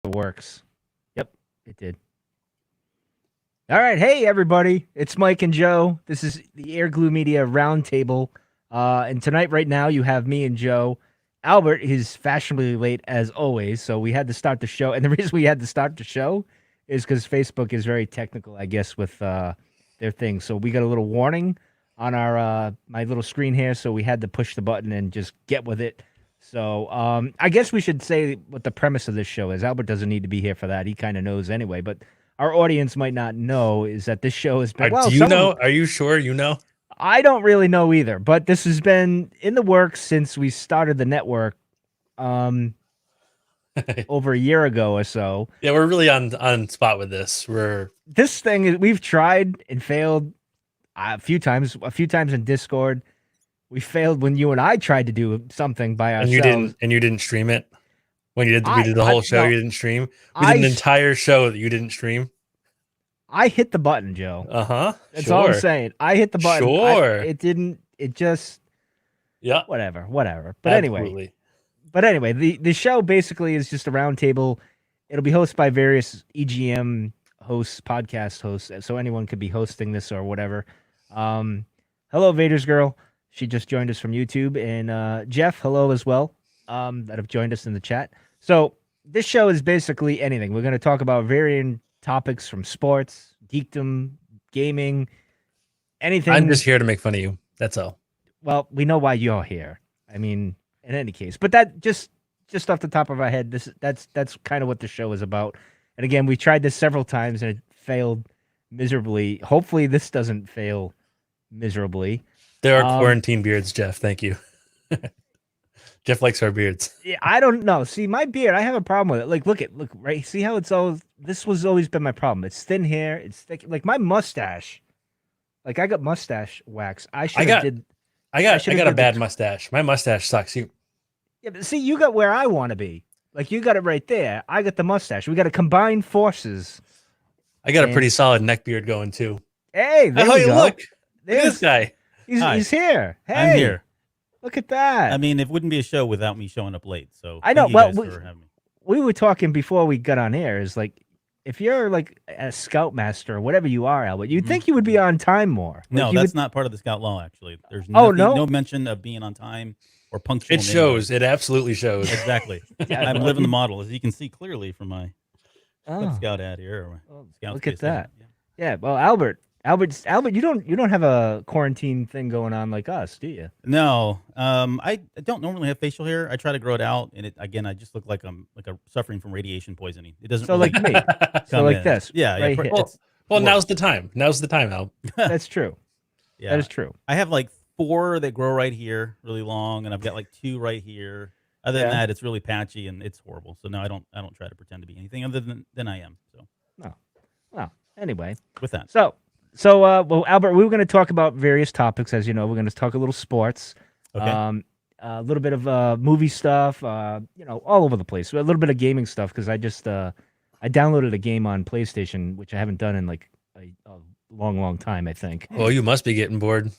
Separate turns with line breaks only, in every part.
It works. Yep, it did. All right, hey everybody, it's Mike and Joe. This is the Air Glue Media Round Table, and tonight, right now, you have me and Joe. Albert is fashionably late as always, so we had to start the show. And the reason we had to start the show is because Facebook is very technical, I guess, with their thing. So we got a little warning on our my little screen here, so we had to push the button and just get with it. So I guess we should say what the premise of this show is. Albert doesn't need to be here for that; he kind of knows anyway, but our audience might not know is that this show has been. Well,
do you know? Are you sure you know?
I don't really know either, but this has been in the works since we started the network, over a year ago or so.
Yeah, we're really on spot with this.
This thing is we've tried and failed a few times. A few times in Discord, we failed when you and I tried to do something by ourselves.
And you didn't stream it when we did the whole show.
No,
you didn't stream. We did an entire show that you didn't stream.
I hit the button, Joe. That's
sure.
all I'm saying. I hit the button.
Sure.
It didn't. It just.
Yeah.
Whatever. But anyway. The show basically is just a round table. It'll be hosted by various EGM hosts, podcast hosts, so anyone could be hosting this or whatever. Hello, Vader's girl. She just joined us from YouTube, and Jeff, hello as well. That have joined us in the chat. So this show is basically anything. We're going to talk about varying topics from sports, geekdom, gaming, anything.
I'm just here to make fun of you. That's all.
Well, we know why you're here. I mean, in any case, but that just off the top of our head, that's kind of what the show is about. And again, we tried this several times and it failed miserably. Hopefully, this doesn't fail miserably.
There are quarantine beards, Jeff. Thank you. Jeff likes our beards.
Yeah, I don't know. See, my beard, I have a problem with it. Like, look, right? See how it's all. This was always been my problem. It's thin hair. It's thick. Like my mustache. Like I got mustache wax. I got
a bad mustache. My mustache sucks.
Yeah, but see, you got where I want to be. Like you got it right there. I got the mustache. We got to combine forces.
I got a pretty solid neck beard going too.
Hey, there we go.
Look at this guy.
He's here. Hey,
I'm here.
Look at that.
I mean, it wouldn't be a show without me showing up late. So
I know. Well, we were talking before we got on air. Is like if you're like a scoutmaster or whatever you are, Albert, you'd think you would be on time more. Like
no, that's not part of the scout law. Actually, there's no mention of being on time or punctual.
It shows. It absolutely shows.
Exactly. I'm living the model, as you can see clearly from my scout ad here.
Look at that. Yeah. Well, Albert, you don't have a quarantine thing going on like us, do you?
No, I don't normally have facial hair. I try to grow it out, and I just look like I'm suffering from radiation poisoning. It doesn't.
So like me. So like this.
Yeah.
Right
yeah
well, now's the time. Now's the time, Al.
That's true.
Yeah,
that is true.
I have like 4 that grow right here, really long, and I've got like 2 right here. Other than that, it's really patchy and it's horrible. So no, I don't try to pretend to be anything other than I am. So
no. Well, anyway,
with that,
So, well, Albert, we were going to talk about various topics, as you know. We're going to talk a little sports,
okay.
A little bit of movie stuff, all over the place. A little bit of gaming stuff because I just I downloaded a game on PlayStation, which I haven't done in like a long time, I think.
Well, you must be getting bored.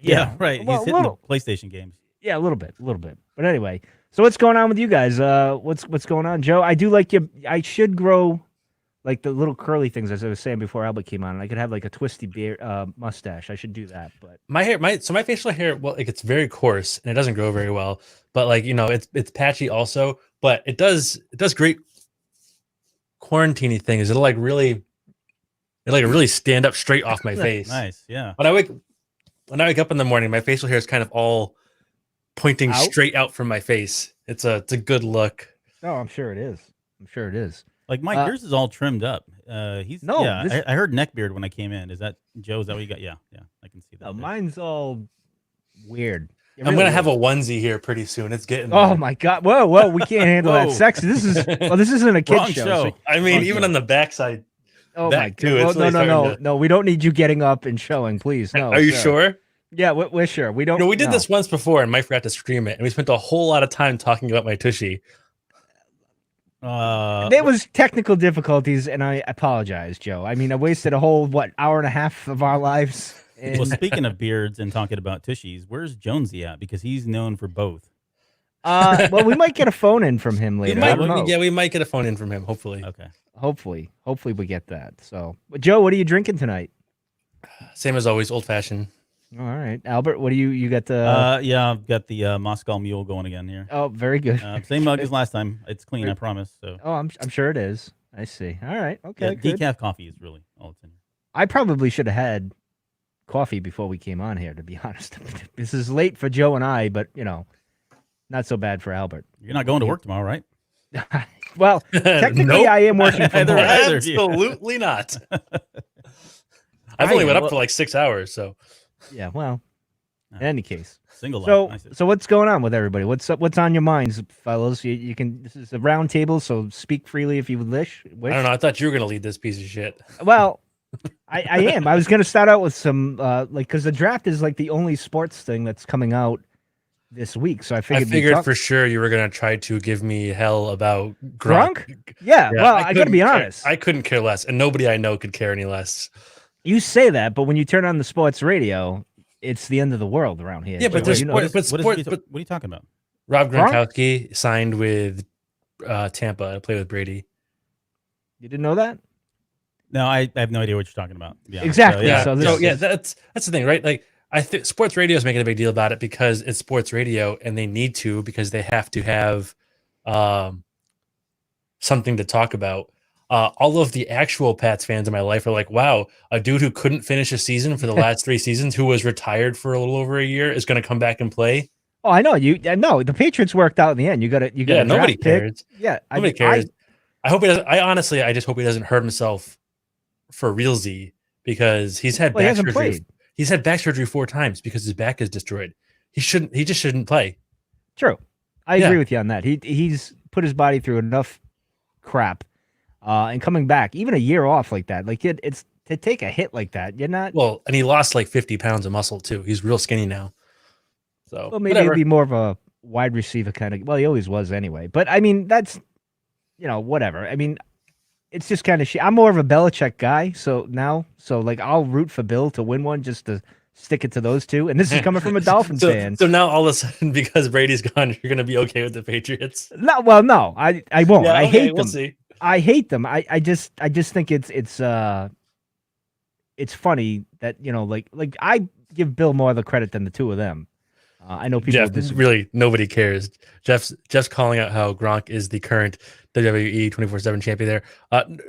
Yeah, right. Well, he's hitting PlayStation games.
Yeah, a little bit. But anyway, so what's going on with you guys? What's going on, Joe? I do like you. I should grow like the little curly things, as I was saying before Albert came on. I could have like a twisty beard, mustache. I should do that. But
my facial hair, well, like it's very coarse and it doesn't grow very well. But like it's patchy also. But it does great quarantine things. It'll really stand up straight off my face.
Nice, yeah.
When I wake up in the morning, my facial hair is kind of all pointing straight out from my face. It's a good look.
Oh, I'm sure it is.
Like Mike, yours is all trimmed up. I heard neck beard when I came in. Is that Joe? Is that what you got? Yeah, I can see that.
No, mine's all weird.
I'm gonna have a onesie here pretty soon. It's getting there.
Oh my god! Whoa! We can't handle that sex. This isn't a kid show.
So,
I mean, even on the backside.
Oh my god! No. We don't need you getting up and showing, please. No.
Are you sure?
Yeah, we're sure. We don't.
No, we did this once before, and Mike forgot to stream it, and we spent a whole lot of time talking about my tushy.
There was technical difficulties, and I apologize, Joe. I mean, I wasted a whole hour and a half of our lives.
Well, speaking of beards and talking about tushies, where's Jonesy at? Because he's known for both.
Well, we might get a phone in from him later. I don't know.
Yeah, we might get a phone in from him. Hopefully.
Okay.
Hopefully we get that. So, but Joe, what are you drinking tonight?
Same as always, old fashioned.
All right, Albert, what do you got? The
yeah, I've got the Moscow Mule going again here.
oh, very good.
Same mug as last time. It's clean, I promise. So.
Oh, I'm sure it is. I see. All right, okay.
Yeah,
good.
decaf coffee is really all it's in.
I probably should have had coffee before we came on here. To be honest, this is late for Joe and I, but not so bad for Albert.
You're not going to work tomorrow, right?
Well, technically,
Nope.
I am working from home.
Absolutely not. I've only went up for like 6 hours, so.
Yeah, well, in any case.
Single
So, so what's going on with everybody? What's up? What's on your minds, fellas? You can. This is a round table, so speak freely if you wish.
I don't know. I thought you were going to lead this piece of shit.
Well, I am. I was going to start out with some because the draft is like the only sports thing that's coming out this week. So I figured
for sure you were going to try to give me hell about
Gronk. Yeah. Well, I got to be honest.
I couldn't care less, and nobody I know could care any less.
You say that, but when you turn on the sports radio, it's the end of the world around here.
Yeah, but
what are you talking about?
Rob Gronkowski signed with Tampa to play with Brady.
You didn't know that?
No, I have no idea what you're talking about. Yeah.
Exactly.
That's the thing, right? Like I think sports radio is making a big deal about it because it's sports radio, and they need to because they have to have something to talk about. All of the actual Pats fans in my life are like, wow, a dude who couldn't finish a season for the last 3 seasons, who was retired for a little over a year, is going to come back and play.
Oh, I know you. No, the Patriots worked out in the end. You got to.
Yeah, nobody cares.
Yeah,
nobody cares. I hope he doesn't. I just hope he doesn't hurt himself for realsy because he's had back surgery. He's had back surgery 4 times because his back is destroyed. He just shouldn't play.
True, I agree with you on that. He's put his body through enough crap. And coming back, even a year off like that, like it's to take a hit like that. You're not
well, and he lost like 50 pounds of muscle too. He's real skinny now. So
well, maybe he'd be more of a wide receiver kind of. Well, he always was anyway. But I mean, that's whatever. I mean, it's just kind of shit. I'm more of a Belichick guy, so like I'll root for Bill to win one just to stick it to those two. And this is coming from a Dolphins fan.
So now all of a sudden, because Brady's gone, you're going to be okay with the Patriots?
No, I won't. Yeah, I hate them.
We'll see.
I hate them. I just think it's funny that like I give Bill more of the credit than the two of them. I know people
really nobody cares. Jeff's calling out how Gronk is the current WWE 24/7 champion there.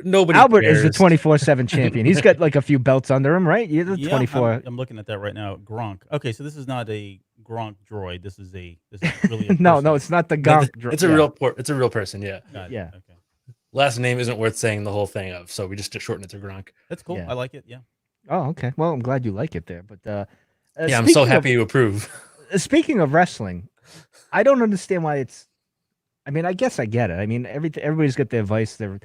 Nobody
Albert
cares.
is the 24/7 champion. He's got like a few belts under him, right? You're the 24.
I'm looking at that right now. Gronk. Okay, so this is not a Gronk droid. This is really a
no, it's not the Gronk droid.
It's a real person, yeah.
Yeah.
Okay.
Last name isn't worth saying the whole thing of, so we just shorten it to Gronk.
That's cool.
Yeah.
I like it. Yeah.
Oh, okay. Well, I'm glad you like it there. But
I'm so happy you approve.
Speaking of wrestling, I don't understand why it's. I mean, I guess I get it. I mean, everybody's got their vice, their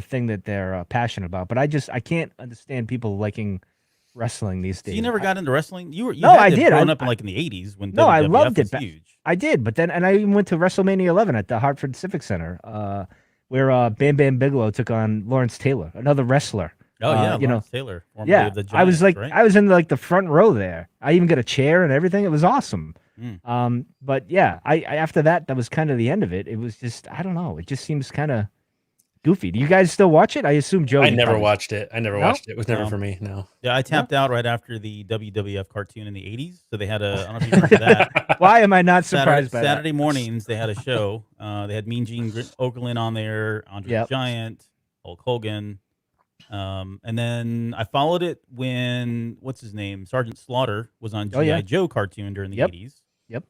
thing that they're passionate about. But I can't understand people liking wrestling these days.
So you never got into wrestling?
I did.
Growing up in like in the 80s when
I loved it.
Huge.
I did, but then I even went to WrestleMania 11 at the Hartford Civic Center, where Bam Bam Bigelow took on Lawrence Taylor, another wrestler.
Oh yeah, Lawrence Taylor.
Yeah,
of the Giants,
I was like,
right?
I was in like the front row there. I even got a chair and everything. It was awesome. But yeah, I after that was kind of the end of it. It was just I don't know. It just seems kind of goofy. Do you guys still watch it? I assume Joe.
I never watched it. Watched it. It was never for me. No.
Yeah, I tapped out right after the WWF cartoon in the 80s. So they had I don't know if you remember that.
Why am I not surprised by that?
Saturday mornings they had a show. They had Mean Gene Okerlund on there, Andre the Giant, Hulk Hogan. And then I followed it when what's his name, Sergeant Slaughter was on G.I. Joe cartoon during the 80s.
Yep.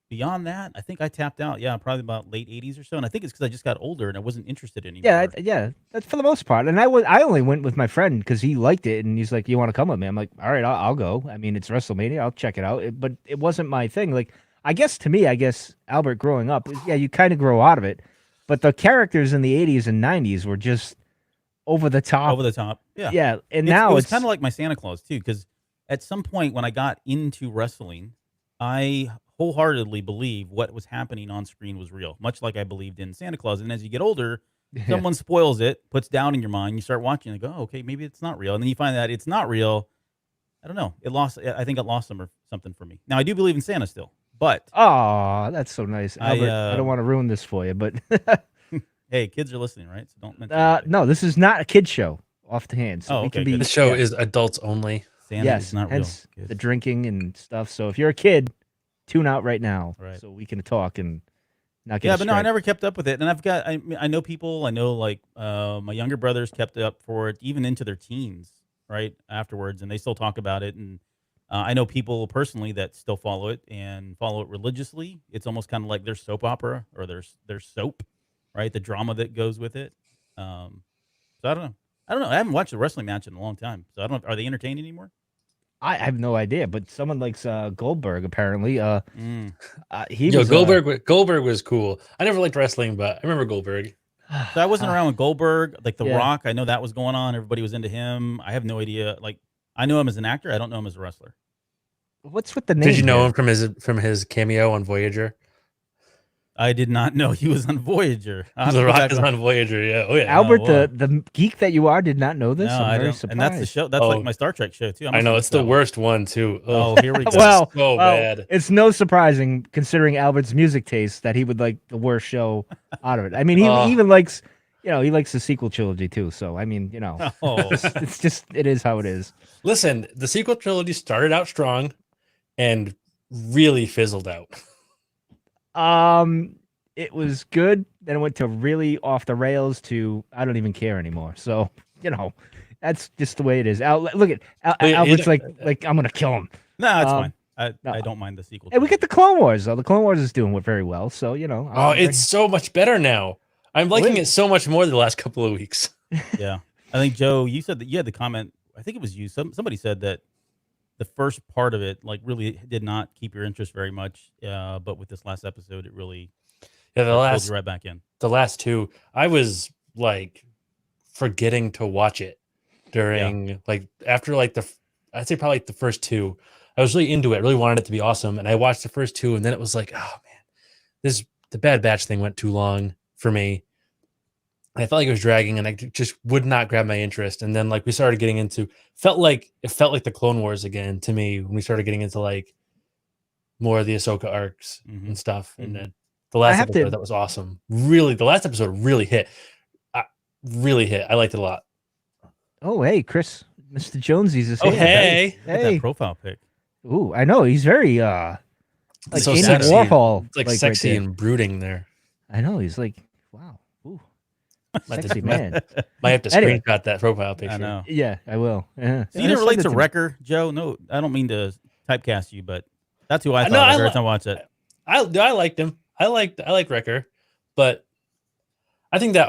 Beyond that, I think I tapped out. Yeah, probably about late 80s or so. And I think it's because I just got older and I wasn't interested anymore.
Yeah. That's for the most part. And I only went with my friend because he liked it and he's like, "You want to come with me?" I'm like, "All right, I'll go." I mean, it's WrestleMania. I'll check it out. But it wasn't my thing. Like, I guess Albert, growing up, you kind of grow out of it. But the characters in the 80s and 90s were just over the top.
Yeah.
Yeah. And now
it was kind of like my Santa Claus too, because at some point when I got into wrestling, I wholeheartedly believe what was happening on screen was real, much like I believed in Santa Claus. And as you get older, someone spoils it, puts down in your mind, you start watching and go, oh, okay, maybe it's not real. And then you find that it's not real. I don't know. I think it lost something for me. Now I do believe in Santa still, But
Oh, that's so nice, Albert. I don't
um,
want to ruin this for you, but
hey, kids are listening, right? So don't mention anything.
no, this is not a kid show off the hand, so
Oh,
we
okay,
can be
good.
This show
yeah,
is adults only.
Santa is
yes,
not real.
hence
Good.
the drinking and stuff. So if you're a kid, tune out right now,
Right.
so we can talk and not get
Yeah,
a
but no, I
strike.
never kept up with it, and I know people. I know like my younger brothers kept up for it even into their teens, right afterwards, and they still talk about it. And I know people personally that still follow it and follow it religiously. It's almost kind of like their soap opera or their soap, right? The drama that goes with it. So I don't know. I don't know. I haven't watched a wrestling match in a long time, so I don't know. Are they entertaining anymore?
I have no idea, but someone likes Goldberg apparently.
Mm.
He
Yo,
was
Goldberg was cool. I never liked wrestling, but I remember Goldberg.
So I wasn't around with Goldberg, like The
Yeah.
Rock. I know that was going on. Everybody was into him. I have no idea. Like I know him as an actor. I don't know him as a wrestler.
What's with the name?
Did you know
here?
him from his cameo on Voyager?
I did not know he was on Voyager. I'll have to
The
go
Rock
back
is
and-
on Voyager. Yeah. Oh yeah.
Albert,
wow.
the geek that you are, did not know this.
No,
I'm
I
very
don't.
surprised.
And that's the show. That's
Oh.
like my Star Trek show too.
I know it's the worst one too.
Oh,
Ugh.
here we go.
Well,
so bad.
it's no surprising considering Albert's music taste that he would like the worst show out of it. I mean, he even likes, he likes the sequel trilogy too. So I mean,
Oh,
it's just it is how it is.
Listen, the sequel trilogy started out strong and really fizzled out.
It was good. Then it went to really off the rails to I don't even care anymore. So that's just the way it is. Look at Albert's like I'm gonna kill him.
no, it's
Um,
fine.
no.
I don't mind the sequel.
And we get the Clone Wars though. The Clone Wars is doing very well. So
Oh, it's so much better now. I'm liking it so much more the last couple of weeks.
Yeah, I think Joe, you said that you had the comment. I think it was you. Somebody said that the first part of it like really did not keep your interest very much. But with this last episode, it really pulled you right back in.
The last two, I was like forgetting to watch it during like after like I'd say probably like the first two. I was really into it, really wanted it to be awesome, and I watched the first two, and then it was like, oh man, the Bad Batch thing went too long for me. And I felt like it was dragging, and I just would not grab my interest. And then like we started getting into it felt like the Clone Wars again to me when we started getting into like more of the Ahsoka arcs and stuff. And then the last episode that was awesome. Really, the last episode really hit. I liked it a lot.
Oh, hey, Chris, Mr. Jonesy's is
Oh,
here.
hey.
Look at that profile pic.
Ooh, I know he's very like
So
Andy
sexy.
Warhol,
It's like
right
sexy
there.
and brooding there.
I know he's like, wow, ooh,
Might
sexy
have-
man.
Might have to
Anyway.
screenshot that profile picture.
I know.
Yeah, I will. Yeah.
So you didn't relate to Wrecker, Joe? No, I don't mean to typecast you, but that's who I thought every time I watched it.
I liked him. I like Wrecker, but I think that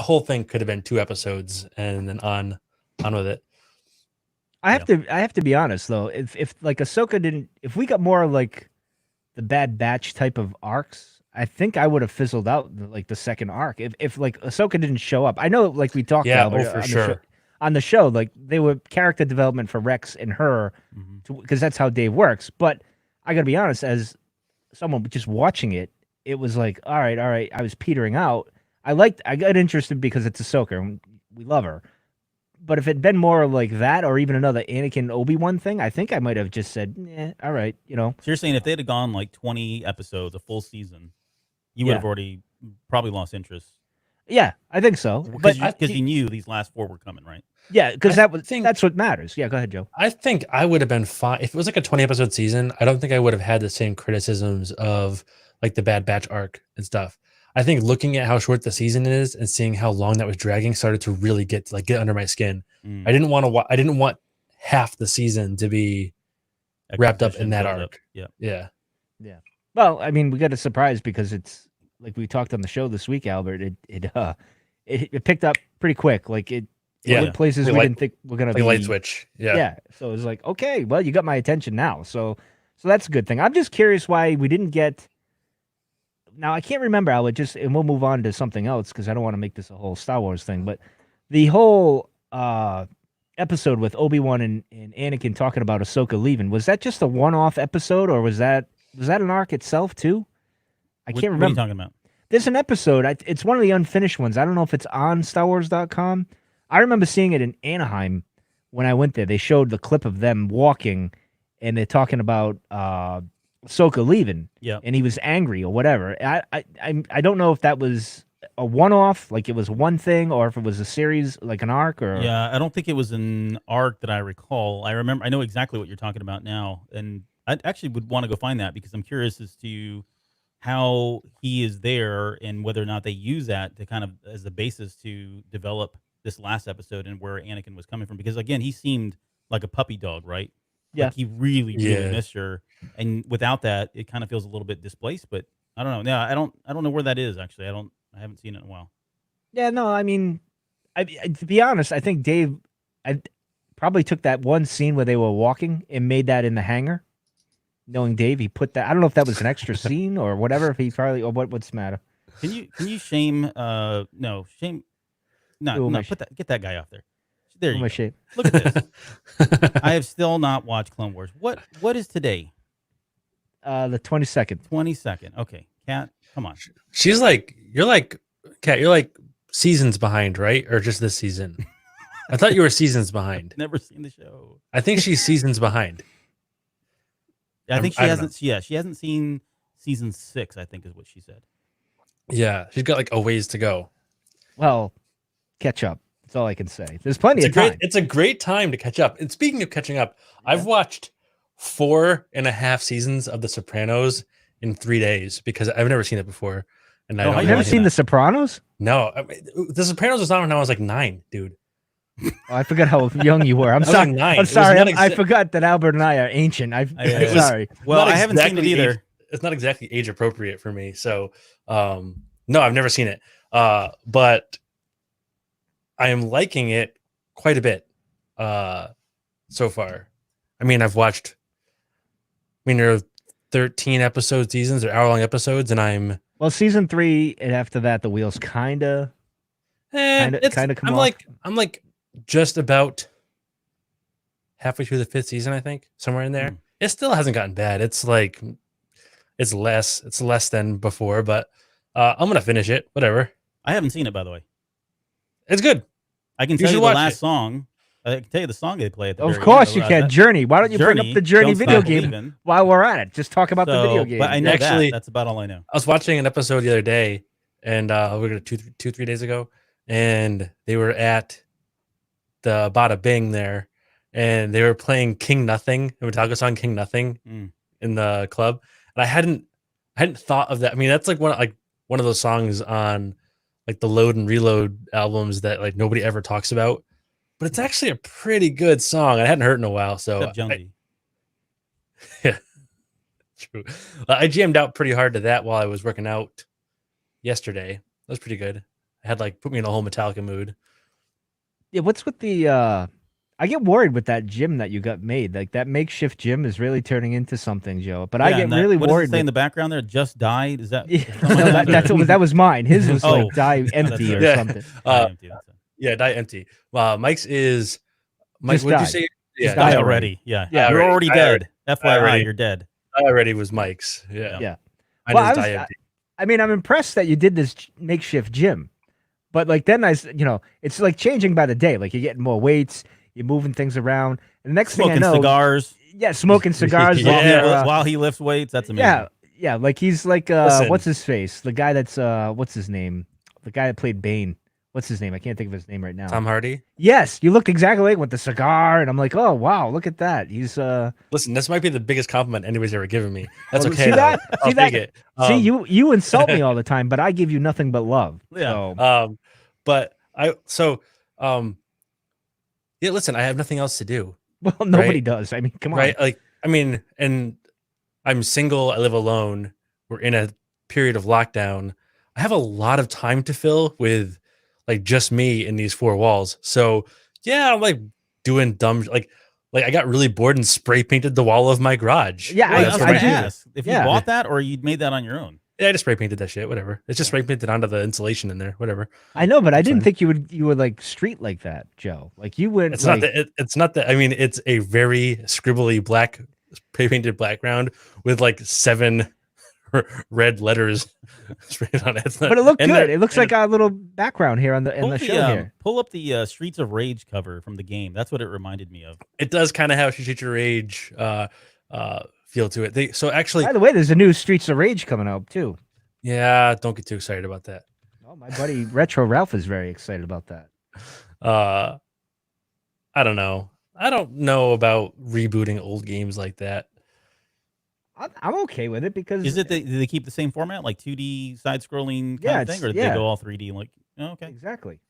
whole thing could have been 2 episodes and then on with it.
I have to be honest though. If like Ahsoka didn't, if we got more like the Bad Batch type of arcs, I think I would have fizzled out like the second arc. If like Ahsoka didn't show up, I know like we talked about
for sure.
On the show, like they were character development for Rex and her, because that's how Dave works. But I gotta be honest, as someone just watching it, it was like, all right. I was petering out. I got interested because it's Ahsoka and we love her. But if it'd been more like that, or even another Anakin Obi-Wan thing, I think I might have just said, all right,
So you're saying if they'd have gone like 20 episodes, a full season, you would have already probably lost interest.
Yeah, I think so.
Because you knew these last 4 were coming, right?
Yeah, because that's what matters. Yeah, go ahead, Joe.
I think I would have been fine if it was like a 20 episode season. I don't think I would have had the same criticisms of like the Bad Batch arc and stuff. I think looking at how short the season is and seeing how long that was dragging started to really get under my skin. I didn't want half the season to be wrapped up in that arc. Yeah.
Well, I mean, we got a surprise because it's like we talked on the show this week, Albert. It picked up pretty quick. Like it went places we didn't think were gonna be.
Light switch.
Yeah. So it was like, okay, well, you got my attention now. So that's a good thing. I'm just curious why we didn't get. Now I can't remember, Albert. And we'll move on to something else because I don't want to make this a whole Star Wars thing. But the whole episode with Obi-Wan and Anakin talking about Ahsoka leaving, was that just a one-off episode, or was that an arc itself too? I can't remember.
What are you talking about?
There's an episode. It's one of the unfinished ones. I don't know if it's on StarWars.com. I remember seeing it in Anaheim when I went there. They showed the clip of them walking, and they're talking about Ahsoka leaving,
Yeah.
and he was angry or whatever. I don't know if that was a one-off, like it was one thing, or if it was a series, like an arc, or
Yeah, I don't think it was an arc that I recall. I know exactly what you're talking about now, and I actually would want to go find that because I'm curious as to how he is there and whether or not they use that to kind of as the basis to develop this last episode and where Anakin was coming from. Because again, he seemed like a puppy dog, right?
Yeah.
Like he really, really
Yeah.
missed her, and without that, it kind of feels a little bit displaced. But I don't know. Yeah, I don't know where that is actually. I haven't seen it in a while.
yeah, no, I mean, to be honest, I think Dave, I probably took that one scene where they were walking and made that in the hangar. Knowing Dave, he put that. I don't know if that was an extra scene or whatever. If he probably or what's the matter?
Can you shame no shame
Who am I
put that get that guy off there. There
Who
you
am I
go.
shape?
Look at this. I have still not watched Clone Wars. What is today?
The 22nd.
22nd. Okay. Cat, come on.
She's like, you're like, Kat, you're like seasons behind, right? Or just this season? I thought you were seasons behind.
Never seen the show.
I think she's seasons behind.
I think she
I don't
hasn't she hasn't seen season 6, I think is what she said.
Yeah, she's got like a ways to go.
Well, catch up. That's all I can say. There's plenty of time.
It's a great time to catch up. And speaking of catching up, I've watched 4.5 seasons of The Sopranos in 3 days because I've never seen it before. And
Oh,
I've
you
never
like
seen
that?
The Sopranos.
No, I mean, The Sopranos was on when I was like 9, dude.
Oh, I forgot how young you were. I'm
I was
sorry.
like 9.
I'm
It was
sorry.
not
I
exa-
forgot that Albert and I are ancient. I'm
It
was-
sorry.
Well,
Not
I haven't seen it
exactly
either.
It's not exactly age appropriate for me. So, no, I've never seen it. But I am liking it quite a bit so far. I mean, there are 13 episode seasons or hour-long episodes, and I'm
Well, season 3, and after that, the wheels kind of come
I'm
off.
I'm like just about halfway through the 5th season, I think, somewhere in there. It still hasn't gotten bad. It's like it's less than before, but I'm gonna finish it. Whatever.
I haven't seen it, by the way.
It's good.
I can
You
tell
should
you the
watch
last
it.
song. I can tell you the song they play at the
Of
very
course
end.
you can. Journey. Why don't you bring up the Journey
Don't
video
Stop
game
Believin'.
while we're at it? Just talk about the video game.
But I know
Actually-
that's about all I know.
I was watching an episode the other day, and we were 3 days ago, and they were at the Bada Bing there, and they were playing King Nothing, the Metallica song King Nothing in the club, and I hadn't thought of that. I mean, that's like one of those songs on like the Load and Reload albums that like nobody ever talks about, but it's actually a pretty good song. I hadn't heard it in a while, so
Except Jonesy.
True. I jammed out pretty hard to that while I was working out yesterday. That was pretty good. I had like put me in a whole Metallica mood.
Yeah, what's with the I get worried with that gym that you got made. Like that makeshift gym is really turning into something, Joe. But I
Yeah,
get
and that-
really
what does it
worried
say in
with
the background there? Just died? Is that
Yeah, no, that was mine. His was
Oh.
like die empty or
Yeah.
something.
Yeah, die empty. Mike's is Mike.
Just
What did you
died.
say?
Just
Die
died
already. Yeah.
Yeah,
You're
already.
already
Die
dead. FYI,
already.
you're dead.
Die already was Mike's. Yeah.
Yeah.
Mine
Well,
is
I
die
was-
empty.
I mean, I'm impressed that you did this makeshift gym. But like then it's like changing by the day. Like you're getting more weights, you're moving things around. And the next thing I
Smoking
know,
cigars
yeah, smoking cigars
Yeah.
while he lifts weights. That's amazing.
yeah, like he's like
Listen.
what's his face? The guy that's what's his name? The guy that played Bane. What's his name? I can't think of his name right now.
Tom Hardy.
Yes, you looked exactly like with the cigar, and I'm like, oh wow, look at that. He's
Listen, this might be the biggest compliment anybody's ever given me. That's
Well,
okay.
see
though.
that?
I'll
See that?
take it.
see you insult me all the time, but I give you nothing but love.
Yeah.
So,
But yeah. Listen, I have nothing else to do.
well, nobody
right.
does. I mean, come on.
Right? Like, I mean, and I'm single. I live alone. We're in a period of lockdown. I have a lot of time to fill with like just me in these 4 walls. So yeah, I'm like doing dumb like I got really bored and spray painted the wall of my garage.
Yeah,
Well,
I-
I was
I
going to
do.
ask if you
Yeah.
bought that or you made that on your own.
Yeah, I just spray painted that shit. Whatever. It's just spray painted onto the insulation in there. Whatever.
I know, but I
That's
didn't
fine.
think you would like street like that, Joe. Like you went.
It's
like,
not that. It's not that. I mean, it's a very scribbly black, spray painted background with like 7 red letters sprayed on it. It's not-
but it looked
and
good.
the-
It looks like our little background here on the
Pull
show here.
pull up the Streets of Rage cover from the game. That's what it reminded me of.
it does kind of have Street Rage feel to it. So actually,
By the way, there's a new Streets of Rage coming out too.
yeah, don't get too excited about that.
Oh, my buddy Retro Ralph is very excited about that.
I don't know. I don't know about rebooting old games like that.
I'm okay with it because
Is it do they keep the same format, like 2D side scrolling kind
Yeah,
of thing,
it's-
or do
yeah.
they go all 3D? Like, oh, okay,
exactly.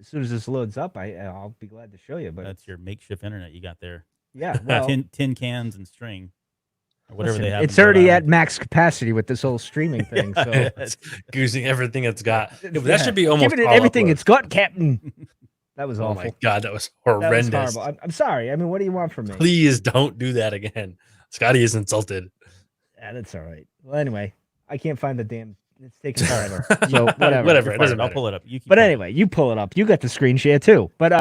As soon as this loads up, I'll be glad to show you. But
that's your makeshift internet you got there.
yeah, well,
tin cans and string, or whatever
listen,
they have.
it's
in Rhode
already at
Island.
max capacity with this whole streaming thing. So
It's goosing everything it's got. Yeah, but
Yeah.
that should be almost
giving it
all
everything
upload.
it's got, Captain. That was
Oh
awful.
my god, that was
That was
horrendous.
horrible. I'm sorry. I mean, what do you want from me?
Please don't do that again. Scotty is insulted.
Yeah, that's all right. Well, anyway, I can't find the damn. It's taking forever. So whatever.
Whatever.
You're
It doesn't
fired. I'll
matter.
pull it up. You keep
But
going.
anyway, you pull it up. You got the screen share too. But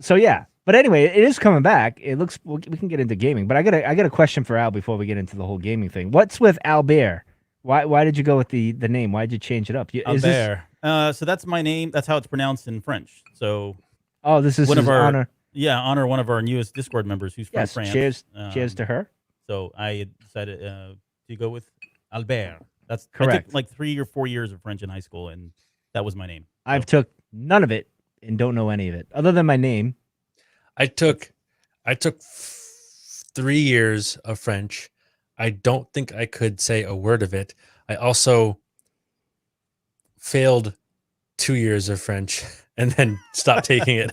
so yeah. But anyway, it is coming back. It looks. We can get into gaming, but I got a question for Al before we get into the whole gaming thing. What's with Albert? Why did you go with the name? Why did you change it up? Is this,
Albert. So that's my name. That's how it's pronounced in French. So
oh, this is
one of
his
our-
honor.
yeah, honor one of our newest Discord members who's from
Yes.
France.
Cheers to her.
So I decided to go with Albert. That's I
Correct.
took like 3 or 4 years of French in high school, and that was my name.
I've took none of it and don't know any of it other than my name.
I took 3 years of French. I don't think I could say a word of it. I also failed 2 years of French and then stopped taking it.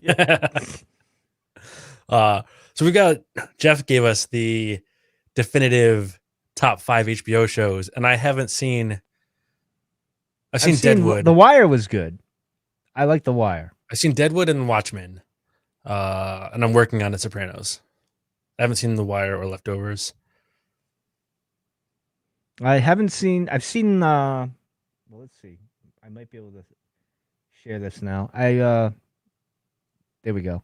So we got Jeff gave us the definitive top 5 HBO shows, and I haven't seen. I've seen Deadwood.
The Wire was good. I like The Wire.
I've seen Deadwood and Watchmen, and I'm working on The Sopranos. I haven't seen The Wire or Leftovers.
I haven't seen. I've seen. Well, let's see. I might be able to share this now. There we go.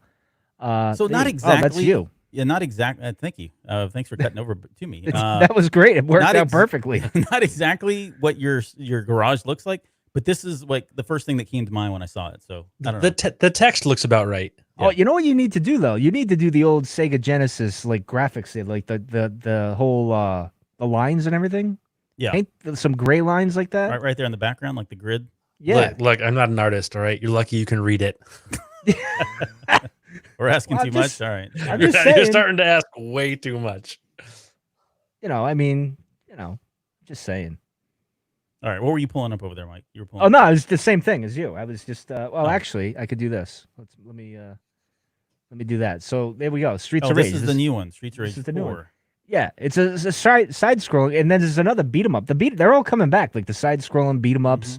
So not
Oh, that's
exactly-
you.
Yeah, not exactly. Thank you. Thanks for cutting over to me.
That was great. It worked
not
out
ex-
perfectly.
Not exactly what your garage looks like, but this is like the first thing that came to mind when I saw it. So I don't know.
The text looks about right.
Oh, you know what you need to do though? You need to do the old Sega Genesis like graphics, like the whole the lines and everything.
Yeah.
Paint some gray lines like that.
right there in the background, like the grid.
Yeah.
Look, I'm not an artist. All right, you're lucky you can read it.
We're asking
Well,
too
I'm just-
much. All right.
I'm
You're,
just
you're
saying.
starting to ask way too much.
I mean, just saying.
All right. What were you pulling up over there, Mike? You were pulling.
Oh no, it was the same thing as you. I was just well,
Oh.
actually, I could do this. Let me do that. So there we go. Streets
Oh,
of
this
Rage.
is the new one. Streets of Rage
this is the new one.
4.
Yeah, it's a side scrolling, and then there's another beat 'em up. They're all coming back, like the side scrolling beat 'em ups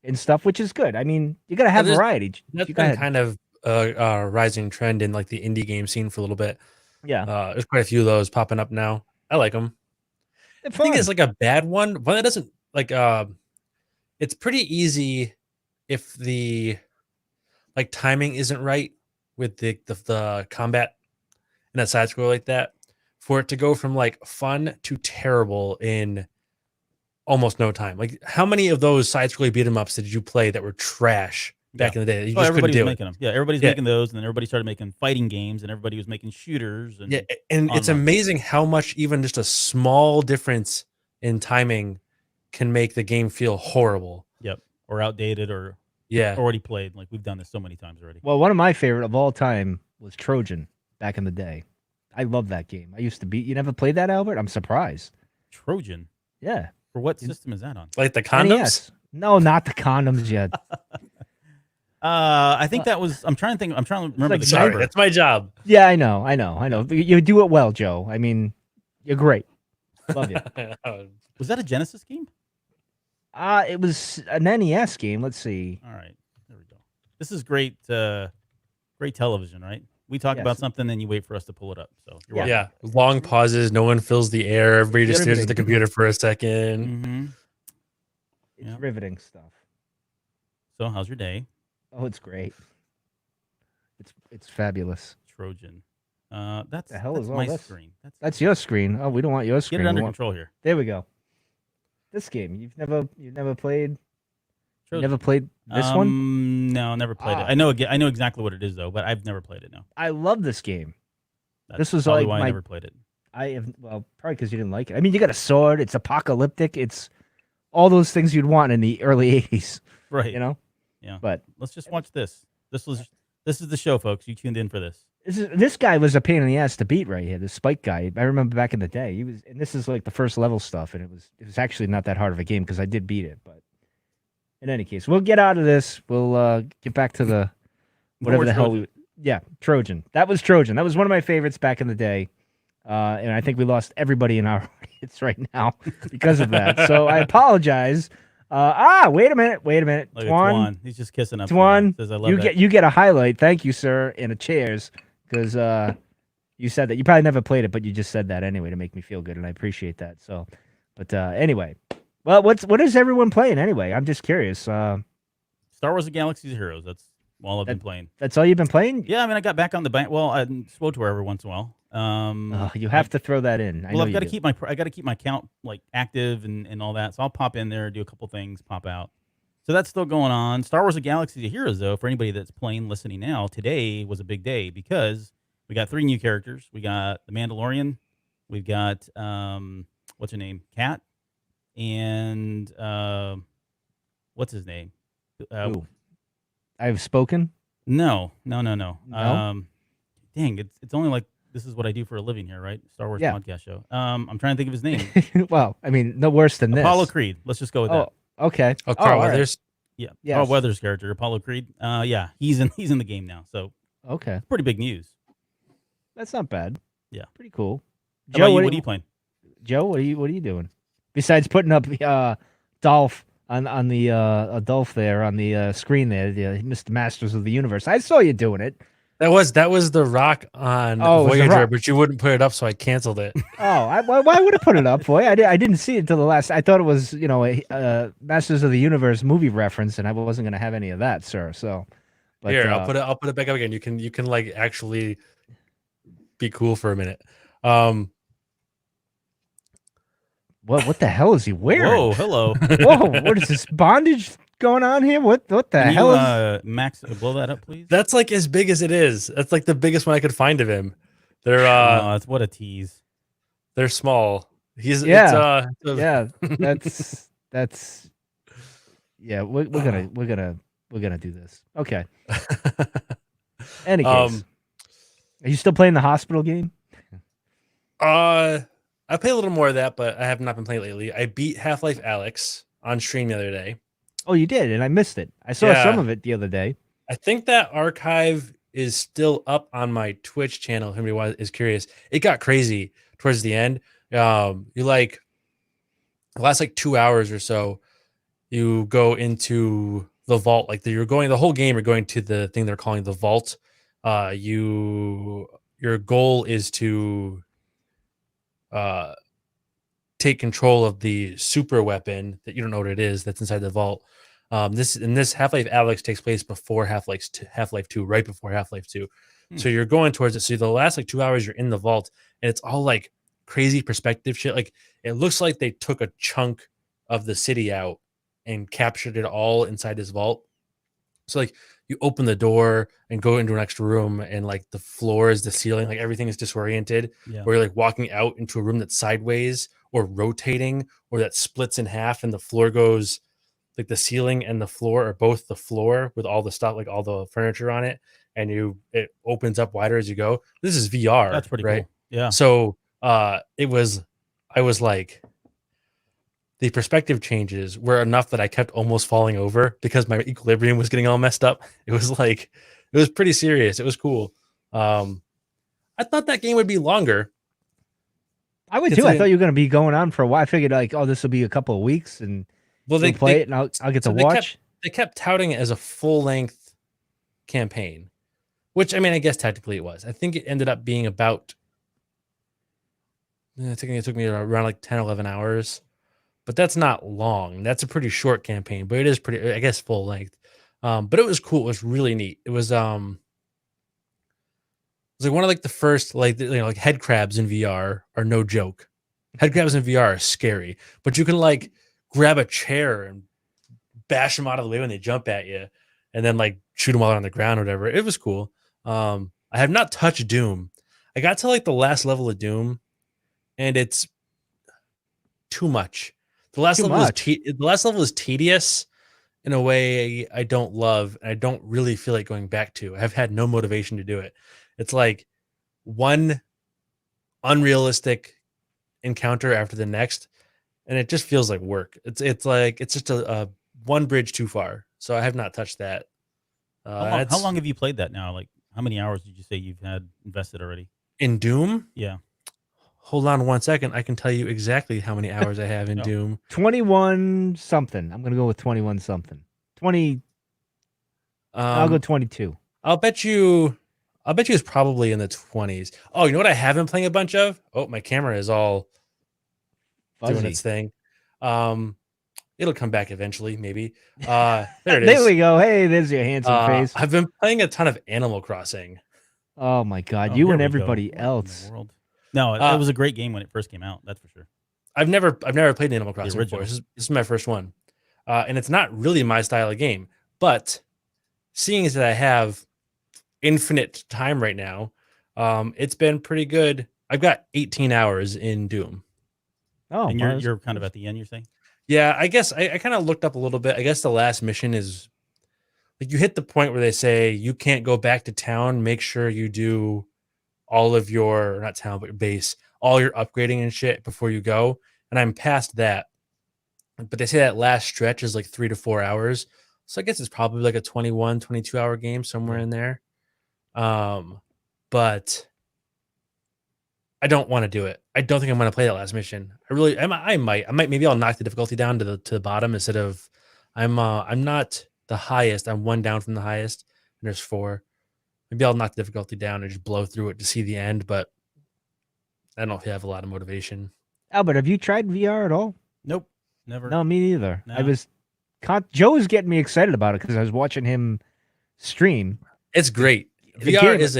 and stuff, which is good. I mean, you gotta have
there's-
variety.
That's
You go
been
ahead.
kind of a rising trend in like the indie game scene for a little bit.
Yeah,
There's quite a few of those popping up now. I like them.
they're
I think
fun.
it's like a bad one. One that doesn't like. It's pretty easy if the like timing isn't right with the combat in that side scroll like that, for it to go from like fun to terrible in almost no time. Like, how many of those side scrolling beat 'em ups did you play that were trash back in the day? That you just couldn't
everybody was
do it.
making them. Yeah, everybody's
Yeah.
making those, and then everybody started making fighting games, and everybody was making shooters. And
Yeah, and it's
online.
amazing how much even just a small difference in timing can make the game feel horrible.
or outdated or
Yeah.
already played. Like we've done this so many times already.
Well, one of my favorite of all time was Trojan back in the day. I love that game. I used to beat. You never played that, Albert? I'm surprised.
Trojan.
Yeah.
For what system is that on?
Like the condoms?
NES. No, not the condoms yet.
I think that was. I'm trying to think. I'm trying to remember
like
the
Sorry,
number.
that's my job.
Yeah, I know. You do it well, Joe. I mean, you're great. Love you.
Was that a Genesis game?
It was an NES game. Let's see.
All right, there we go. This is great. Great television, right? We talk about
Yes.
something, then you wait for us to pull it up. So you're welcome.
Yeah. Long pauses. No one fills the air. Everybody just stares at the
Riveting.
computer for a second.
Mm-hmm.
It's
Yeah.
riveting stuff.
So how's your day,
Oh, it's great. It's fabulous.
Trojan? That's
The hell
that's
is all
my
this?
screen.
That's your screen. Oh, we don't want your
Get
screen.
it
We
under
want-
control here.
There we go. This game. You've never played. You
Trojan.
never played this one?
No, never played it.
Ah.
I know exactly what it is though, but I've never played it. No,
I love this game.
that's
This was
probably
like
why
my-
I never played it.
I have probably because you didn't like it. I mean, you got a sword. It's apocalyptic. It's all those things you'd want in the early '80s.
Right.
You know.
Yeah.
But
Let's just watch this. This is the show, folks. You tuned in for this.
this guy was a pain in the ass to beat right here. The Spike guy. I remember back in the day. He was, and this is like the first level stuff, and it was actually not that hard of a game because I did beat it. But in any case, we'll get out of this. We'll get back to the whatever the hell we. Yeah, Trojan. That was Trojan. That was one of my favorites back in the day. And I think we lost everybody in our audience right now because of that. So I apologize. Wait a minute.
Look at Twan. He's just kissing up.
Twan,
says, I love
you get a highlight. Thank you, sir, in a chairs because you said that. You probably never played it, but you just said that anyway to make me feel good, and I appreciate that. So, but anyway, well, what is everyone playing anyway? I'm just curious.
Star Wars: The Galaxy's Heroes. That's all I've been playing.
That's all you've been playing?
Yeah, I mean, I got back on the bank. Well, I SWOTOR every once in a while.
You have to throw that in.
I've got to keep my account like active and all that. So I'll pop in there, do a couple things, pop out. So that's still going on. Star Wars: The Galaxy of Heroes, though, for anybody that's playing, listening now, today was a big day because we got 3 new characters. We got the Mandalorian. We've got what's her name, Cat, and what's his name?
I've spoken.
No.
No?
Dang, it's only like this is what I do for a living here, right? Star Wars podcast show. I'm trying to think of his name.
Well, I mean, no worse than
Apollo
this.
Creed. Let's just go with that.
Okay.
Oh, Carl Weathers.
Yeah.
Yes.
Carl Weathers' character, Apollo Creed. Yeah, he's in the game now. So
okay,
pretty big news.
that's not bad.
Yeah,
pretty cool.
How about you? What are you playing?
Joe, what are you doing? Besides putting up Dolph on the Dolph there on the screen there, Mr. Masters of the Universe. I saw you doing it.
That was The Rock on Voyager, but you wouldn't put it up, so I canceled it.
Why would I put it up, boy? I didn't see it until the last. I thought it was a Masters of the Universe movie reference, and I wasn't going to have any of that, sir. So, but,
here I'll put it back up again. You can like actually be cool for a minute.
What the hell is he wearing?
Whoa, hello.
Whoa, what is this bondage going on here? What the hell is
Max, blow that up, please?
That's like as big as it is. That's like the biggest one I could find of him. They're
that's what a tease.
They're small. He's
yeah. That's yeah. We're gonna do this. Okay. Any case, are you still playing the hospital game?
I play a little more of that, but I have not been playing lately. I beat Half-Life Alyx on stream the other day.
Oh, you did, and I missed it. I saw some of it the other day.
I think that archive is still up on my Twitch channel. If anybody is curious, it got crazy towards the end. You like the last like 2 hours or so, you go into the vault. Like you're going the whole game. You're going to the thing they're calling the vault. Your goal is to take control of the super weapon that you don't know what it is that's inside the vault. This Half-Life Alyx takes place before Half-Life 2, right before Half-Life 2. So you're going towards it. So the last like 2 hours you're in the vault, and it's all like crazy perspective shit. Like it looks like they took a chunk of the city out and captured it all inside this vault. So like you open the door and go into an extra room, and like the floors, the ceiling, like everything is disoriented.
Yeah.
Or you're like walking out into a room that's sideways or rotating or that splits in half, and the floor goes like the ceiling and the floor are both the floor with all the stuff, like all the furniture on it, and it opens up wider as you go. This is VR.
That's pretty
right?
cool. Yeah.
So I was like, the perspective changes were enough that I kept almost falling over because my equilibrium was getting all messed up. It was pretty serious. It was cool. I thought that game would be longer.
I would too. I thought you were going to be going on for a while. I figured like, oh, this will be a couple of weeks, and they play it, and I'll get to watch.
They kept touting it as a full length campaign, which I mean, I guess technically it was. I think it ended up being about. I think it took me around like 10, 11 hours. But that's not long. That's a pretty short campaign, but it is pretty, I guess, full length. But it was cool. It was really neat. It was like one of like the first like like head crabs in VR are no joke. Head crabs in VR are scary, but you can like grab a chair and bash them out of the way when they jump at you, and then like shoot them while they're on the ground or whatever. It was cool. I have not touched Doom. I got to like the last level of Doom, and it's too much. The last
Too
level
much.
is the last level is tedious in a way I don't love, and I don't really feel like going back to. I've had no motivation to do it. It's like one unrealistic encounter after the next, and it just feels like work. It's like it's just a one bridge too far. So I have not touched that.
How long have you played that now? Like, how many hours did you say you've had invested already?
In Doom?
Yeah.
Hold on 1 second. I can tell you exactly how many hours I have in
Oh.
Doom.
21 something. I'm gonna go with 21 something. 20. I'll go 22.
I'll bet you it's probably in the 20s. Oh, you know what I have been playing a bunch of? Oh, my camera is all doing
Fuzzy.
its thing. It'll come back eventually, maybe. There it
There
is.
we go. Hey, there's your handsome face.
I've been playing a ton of Animal Crossing.
Oh my God,
Oh,
you
here
and
we go.
everybody
What in the
else.
world? No, it was a great game when it first came out. That's for sure.
I've never played Animal Crossing before.
original.
This is my first one. And it's not really my style of game, but seeing as that I have infinite time right now, it's been pretty good. I've got 18 hours in Doom.
Oh,
And
well,
you're kind of at the end, you're saying?
Yeah, I guess I kind of looked up a little bit. I guess the last mission is like you hit the point where they say you can't go back to town. Make sure you do all of your, not town, but your base, all your upgrading and shit before you go. And I'm past that. But they say that last stretch is like 3 to 4 hours. So I guess it's probably like a 21, 22 hour game somewhere
Yeah.
in there. But I don't want to do it. I don't think I'm going to play that last mission. I might, maybe I'll knock the difficulty down to the bottom instead of, I'm not the highest. I'm one down from the highest, and there's 4. Maybe I'll knock the difficulty down and just blow through it to see the end. But I don't know if I have a lot of motivation.
Albert, have you tried VR at all?
Nope. Never.
No, me neither.
No.
I was. Joe was getting me excited about it because I was watching him stream.
It's great.
The
VR
game-
is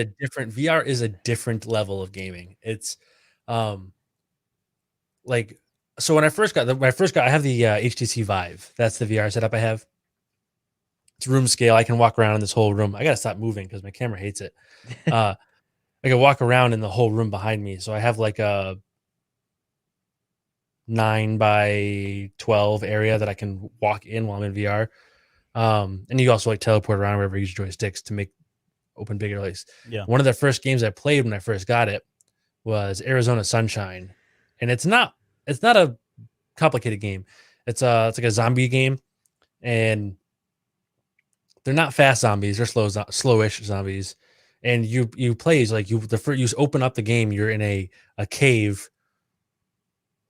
a different level of gaming. It's like, so when I first got I have the HTC Vive. That's the VR setup I have. It's room scale. I can walk around in this whole room. I gotta stop moving because my camera hates it. I can walk around in the whole room behind me. So I have like a 9 by 12 area that I can walk in while I'm in VR. And you also like teleport around wherever you use joysticks to make open bigger lakes.
Yeah.
One of the first games I played when I first got it was Arizona Sunshine, and it's not a complicated game. It's like a zombie game, and they're not fast zombies. They're slowish zombies, and you play as like you open up the game. You're in a cave,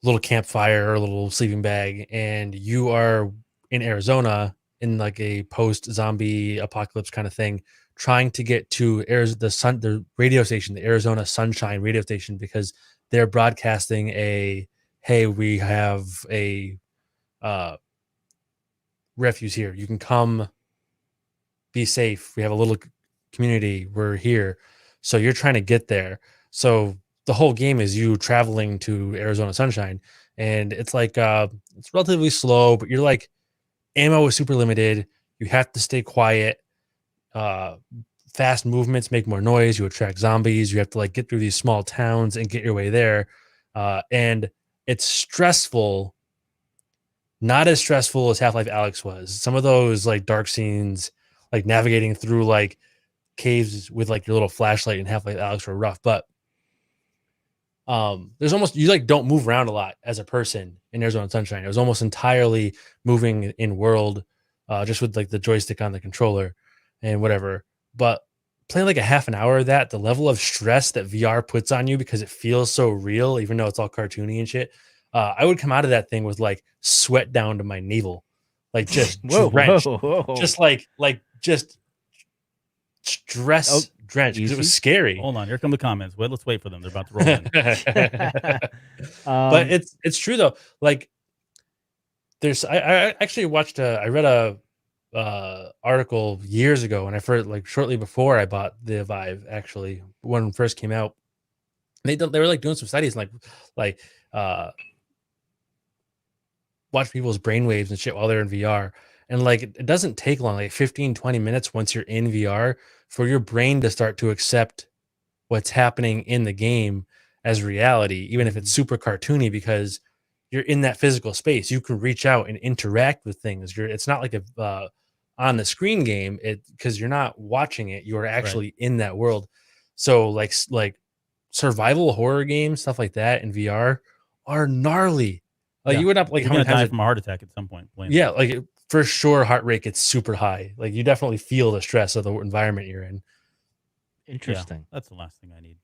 little campfire, a little sleeping bag, and you are in Arizona in like a post zombie apocalypse kind of thing, trying to get to the radio station, the Arizona Sunshine radio station, because they're broadcasting hey, we have a refuge here. You can come, be safe. We have a little community. We're here. So you're trying to get there. So the whole game is you traveling to Arizona Sunshine, and it's like it's relatively slow, but you're like, ammo is super limited. You have to stay quiet. Fast movements make more noise. You attract zombies. You have to like get through these small towns and get your way there. And it's stressful. Not as stressful as Half-Life Alyx was. Some of those like dark scenes, like navigating through like caves with like your little flashlight in Half-Life Alyx were rough, but there's almost, you like don't move around a lot as a person in Arizona Sunshine. It was almost entirely moving in world, just with like the joystick on the controller and whatever. But playing like a half an hour of that, the level of stress that VR puts on you because it feels so real, even though it's all cartoony and shit. I would come out of that thing with like sweat down to my navel, like just drenched, just just stress drenched because it was scary.
Hold on, here come the comments. Well, let's wait for them. They're about to roll in.
But it's true though. Like there's, I actually watched I read a article years ago when I first, like shortly before I bought the Vive, actually when it first came out. They were like doing some studies like watch people's brainwaves and shit while they're in VR. And like it doesn't take long, like 15, 20 minutes once you're in VR for your brain to start to accept what's happening in the game as reality, even if it's super cartoony, because you're in that physical space. You can reach out and interact with things. It's not like a on the screen game, because you're not watching it, you're actually in that world. So like survival horror games, stuff like that in VR are gnarly. Like you would not like
You're
how many
gonna die
times
from a heart attack at some point playing.
yeah, like for sure heart rate gets super high. Like you definitely feel the stress of the environment you're in.
Interesting.
That's the last thing I need.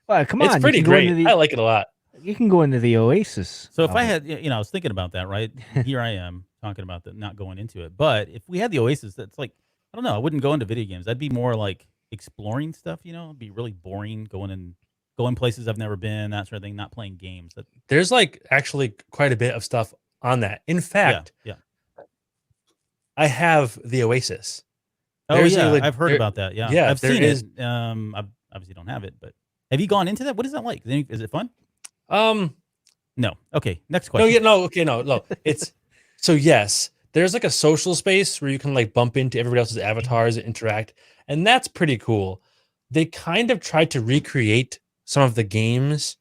Well, come on.
It's pretty great. I like it a lot.
You can go into the Oasis.
So if I had, I was thinking about that, right? Here I am talking about that, not going into it. But if we had the Oasis, that's like, I don't know, I wouldn't go into video games. I'd be more like exploring stuff, It'd be really boring going places I've never been, that sort of thing, not playing games.
There's like actually quite a bit of stuff on that. In fact, I have the Oasis.
I've heard about that. Yeah, I've seen it. I obviously don't have it, but have you gone into that? What is that like? Is it fun? No. Okay. Next question.
No. It's so yes, there's like a social space where you can like bump into everybody else's avatars and interact, and that's pretty cool. They kind of tried to recreate some of the games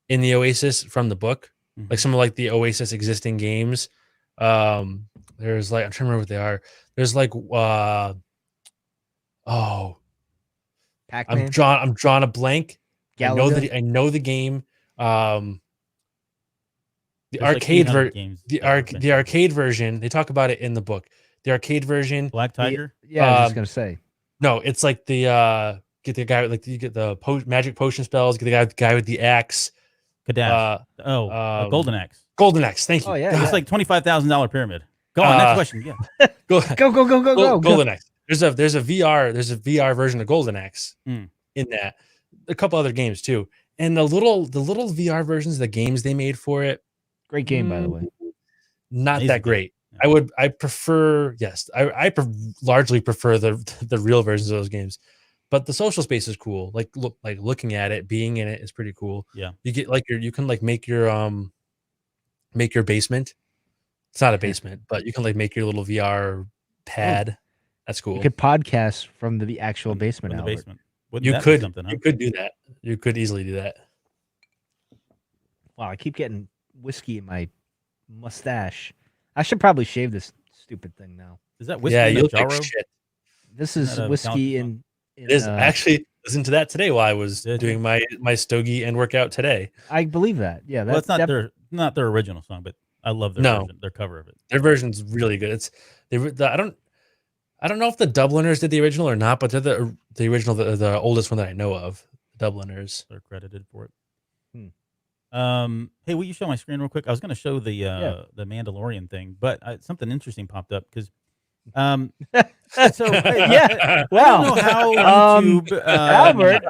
in the Oasis from the book, like some of like the Oasis existing games. There's like I'm trying to remember what they are. There's like
Pac-Man.
I'm drawing a blank.
Galaga?
I know the game. The
There's
arcade
like 800 games
the
that I've been
the arcade version. They talk about it in the book. The arcade version.
Black Tiger.
Yeah, I was just gonna say.
No, it's like the get the guy like you get the magic potion spells. Get the guy with the axe.
Kadash. Golden Axe.
Golden Axe. Thank you.
Oh yeah,
It's like $25,000 pyramid. Go on. Next question. Yeah.
Go.
Golden Axe. There's a VR version of Golden Axe in that. A couple other games too, and the little VR versions of the games they made for it.
Great game, by the way.
Not that great. Yeah. I prefer largely prefer the real versions of those games, but the social space is cool. Like looking at it, being in it is pretty cool.
Yeah,
you get like you can like make your basement. It's not a basement, but you can like make your little VR pad. Oh. That's cool.
You could podcast from the actual basement.
From the basement.
You could do that. You could easily do that.
Wow, I keep getting whiskey in my mustache. I should probably shave this stupid thing now.
Is that whiskey?
Yeah, you look
like
shit.
This is whiskey in
it is actually listen to that today while I was doing my stogie and workout today.
I believe that. Yeah,
that's not their original song, but I love their version, their cover of it.
Their version's really good. I don't know if the Dubliners did the original or not, but they're the original, the oldest one that I know of. The Dubliners.
They're credited for it. Hey, will you show my screen real quick? I was going to show the Mandalorian thing, but something interesting popped up because so
yeah, well,
I don't know how YouTube,
Albert,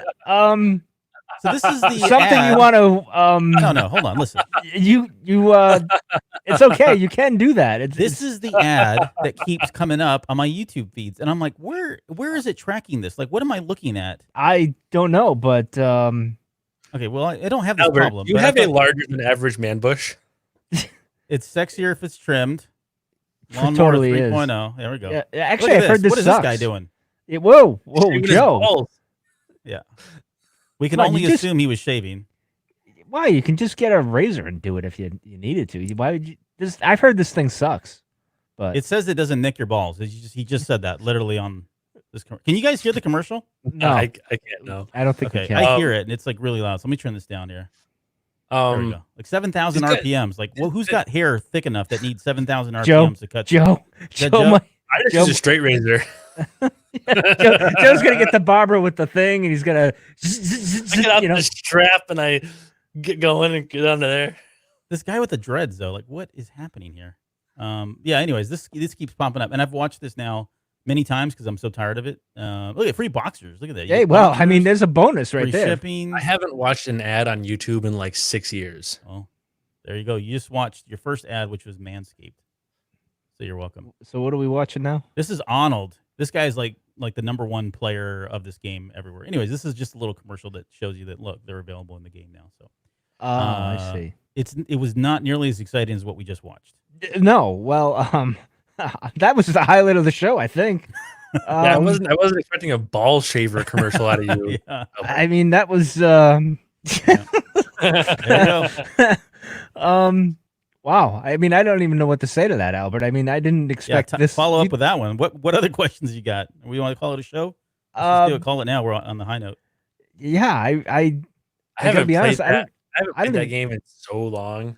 so this is the
something
ad.
You want to
no, hold on, listen.
You it's okay, you can do that.
This is the ad that keeps coming up on my YouTube feeds, and I'm like, where is it tracking this? Like, what am I looking at?
I don't know, but
okay, well, I don't have this
Albert,
problem.
You have a larger than average man bush.
It's sexier if it's trimmed.
Lawnmower totally
3.0. There we go.
Yeah, actually, I've heard this.
What is this guy doing?
Whoa, Joe.
Yeah. We can only assume he was shaving.
Why? You can just get a razor and do it if you needed to. Why would you? I've heard this thing sucks. But
it says it doesn't nick your balls. He just said that literally on this. Can you guys hear the commercial?
No,
I can't. No,
I don't think we can.
I hear it, and it's like really loud. So let me turn this down here. There we go. Like 7,000 RPMs. Like, well, who's got hair thick enough that needs 7,000 RPMs to cut?
Joe.
I just use a straight razor.
Joe's gonna get the barber with the thing, and he's gonna
get out the strap, and I get going and get under there.
This guy with the dreads, though, like, what is happening here? Yeah. Anyways, this keeps popping up, and I've watched this now many times because I'm so tired of it. Look at free boxers. Look at that.
Hey, well, I mean, there's a bonus right there.
Shipping.
I haven't watched an ad on YouTube in like 6 years.
Oh, there you go. You just watched your first ad, which was Manscaped. So you're welcome.
So what are we watching now?
This is Arnold. This guy's like the #1 player of this game everywhere. Anyways, this is just a little commercial that shows you that look, they're available in the game now. So
I see.
It was not nearly as exciting as what we just watched.
No, well, that was the highlight of the show, I think.
Yeah, I wasn't expecting a ball shaver commercial out of you.
Yeah.
I mean, that was
Yeah. There you go.
Wow. I mean, I don't even know what to say to that, Albert. I mean, I didn't
Yeah,
expect this.
follow up with that one. What other questions you got? We want to call it a show? Let's just do it. Call it now. We're on the high note.
Yeah, I
I
gotta
haven't
be
played
honest.
that. I haven't
I don't
played that
even,
game in so long.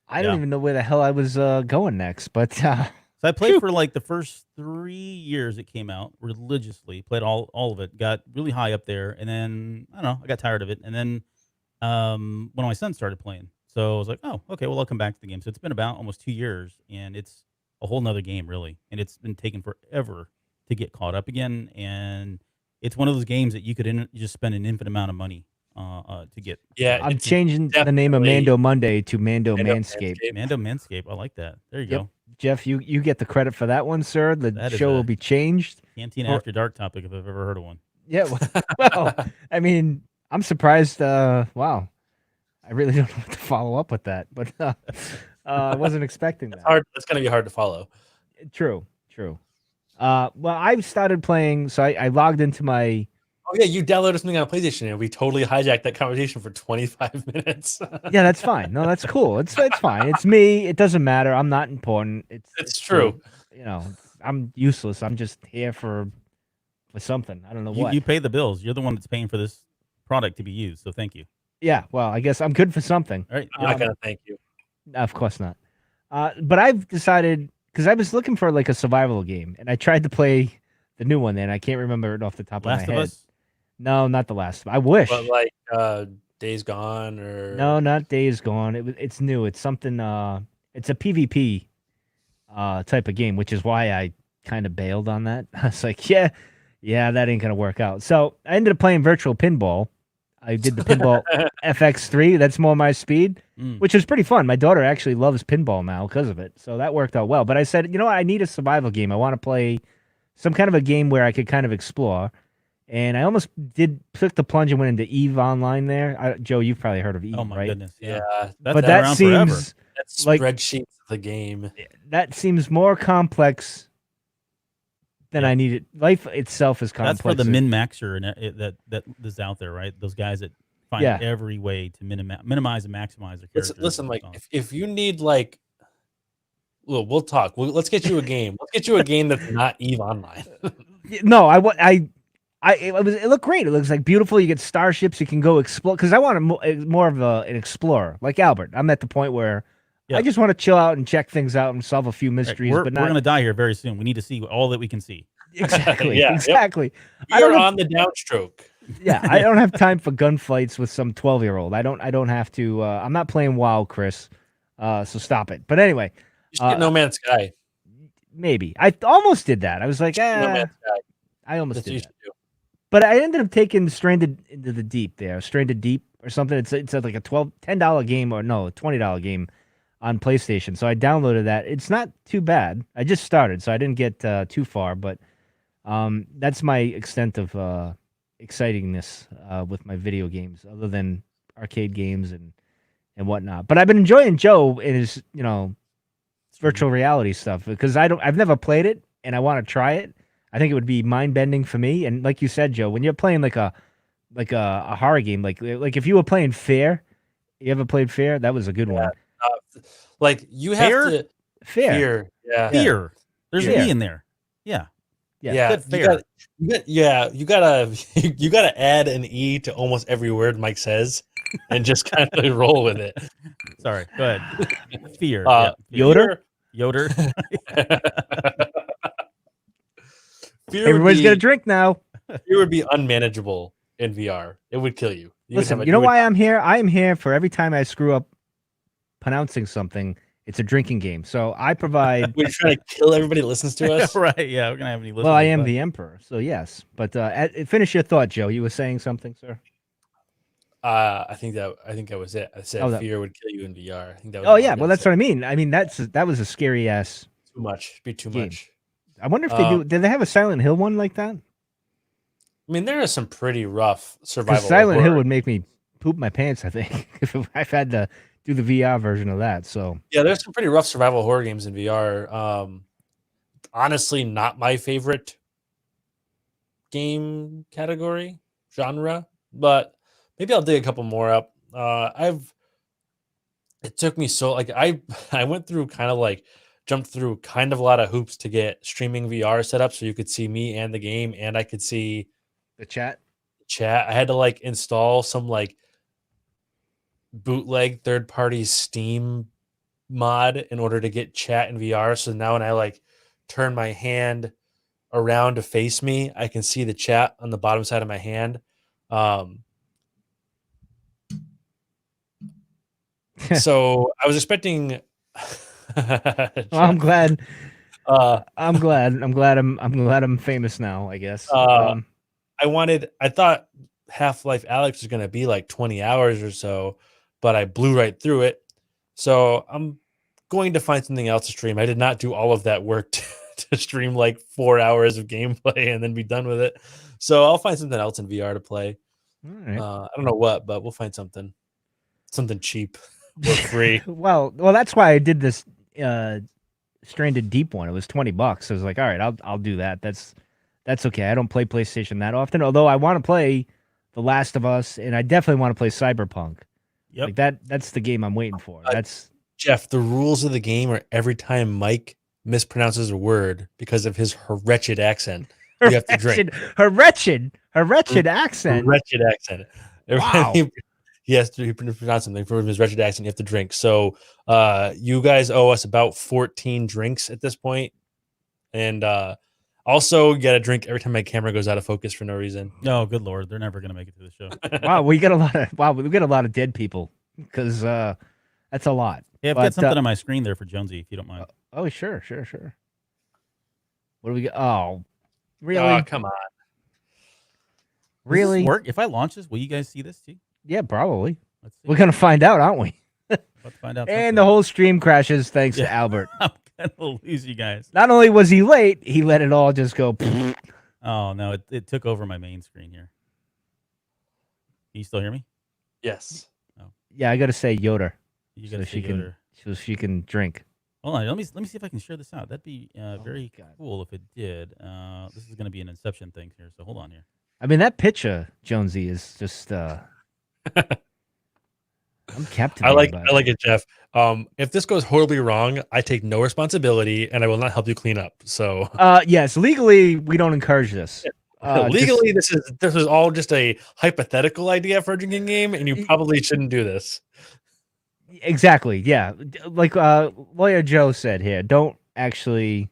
I don't
Yeah.
even know where the hell I was going next. But
So I played
phew.
for like the first 3 years it came out religiously. Played all of it. Got really high up there, and then I don't know. I got tired of it, and then when my son started playing, so I was like, oh, okay, well I'll come back to the game. So it's been about almost 2 years, and it's a whole nother game really, and it's been taking forever to get caught up again. And it's one of those games that you could just spend an infinite amount of money to get.
Yeah,
I'm
it's
changing the name of
definitely
Mando Monday to Mando
Mando
Manscape.
Manscaped.
Mando Manscape. I like that. There you
Yep.
go.
Jeff, you get the credit for that one, sir. The
That is
show
a
will be changed.
Cantina
Or-
After Dark topic if I've ever heard of one.
Yeah. Well, I mean, I'm surprised. Wow. I really don't know what to follow up with that, but I wasn't expecting that.
It's hard. It's gonna be hard to follow.
True. Well, I started playing, so I logged into my.
Oh yeah, you downloaded something on PlayStation, and we totally hijacked that conversation for 25 minutes.
Yeah, that's fine. No, that's cool. It's fine. It's me. It doesn't matter. I'm not important.
It's true.
You know, I'm useless. I'm just here for something. I don't know what.
You pay the bills. You're the one that's paying for this product to be used. So thank you.
Yeah. Well, I guess I'm good for something.
All right.
I'm not gonna thank you.
Of course not. But I've decided because I was looking for like a survival game, and I tried to play the new one. Then I can't remember it off the top
Last
of
of
my head.
Us.
No, not the last. I wish.
But like Days Gone or
No, not Days Gone. It's new. It's something. It's a PvP type of game, which is why I kind of bailed on that. I was like, yeah, that ain't gonna work out. So I ended up playing virtual pinball. I did the pinball FX3. That's more my speed, which is pretty fun. My daughter actually loves pinball now because of it. So that worked out well. But I said, you know what? I need a survival game. I want to play some kind of a game where I could kind of explore. And I almost took the plunge and went into EVE Online there. Joe, you've probably heard of EVE,
Oh my
right?
goodness. Yeah.
yeah,
That's
But
been
that
around forever.
seems
that's
like-
spreadsheets of the game.
that seems more complex than
Yeah.
I needed. Life itself is complex.
That's for the min maxer and that is out there, right? Those guys that find
Yeah.
every way to minimize and maximize their characters.
Listen, like if you need like, well, we'll talk. Let's get you a game. Let's get you a game that's not EVE Online.
No, it looked great. It looks like beautiful. You get starships. You can go explore. Because I want more of an explorer, like Albert. I'm at the point where
Yeah.
I just want to chill out and check things out and solve a few mysteries.
we're
but
going
not
to die here very soon. We need to see all that we can see.
exactly.
Yeah, yep.
Exactly. I
You're
don't
on the downstroke.
Yeah, I don't have time for gunfights with some 12-year-old. I don't have to. I'm not playing WoW, Chris. So stop it. But anyway,
You should get No Man's Sky.
maybe I almost did that. I was like,
No Man's Sky.
I almost
That's what you
did that.
should do.
But I ended up taking Stranded into the Deep there, Stranded Deep or something. It's like a $10 game or no, $20 game on PlayStation. So I downloaded that. It's not too bad. I just started, so I didn't get too far. But that's my extent of excitingness with my video games, other than arcade games and whatnot. But I've been enjoying Joe and his virtual reality stuff because I've never played it and I want to try it. I think it would be mind bending for me. And like you said, Joe, when you're playing like a horror game, like if you were playing Fear, you ever played Fear? That was a good one.
Like you have
Fear?
to
Fear.
Yeah.
Fear. There's
Fear.
an E in there. Yeah.
Yeah.
Good Fear.
You gotta add an E to almost every word Mike says, and just kind of roll with it.
Sorry. Go ahead. Fear.
Yoder?
Yoder.
Fear would
Everybody's
be-
gonna drink now.
Fear would be unmanageable in VR. It would kill you.
Listen, you know why I'm here? I am here for every time I screw up pronouncing something. It's a drinking game, so I provide.
We're trying to kill everybody that listens to us.
Right. Yeah. We're going to have any listeners.
Well, I am
but-
the emperor, so yes. But finish your thought, Joe. You were saying something, sir.
I think that was it. I said fear would kill you in VR. I think that was
Oh
all I
yeah,
was
well
gonna
that's
say.
what I mean. I mean that was a scary ass.
Too much. Be too
game.
much.
I wonder if they do. Did they have a Silent Hill one like that?
I mean, there are some pretty rough
Because
survival.
Silent Hill
horror.
would make me poop my pants. I think if I've had to do the VR version of that. So
Yeah, there's some pretty rough survival horror games in VR. Honestly, not my favorite game category genre, but maybe I'll dig a couple more up. It took me so like I went through kind of like jumped through kind of a lot of hoops to get streaming VR set up so you could see me and the game and I could see
The chat.
chat. I had to like install some like bootleg third party Steam mod in order to get chat in VR. So now when I like turn my hand around to face me, I can see the chat on the bottom side of my hand. So I was expecting.
Well, I'm glad.
Uh,
I'm glad. I'm glad. I'm glad. I'm famous now. I guess.
I thought Half-Life Alex was going to be like 20 hours or so, but I blew right through it. So I'm going to find something else to stream. I did not do all of that work to stream like 4 hours of gameplay and then be done with it. So I'll find something else in VR to play.
All right.
I don't know what, but we'll find something cheap or free.
well, that's why I did this Stranded Deep one. It was $20. I was like, all right, I'll do that. That's okay. I don't play PlayStation that often, although I want to play The Last of Us, and I definitely want to play Cyberpunk.
Yep.
Like that's the game I'm waiting for. That's
Jeff, the rules of the game are every time Mike mispronounces a word because of his wretched accent, you have to drink.
Her wretched accent.
Wretched accent. Every
Wow.
time he has to pronounce something from his wretched accent, you have to drink. So you guys owe us about 14 drinks at this point. And also you got to drink every time my camera goes out of focus for no reason.
Oh, good Lord. They're never going to make it to the show.
Wow, we get a lot of dead people because that's a lot.
Yeah, I've got something on my screen there for Jonesy, if you don't mind.
Oh, sure. What do we got? Oh, really?
Oh, come on.
Really?
Does this work? If I launch this, will you guys see this too?
Yeah, probably.
Let's see.
We're gonna find out, aren't we?
Let's find out.
And the whole stream crashes thanks to Albert.
I'm gonna lose you guys.
Not only was he late, he let it all just go.
Oh no, it took over my main screen here. Can you still hear me?
Yes.
Yeah, I gotta say Yoda.
You gotta
so she
say
can
Yoder.
so she can drink.
Hold on, let me see if I can share this out. That'd be very cool if it did. This is gonna be an Inception thing here, so hold on here.
I mean, that picture, Jonesy, is just. I'm captivated.
I like it, Jeff. If this goes horribly wrong, I take no responsibility and I will not help you clean up. So
yes, legally we don't encourage this.
legally, this is all just a hypothetical idea for a drinking game, and you probably shouldn't do this.
Exactly. Yeah. Like Lawyer Joe said here, don't actually.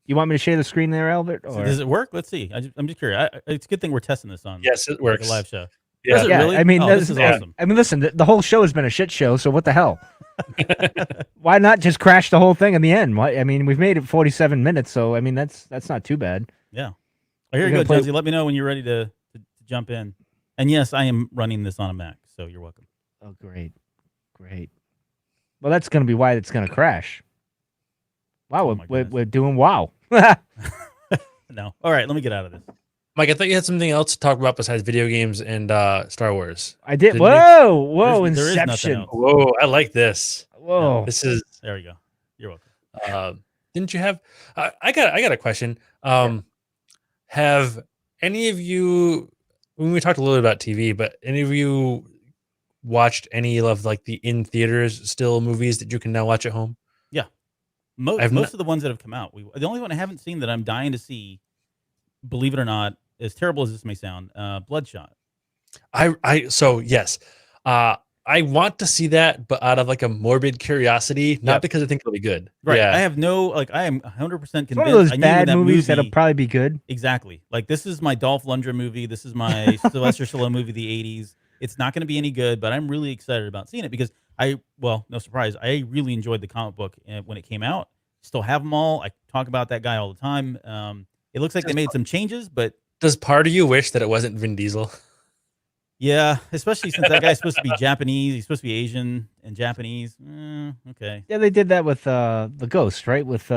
You want me to share the screen there, Albert? Or?
Does it work? Let's see. I'm just curious. It's a good thing we're testing this on.
Yes, it works.
Like a live show.
Yeah.
Does it really?
I mean,
this is awesome.
I mean, listen, the whole show has been a shit show. So what the hell? Why not just crash the whole thing in the end? Why, I mean, we've made it 47 minutes, so I mean, that's not too bad.
Yeah. Oh, here you go, Jonesy. Let me know when you're ready to jump in. And yes, I am running this on a Mac, so you're welcome.
Oh, great. Well, that's going to be why it's going to crash. Wow, we're doing wow.
No. All right, let me get out of this.
Mike, I thought you had something else to talk about besides video games and Star Wars.
I did.
Didn't
Whoa,
there is nothing
Inception.
else.
Whoa, I like this.
Whoa.
This is.
There we go. You're welcome.
Didn't you have? I got a question. Have any of you? When we talked a little bit about TV, but any of you watched any of like the in theaters still movies that you can now watch at home?
Yeah, most of the ones that have come out. The only one I haven't seen that I'm dying to see, believe it or not, as terrible as this may sound, Bloodshot.
Yes. I want to see that, but out of like a morbid curiosity, not because I think it'll be good.
Right.
Yeah.
I have no I am 100% convinced.
It's one of those
I knew
bad
that
movies
movie,
that'll probably be good.
Exactly. Like this is my Dolph Lundgren movie. This is my Sylvester Stallone movie of the 80s. It's not going to be any good, but I'm really excited about seeing it because no surprise, I really enjoyed the comic book when it came out. Still have them all. I talk about that guy all the time. It looks like they made some changes, but
does part of you wish that it wasn't Vin Diesel?
Yeah, especially since that guy's supposed to be Japanese. He's supposed to be Asian and Japanese. Okay.
Yeah, they did that with the Ghost, right? With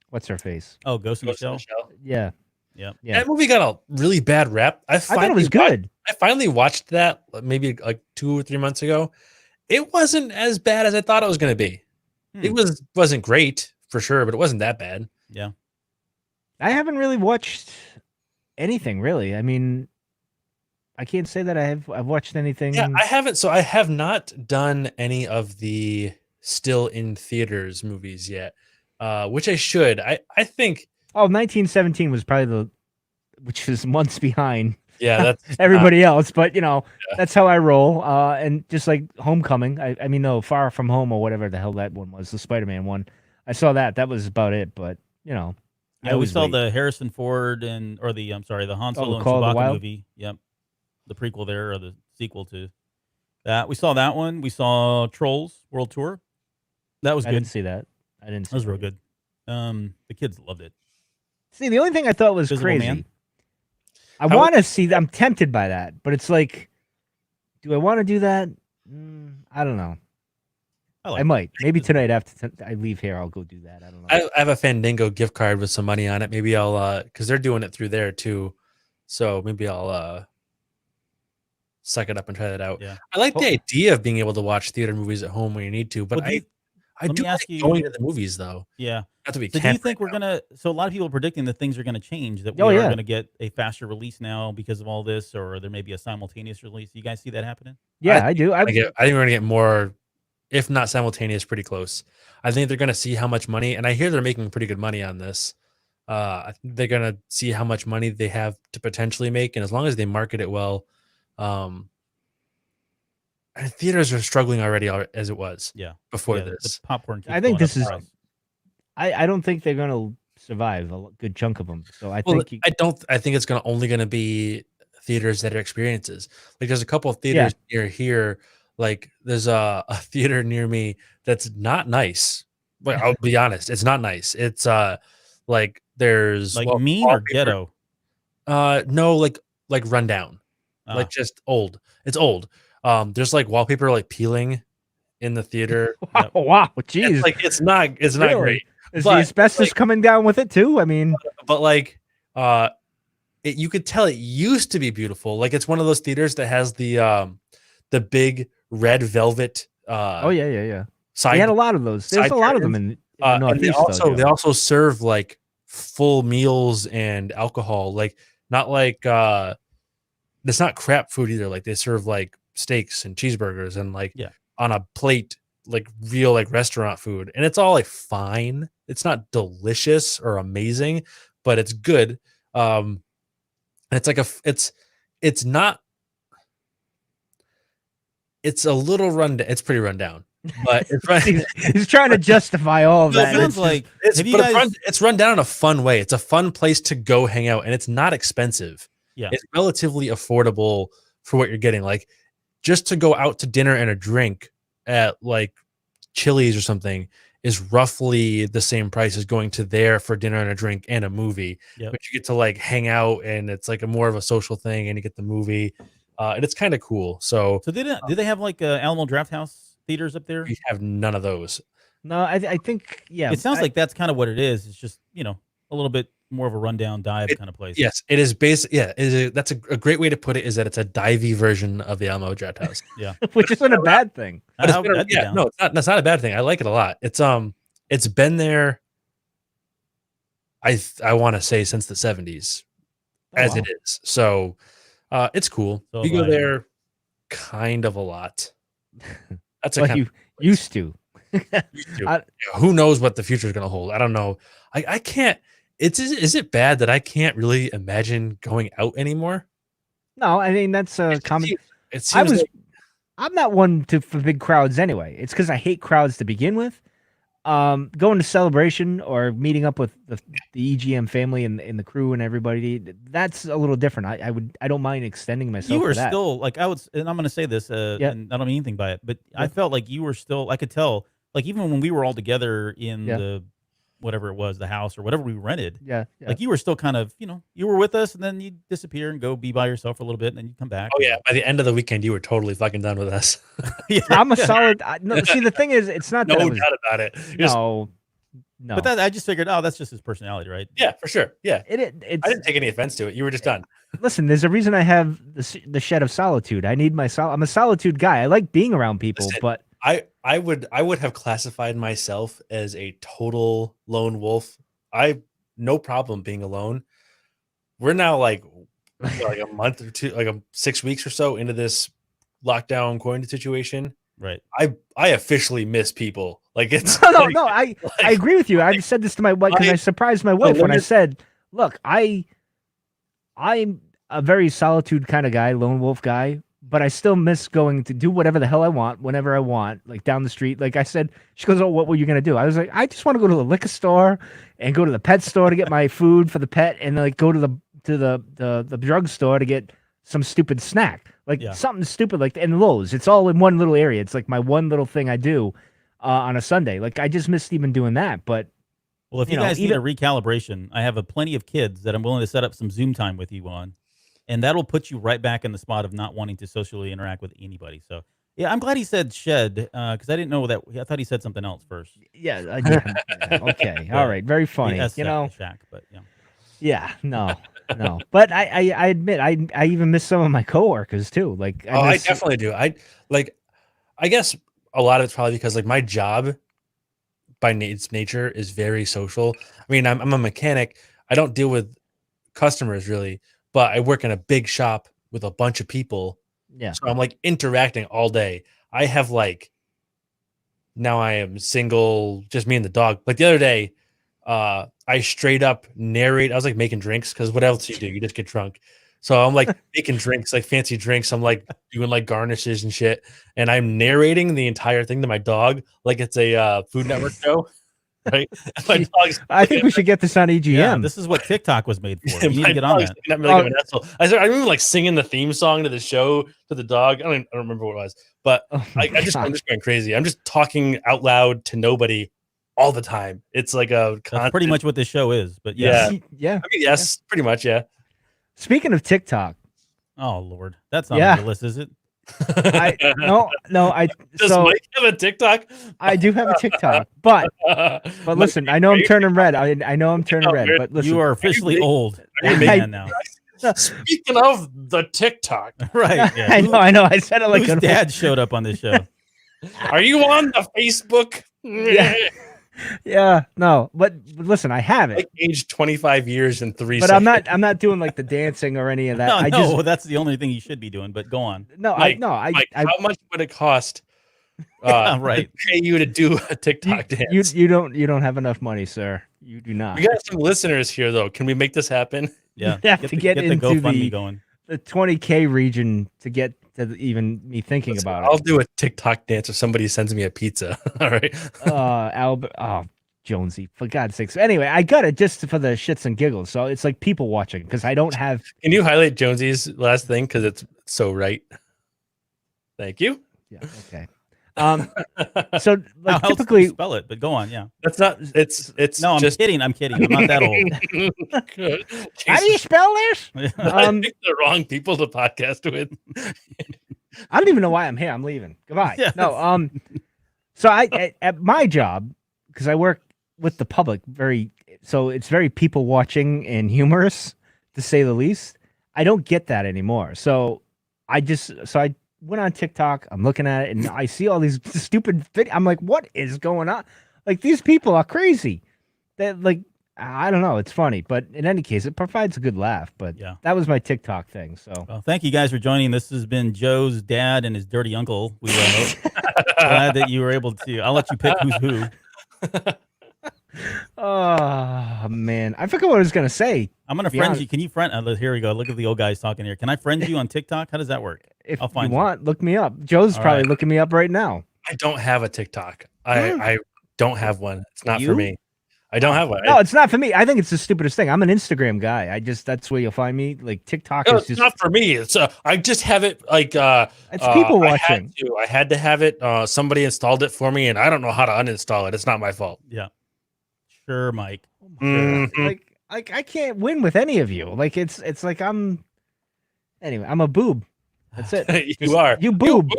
what's her face?
Oh, Ghost in the Shell.
Yeah.
Yep.
Yeah.
That movie got a really bad rap.
I thought it was good.
I finally watched that maybe like 2 or 3 months ago. It wasn't as bad as I thought it was going to be. It wasn't great for sure, but it wasn't that bad.
Yeah.
I haven't really watched anything really. I mean, I can't say that I've watched anything.
Yeah, I haven't. So I have not done any of the still in theaters movies yet, which I should. I think.
Oh, 1917 was probably which is months behind
Yeah, that's
everybody else, but you know,
yeah.
that's how I roll. And just like Homecoming, I mean, no, Far From Home or whatever the hell that one was, the Spider-Man one. I saw that. That was about it, but you know, I
Yeah, we
always
saw
wait.
the Harrison Ford the Han Solo and
Call of the
Chewbacca
Wild?
movie. Yep, the prequel there or the sequel to that. We saw that one. We saw Trolls World Tour. That was
I
good.
didn't see that. I didn't see
That was
that
real
yet.
good. The kids loved it.
See, the only thing I thought was
Invisible
crazy.
Man?
I
How-
want to see. I'm tempted by that, but it's like, do I want to do that? I don't know. I might. Maybe tonight after I leave here, I'll go do that. I don't know.
I have a Fandango gift card with some money on it. Maybe I'll because they're doing it through there too. So maybe I'll suck it up and try that out.
Yeah.
I like the
Oh.
idea of being able to watch theater movies at home when you need to, but
Well,
I
let
do
me
like
ask you-
going to the movies though.
Yeah.
Not to be
So do you think we're gonna? So a lot of people are predicting that things are gonna change. That we
Oh,
are
yeah.
gonna get a faster release now because of all this, or there may be a simultaneous release. You guys see that happening?
Yeah, I do.
I think we're gonna get more, if not simultaneous, pretty close. I think they're gonna see how much money, and I hear they're making pretty good money on this. I think they're gonna see how much money they have to potentially make, and as long as they market it well, and theaters are struggling already as it was.
Yeah.
Before
Yeah,
this.
the popcorn. Keeps
I think
going
this
up in
is.
price.
I don't think they're gonna survive a good chunk of them. So I
Well,
think
I think it's only gonna be theaters that are experiences. Like there's a couple of theaters near here. Like there's a theater near me that's not nice. Like I'll be honest, it's not nice. It's like there's
Like mean or ghetto.
No, like rundown. Like just old. It's old. There's like wallpaper like peeling in the theater.
wow, jeez,
It's not
Really?
great.
Is
but,
the asbestos coming down with it too? I mean,
But like you could tell it used to be beautiful. Like it's one of those theaters that has the big red velvet
oh yeah.
side.
We had a lot of those. There's
side
a lot of them
curtains.
in the
And
Northeast.
they also serve like full meals and alcohol. Like not like it's not crap food either. Like they serve like steaks and cheeseburgers and like on a plate, like real like restaurant food, and it's all like fine. It's not delicious or amazing, but it's good. And it's like it's not. It's a little rundown. It's pretty rundown, but it's right.
He's trying to justify all of
It
that.
sounds like
it's run down in a fun way. It's a fun place to go hang out, and it's not expensive.
Yeah,
it's relatively affordable for what you're getting. Like just to go out to dinner and a drink at like Chili's or something is roughly the same price as going to there for dinner and a drink and a movie.
Yep.
But you get to like hang out, and it's like a more of a social thing, and you get the movie, and it's kind of cool. So
do they have like Alamo Drafthouse theaters up there?
we have none of those.
No, I think
It sounds like that's kind of what it is. It's just a little bit more of a rundown dive kind of place.
Yes, it is basic. Yeah, that's a great way to put it. Is that it's a divey version of the Alamo Drafthouse.
Yeah,
which isn't a bad thing.
But no, it's not. That's not a bad thing. I like it a lot. It's been there. I want to say since the 70s, as it is. So, it's cool.
So
We go there kind of a lot. That's
Well, you used to.
Who knows what the future is going to hold? I don't know. I can't. Is it bad that I can't really imagine going out anymore?
No, I mean that's a common.
It seems
I'm not one for big crowds anyway. It's because I hate crowds to begin with. Going to Celebration or meeting up with the EGM family and the crew and everybody, that's a little different. I don't mind extending myself.
You were
for that.
still like and I'm going to say this, and I don't mean anything by it, but I felt like you were still. I could tell, like even when we were all together in the whatever it was, the house or whatever we rented.
Yeah.
Like you were still kind of, you were with us, and then you'd disappear and go be by yourself for a little bit, and then you'd come back.
Oh yeah, by the end of the weekend, you were totally fucking done with us.
Yeah,
I'm a solid. No, see, the thing is, it's not
no
that
doubt about it.
No.
But I just figured, that's just his personality, right?
Yeah, for sure. Yeah,
it's,
I didn't take any offense to it. You were just done.
Listen, there's a reason I have the shed of solitude. I need I'm a solitude guy. I like being around people, but
I would have classified myself as a total lone wolf. No problem being alone. We're now like like a month or two, like 6 weeks or so into this lockdown quarantine situation.
Right.
I officially miss people. Like it's
No. I agree with you. I've said this to my wife because I surprised my wife when I said, "Look, I'm a very solitude kind of guy, lone wolf guy, but I still miss going to do whatever the hell I want whenever I want, like down the street." Like I said, she goes, "Oh, what were you gonna do?" I was like, "I just want to go to the liquor store and go to the pet store to get my food for the pet, and like go to the drugstore to get some stupid snack, like something stupid like in Lowe's. It's all in one little area. It's like my one little thing I do on a Sunday. Like I just missed even doing that, but."
Well, if you guys need a recalibration, I have plenty of kids that I'm willing to set up some Zoom time with you on, and that'll put you right back in the spot of not wanting to socially interact with anybody. So, yeah, I'm glad he said shed because I didn't know that. I thought he said something else first.
Yeah. Okay. All right. Very funny.
Shack, but yeah.
Yeah. No. But I admit I even miss some of my coworkers too. Like
I definitely do. I guess a lot of it's probably because like my job by its nature is very social. I mean, I'm a mechanic. I don't deal with customers really, but I work in a big shop with a bunch of people.
Yeah.
So I'm like interacting all day. I have like, now I am single, just me and the dog. Like the other day, I straight up narrate. I was like making drinks because what else do? You just get drunk. So I'm like making drinks, like fancy drinks. I'm like doing like garnishes and shit. And I'm narrating the entire thing to my dog like it's a Food Network show. Right?
I think we should get this on EGM.
Yeah, this is what TikTok was made for. You need to get on that.
I remember like singing the theme song to the show to the dog. I don't remember what it was, but I'm just going crazy. I'm just talking out loud to nobody all the time. It's like
that's pretty much what this show is. But
yeah.
I mean, yes, pretty much, yeah.
Speaking of TikTok.
Oh Lord, that's not on the list, is it?
No.
Does Mike have a TikTok?
I do have a TikTok, but listen, I know I'm turning red. I know I'm turning red, but listen,
you are officially old man now.
Speaking of the TikTok,
right? Yeah.
I know. I said it like
whose dad showed up on this show.
Are you on the Facebook?
Yeah, no, but listen, I have it.
Like aged 25 years and 3
but
seconds.
I'm not doing like the dancing or any of that.
No, that's the only thing you should be doing. But go on.
Mike, how much would it cost?
Right,
to pay you to do a TikTok dance.
You don't have enough money, sir. You do not.
We got some listeners here, though. Can we make this happen?
Yeah,
you have to get into
the GoFundMe going.
The 20K region to get to even me thinking about it.
I'll do a TikTok dance if somebody sends me a pizza. All right.
Albert. Oh, Jonesy, for God's sakes. Anyway, I got it just for the shits and giggles. So it's like people watching because I don't have.
Can you highlight Jonesy's last thing because it's so right? Thank you.
Yeah. Okay. So like typically
spell it, but go on. Yeah.
That's not. It's.
No, I'm
just...
kidding. I'm not that old.
How do you spell this?
I picked the wrong people to podcast with.
I don't even know why I'm here. I'm leaving. Goodbye. Yes. No. So at my job, because I work with the public, so it's very people watching and humorous, to say the least. I don't get that anymore. So I went on TikTok. I'm looking at it, and I see all these stupid videos. I'm like, what is going on? Like, these people are crazy. That like, I don't know. It's funny, but in any case, it provides a good laugh. But yeah, that was my TikTok thing. So,
well, thank you guys for joining. This has been Joe's dad and his dirty uncle. We glad that you were able to. I'll let you pick who's who.
Oh man, I forgot what I was gonna say.
I'm gonna friend you. Can you friend? Here we go. Look at the old guys talking here. Can I friend you on TikTok? How does that work?
If you want, look me up. Joe's probably looking me up right now.
I don't have a TikTok. I don't have one. It's not for me. I don't have one.
No, it's not for me. I think it's the stupidest thing. I'm an Instagram guy. That's where you'll find me. Like TikTok is just
not for me. It's I just have it like
it's people watching.
I had to have it. Somebody installed it for me, and I don't know how to uninstall it. It's not my fault.
Yeah. Sure, Mike.
Mm-hmm. Like I can't win with any of you. Like it's like I'm a boob. That's it.
You are.
You boob.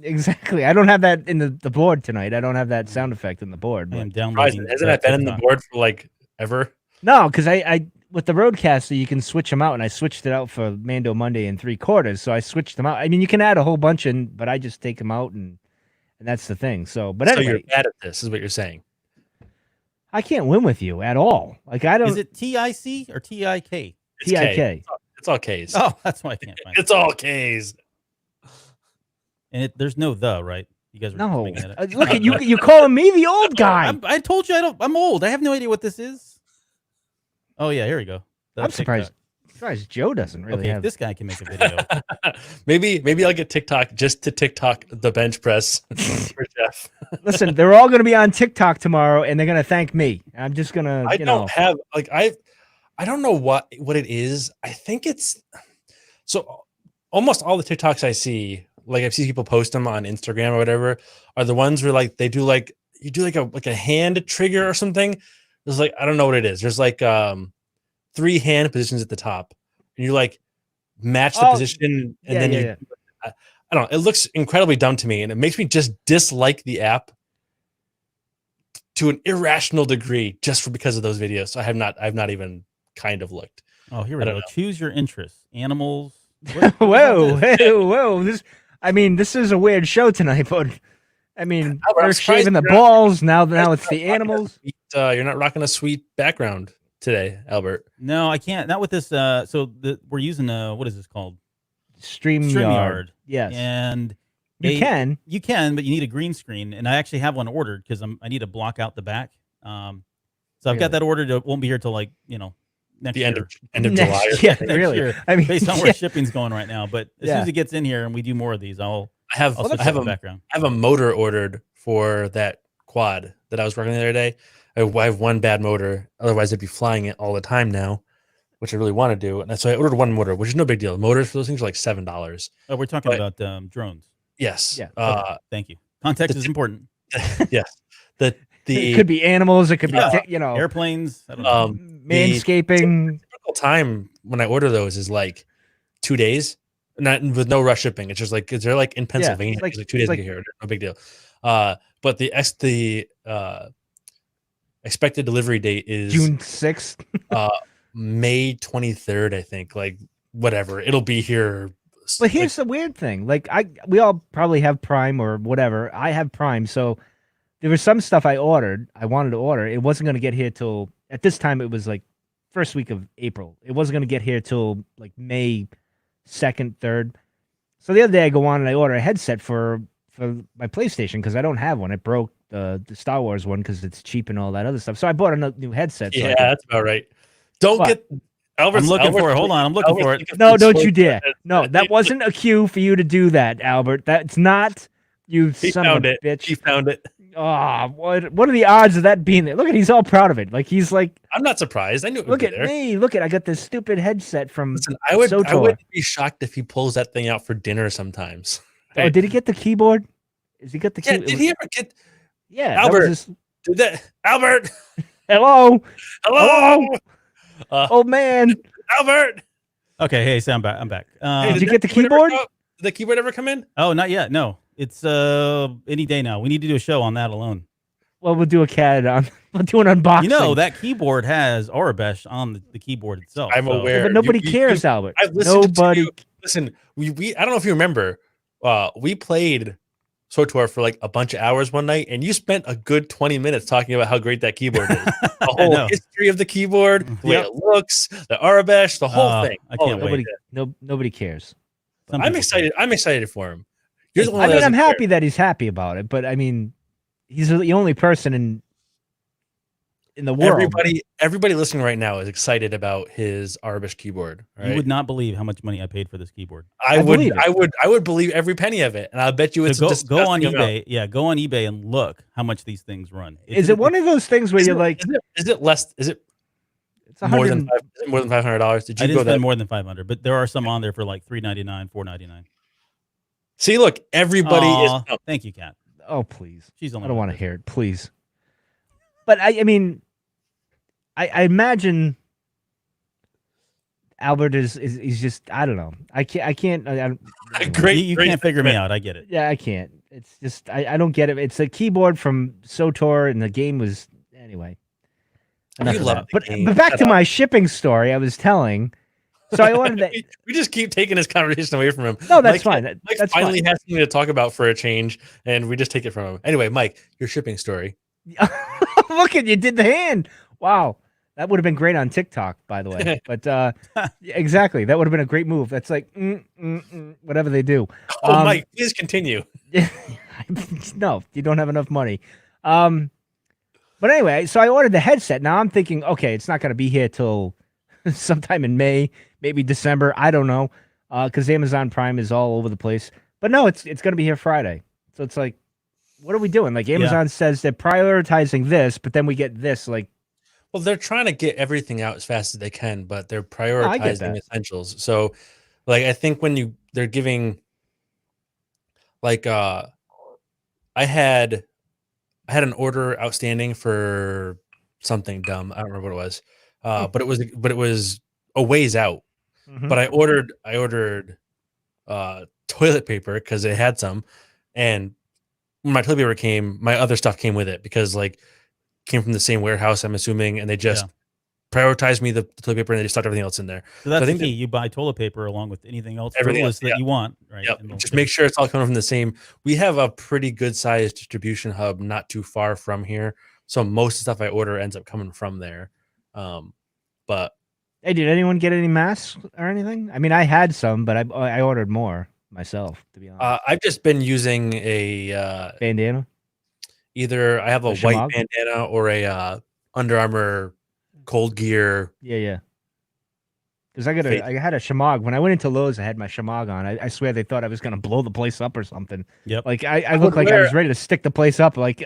Exactly. I don't have that in the board tonight. I don't have that sound effect in the board.
I am downloading.
Hasn't that been in the board for like ever?
No, because I with the Roadcaster you can switch them out, and I switched it out for Mando Monday and 3/4. So I switched them out. I mean, you can add a whole bunch in, but I just take them out, and that's the thing. So, but anyway,
so you're bad at this, is what you're saying.
I can't win with you at all. Like I don't.
Is it TIC or TIK?
TIK.
It's all K's.
Oh, that's why I can't find it.
It's all K's.
And there's no the, right? You guys were just
No,
making that up.
look at you. You calling me the old guy?
I told you I'm old. I have no idea what this is. Oh yeah, here we go. The
I'm surprised.
TikTok.
Surprised Joe doesn't really
Okay, if
have.
this guy can make a video.
Maybe I'll get TikTok just to TikTok the bench press for Jeff.
Listen, they're all going to be on TikTok tomorrow, and they're going to thank me. I'm just going to.
I don't have like I don't know what it is. I think it's so almost all the TikToks I see, like I've seen people post them on Instagram or whatever, are the ones where like they do like you do like a hand trigger or something. There's like I don't know what it is. There's like 3 hand positions at the top, and you like match the position, and then you. I don't know. It looks incredibly dumb to me, and it makes me just dislike the app to an irrational degree just because of those videos. So I've not even kind of looked.
Oh, here we go. Choose your interests. Animals.
Whoa. This is a weird show tonight, but I mean, we're shaving the balls now. Now it's the animals.
You're not rocking a sweet background today, Albert.
No, I can't. Not with this. We're using what is this called?
StreamYard. Yes,
and
you can,
but you need a green screen, and I actually have one ordered because I need to block out the back. So I've got that ordered. It won't be here till like next
the
year.
end of July.
Yeah, really.
Year,
I mean,
based on where shipping's going right now. But as soon as it gets in here and we do more of these, I'll switch the background.
I have a motor ordered for that quad that I was working the other day. I have one bad motor. Otherwise, I'd be flying it all the time now, which I really want to do. And so I ordered one motor, which is no big deal. Motors for those things are like $7.
Oh, we're talking about drones.
Yes.
Yeah.
Okay. Thank you. Context is important.
Yes.
It could be animals. It could be
airplanes. I don't know.
Manscaping.
The typical time when I order those is like 2 days, not with no rush shipping. It's just like they're like in Pennsylvania. It's like 2 days to get here. No big deal. But the expected delivery date is
June 6th.
May 23rd, I think. Like whatever, it'll be here.
But here's the weird thing. Like we all probably have Prime or whatever. I have Prime, so there was some stuff I wanted to order. It wasn't going to get here till at this time. It was like first week of April. It wasn't going to get here till like May 2nd, 3rd. So the other day I go on and I order a headset for my PlayStation because I don't have one. It broke the Star Wars one because it's cheap and all that other stuff. So I bought a new headset.
Yeah, that's about right. Don't get.
I'm looking for it. Hold on, I'm looking for it.
No, don't you dare. No, that wasn't a cue for you to do that, Albert. That's not you son of a bitch.
He found it.
Oh, what are the odds of that being there? Look at he's all proud of it. Like he's like
I'm not surprised. I knew it would
look
be
at
there.
me. Look at I got this stupid headset from
Listen, I wouldn't be shocked if he pulls that thing out for dinner sometimes.
Oh, did he get the keyboard? Is he got the keyboard?
Did he ever get
Yeah,
Albert? Did that Albert?
Hello.
Hello.
Old man.
Albert.
Okay, hey, so I'm back.
Hey, did you get the keyboard?
Did the keyboard ever come in?
Oh, not yet. No. It's any day now. We need to do a show on that alone.
Well, we'll do a CAD on. We'll do an unboxing.
You know that keyboard has Arabesh on the keyboard itself.
I'm aware,
yeah, but nobody cares, Albert. Nobody.
Listen, we I don't know if you remember. We played SWTOR for like a bunch of hours one night, and you spent a good 20 minutes talking about how great that keyboard is. The whole history of the keyboard, the way it looks, the Arabesh, the whole thing.
I can't wait.
Nobody cares.
I'm excited. I'm excited for him.
I'm happy that he's happy about it, but I mean, he's the only person in the world.
Everybody listening right now is excited about his Arabesh keyboard. Right?
You would not believe how much money I paid for this keyboard.
I would believe every penny of it, and I bet you it's
go on eBay. Amount. Yeah, go on eBay and look how much these things run.
Is it one of those things where you're like,
is it less? Is it? It's more than $500. Did you
I didn't spend more than $500, but there are some on there for like $399, $499.
See, look, everybody is.
Oh, thank you, Kat.
Oh, please.
She's only.
I don't want to hear it, please. But I mean, I imagine Albert is just I don't know. I can't.
Great. You can't figure me out. I get it.
Yeah, I can't. It's just I don't get it. It's a keyboard from SWTOR, and the game was anyway. But back to my shipping story I was telling. So I wanted to.
We just keep taking this conversation away from him.
No, that's fine.
Mike
that's
finally
fine.
has something to talk about for a change, and we just take it from him. Anyway, Mike, your shipping story.
Look at you did the hand. Wow, That would have been great on TikTok, by the way. But yeah, exactly, that would have been a great move. That's like whatever they do.
Oh, Mike, please continue.
No, you don't have enough money. But anyway, so I ordered the headset. Now I'm thinking, okay, it's not going to be here till sometime in May, maybe December. I don't know, because Amazon Prime is all over the place. But no, it's going to be here Friday. So it's like, what are we doing? Like Amazon says they're prioritizing this, but then we get this. Like,
Well, they're trying to get everything out as fast as they can, but they're
I get
prioritizing
that.
essentials. So, like, I think when they're giving, like, I had an order outstanding for something dumb. I don't remember what it was, but it was a ways out.
Mhm.
But I ordered toilet paper because it had some, and when my toilet paper came, my other stuff came with it because like came from the same warehouse, I'm assuming, and they just prioritized me the toilet paper and they just stuck everything else in there.
So that's
I
the
think
key. You buy toilet paper along with anything else
Everything else,
frivolous that you want, right?
Yep.
And they'll
Just
ship
make
it.
sure it's all coming from the same. We have a pretty good sized distribution hub not too far from here, so most of the stuff I order ends up coming from there. But
Hey, did anyone get any masks or anything? I mean, I had some, but I ordered more myself, to be honest.
I've just been using a
Bandana.
either I have a
A
white
shemagh?
bandana or a Under Armour Cold Gear.
Yeah. Because I
Face-
had a shemagh. When I went into Lowe's, I had my shemagh on. I swear they thought I was gonna blow the place up or something.
Yep.
Like I looked like I was ready to stick the place up. Like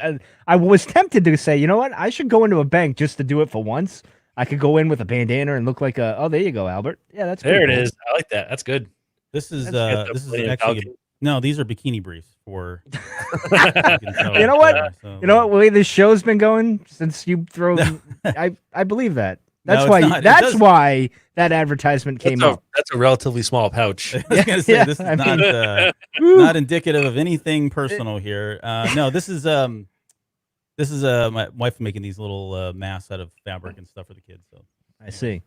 I was tempted to say, you know what? I should go into a bank just to do it for once. I could go in with a bandana and look like a. Oh, there you go, Albert. Yeah, that's
There it
pretty cool.
is. I like that. That's good.
This is
That's
this is
Millennium
actually
Falcon.
no. These are bikini briefs for.
You know what?
So,
You know what? The way this show's been going since you throw, I believe that. That's
No, it's
why.
not. It
That's
does-
why that advertisement came up.
That's a relatively small pouch.
I was gonna say
Yeah,
this is
I
not
mean, Woo.
not indicative of anything personal here. No, this is my wife making these little masks out of fabric and stuff for the kids. So
I see.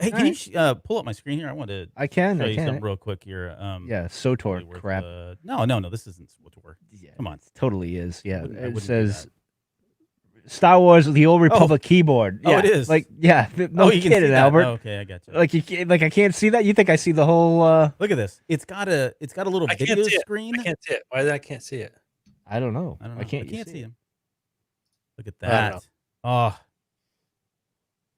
hey, can
Alright.
you pull up my screen here? I want to
I can.
show
I
you
can.
something real quick here.
Yeah,
really
Sotor
worth,
crap.
no, this isn't Sotor.
Yeah,
Come on.
it totally is. Yeah,
I
it
wouldn't do
says Star Wars: The Old Republic keyboard.
Oh,
Yeah,
it is.
Like, yeah, no
you can see
kidding,
that.
Albert.
Oh, okay, I got you.
Like I can't see that. You think I see the whole?
Look at this. It's got a little
I can't
video
see it.
screen.
I can't see it. Why did I can't see it?
I don't know.
I don't know.
Why can't
I
you
can't
see
see
it?
him. Look at
I don't know.
that. Oh,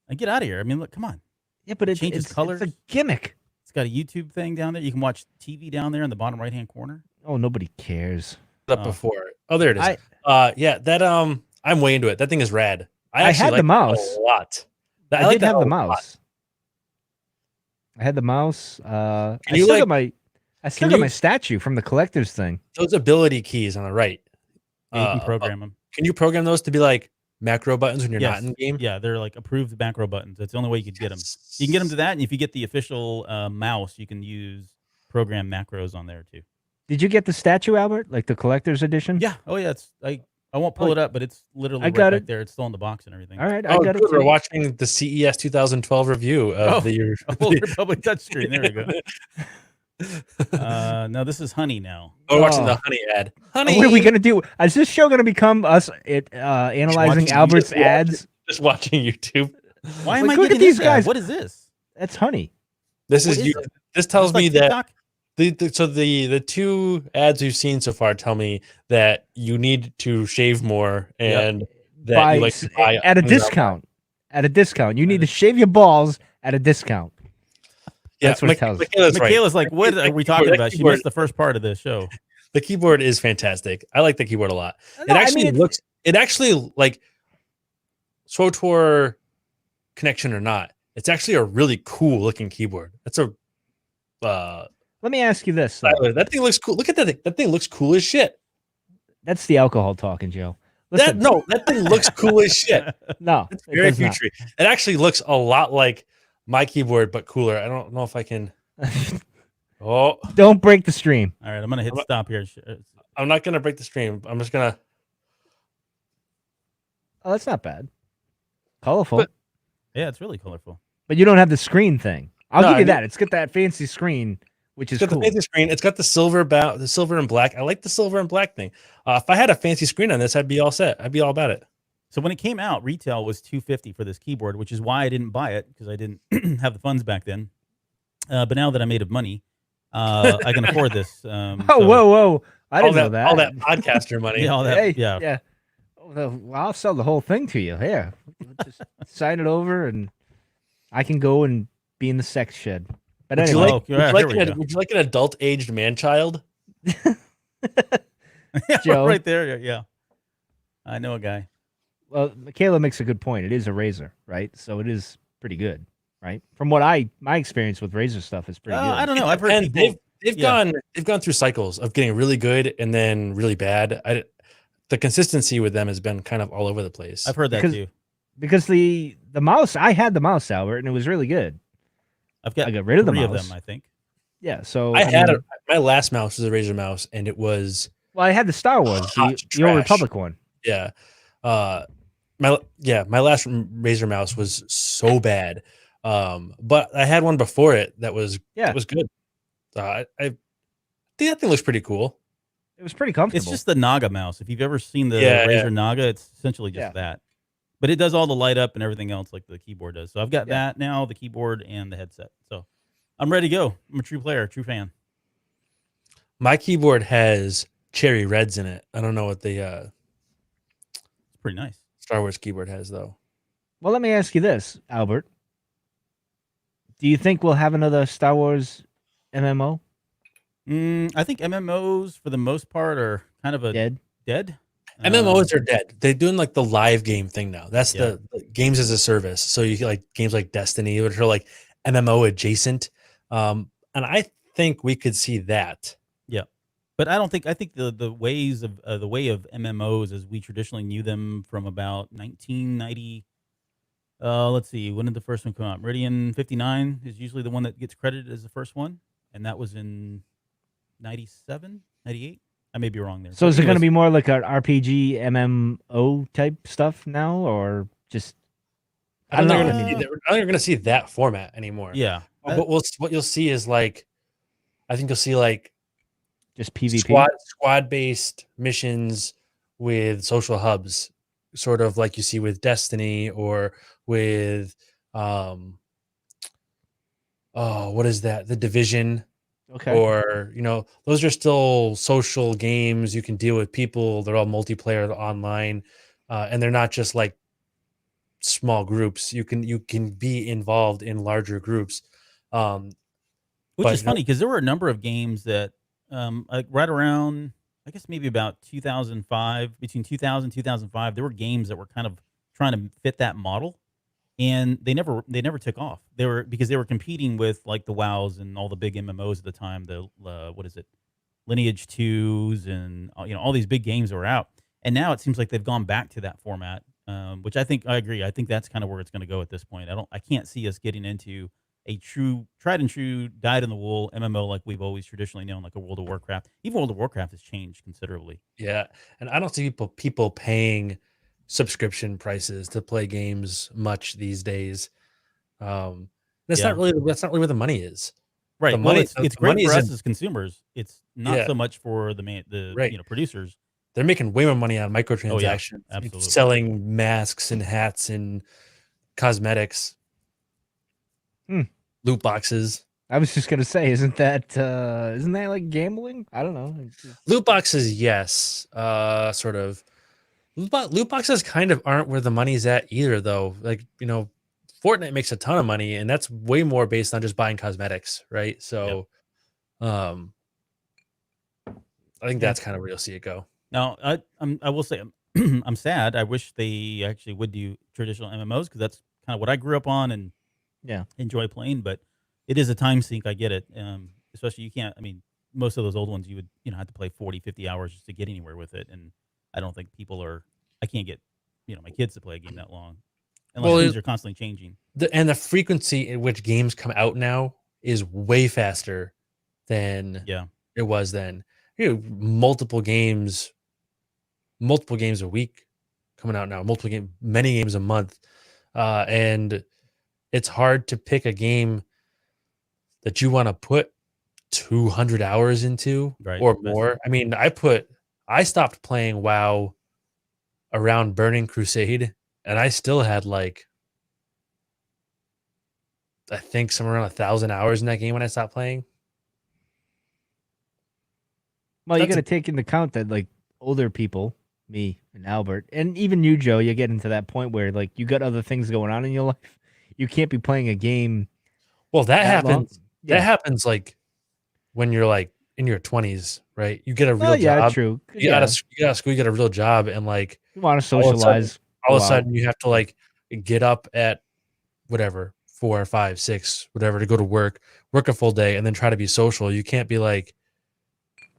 and get out of here. I mean, look, come on.
Yeah, but it
changes
it's
colors.
a gimmick.
It's got a YouTube thing down there. You can watch TV down there in the bottom right hand corner.
Oh, nobody cares.
Up
Oh.
before. Oh, there it is.
I
Yeah, that I'm way into it. That thing is rad.
I
actually
had the
like that
mouse.
a lot.
I
like
did
that
have
a
the
lot.
mouse. I had the mouse. I
you,
still
like-
got my. I still
can
got
you-
my statue from the collector's thing.
Those ability keys on the right.
Yeah, you can
Uh,
program them.
Can you program those to be like macro buttons when you're
Yes.
not in game?
Yeah, they're like approved macro buttons. That's the only way you could get them. You can get them to that, and if you get the official mouse, you can use program macros on there too.
Did you get the statue, Albert? Like the collector's edition?
Yeah. Oh yeah. It's I won't pull
Oh,
it up, but it's literally
I
right
got
back
it.
there. It's still in the box and everything.
All right, I
Oh,
got it.
good. We're
too.
watching the CES 2012 review of the
Old Republic touchscreen. There we go. No, this is Honey now.
We're watching
Oh.
the Honey ad. Honey,
What are we gonna do? Is this show gonna become us analyzing
Watching
Albert's
YouTube.
ads?
just watching YouTube.
Why am
Like,
I
look at
getting
these
this ad?
guys.
What is this?
That's honey.
This
What
is
is
you.
it?
This tells
It's like
me that
TikTok?
the two ads we've seen so far tell me that you need to shave more and that you like to buy
at a
Under Armour.
discount. At a discount, you need to shave your balls at a discount.
Yeah,
That's what it tells us.
Michaela's right.
Michaela's like, what are we talking
That
about? She
keyboard-
missed the first part of the show.
The keyboard is fantastic. I like the keyboard a lot. It
No, I
actually
mean, it's-
looks. It actually like SWTOR connection or not. It's actually a really cool looking keyboard. That's a.
Let me ask you this. though.
Tyler, that thing looks cool. Look at that thing. That thing looks cool as shit.
That's the alcohol talking, Joe. Listen,
That thing looks cool as shit.
no,
It's
it
very
does not.
futuristic. It actually looks a lot like my keyboard, but cooler. I don't know if I can. Oh,
Don't break the stream.
All right, I'm gonna hit
I'm-
stop here.
I'm not gonna break the stream. I'm just gonna.
Oh, that's not bad. Colorful,
But-
Yeah, it's really colorful.
but you don't have the screen thing. I'll
No,
give
I
you
mean-
that. It's got that fancy screen, which is
It's got
cool.
the fancy screen. It's got the silver and black. I like the silver and black thing. If I had a fancy screen on this, I'd be all set. I'd be all about it.
So when it came out, retail was $250 for this keyboard, which is why I didn't buy it because I didn't have the funds back then. But now that I'm made of money, I can afford this.
Oh, whoa! I didn't know that.
All that podcaster money.
Yeah, all that.
Hey,
yeah.
yeah. Well, I'll sell the whole thing to you. Here, just sign it over, and I can go and be in the sex shed. But
Would you
anyway,
would you like an adult-aged man-child?
Joe?
Right there. Yeah. I know a guy.
Well, Michaela makes a good point. It is a razor, right? So it is pretty good, right? From what my experience with razor stuff is pretty good.
I don't know. I've heard
And
people.
they've gone through cycles of getting really good and then really bad. The consistency with them has been kind of all over the place.
I've heard that too.
Because the mouse, I had the mouse, Albert, and it was really good.
I got
rid of the
three
mouse.
of them, I think.
Yeah, so
my last mouse was a Razer mouse, and it was
I had the Star Wars, the Old
trash.
Republic one.
Yeah. My last Razer mouse was so bad. But I had one before it that was good. I think that thing looks pretty cool.
It was pretty comfortable.
It's just the Naga mouse. If you've ever seen the Razer Naga, it's essentially just that. But it does all the light up and everything else like the keyboard does. So I've got that now, the keyboard and the headset. So I'm ready to go. I'm a true player, true fan.
My keyboard has cherry reds in it. I don't know what the
it's pretty nice.
Star Wars keyboard has though.
Well, let me ask you this, Albert. Do you think we'll have another Star Wars MMO?
I think MMOs for the most part are kind of dead.
MMOs are dead. They're doing like the live game thing now. That's the games as a service. So you get like games like Destiny, which are like MMO adjacent. And I think we could see that.
Yeah. But I think the ways of the way of MMOs as we traditionally knew them from about 1990. Let's see, when did the first one come out? Meridian 59 is usually the one that gets credited as the first one, and that was in 97, 98. I may be wrong there.
So is it going to be more like an RPG MMO type stuff now, or just?
I don't know. I don't think you're going to see that format anymore.
Yeah.
But what you'll see is like, I think you'll see like
just PvP
squad based missions with social hubs, sort of like you see with Destiny or with what is that? The Division.
Okay.
Or, those are still social games. You can deal with people. They're all multiplayer online. And they're not just like small groups. You can be involved in larger groups.
Which is funny because there were a number of games that like right around, I guess maybe about 2005, between 2000 and 2005, there were games that were kind of trying to fit that model. And they never took off. Because they were competing with like the WoWs and all the big MMOs at the time. The Lineage 2s and all these big games were out. And now it seems like they've gone back to that format, which I agree. I think that's kind of where it's going to go at this point. I can't see us getting into a true tried and true dyed in the wool MMO like we've always traditionally known, like a World of Warcraft. Even World of Warcraft has changed considerably.
Yeah, and I don't see people paying subscription prices to play games much these days. That's not really where the money is.
Right.
The money,
it's great for us as consumers. It's not so much for the producers.
They're making way more money on microtransactions,
absolutely.
Selling masks and hats and cosmetics, loot boxes.
I was just gonna say, isn't that like gambling? I don't know.
Loot boxes, yes, sort of. Loot boxes kind of aren't where the money's at either, though. Like, Fortnite makes a ton of money, and that's way more based on just buying cosmetics, right? So, I think that's kind of where you'll see it go.
Now, I will say, I'm sad. I wish they actually would do traditional MMOs because that's kind of what I grew up on and enjoy playing. But it is a time sink. I get it. Especially you can't. I mean, most of those old ones you would have to play 40, 50 hours just to get anywhere with it, and I don't think I can't get, my kids to play a game that long unless things are constantly changing.
And the frequency in which games come out now is way faster than it was then. Multiple games a week coming out now, many games a month. And it's hard to pick a game that you want to put 200 hours into or more. I mean, I stopped playing WoW around Burning Crusade, and I still had like I think somewhere around 1,000 hours in that game when I stopped playing.
Well, you
That's
got to take into account that like older people, me and Albert, and even you, Joe, you get into that point where like you got other things going on in your life. You can't be playing a game
well, that
that long.
happens. That
Yeah.
happens like when you're like in your 20s, right? You get a real
Well, yeah,
job.
true.
You got
Yeah,
out of school, you get a real job, and like
you want to
all of a sudden,
socialize.
all
Go
of a
out.
sudden you have to like get up at whatever 4 or 5, 6, whatever to go to work a full day, and then try to be social. You can't be like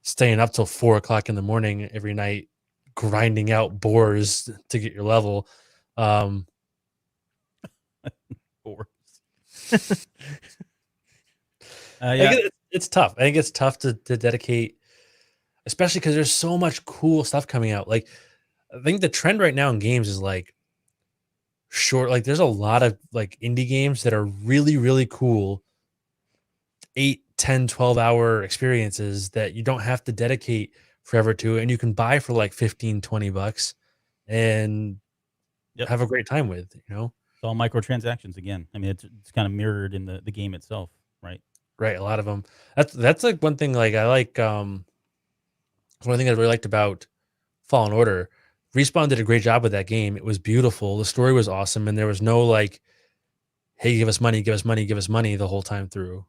staying up till 4 o'clock in the morning every night, grinding out boars to get your level.
Or
I
yeah,
think it's tough. I think it's tough to dedicate, especially because there's so much cool stuff coming out. Like, I think the trend right now in games is like short. Like, there's a lot of like indie games that are really, really cool. 8, 10, 12 hour experiences that you don't have to dedicate forever to, and you can buy for like 15, $20 and
Yep.
have a great time with, you know?
it's all microtransactions again. I mean, it's kind of mirrored in the game itself, right?
Right. A lot of them. That's like one thing. Like I like, one thing I really liked about Fallen Order. Respawn did a great job with that game. It was beautiful. The story was awesome. And there was no like, hey, give us money, give us money, give us money the whole time through.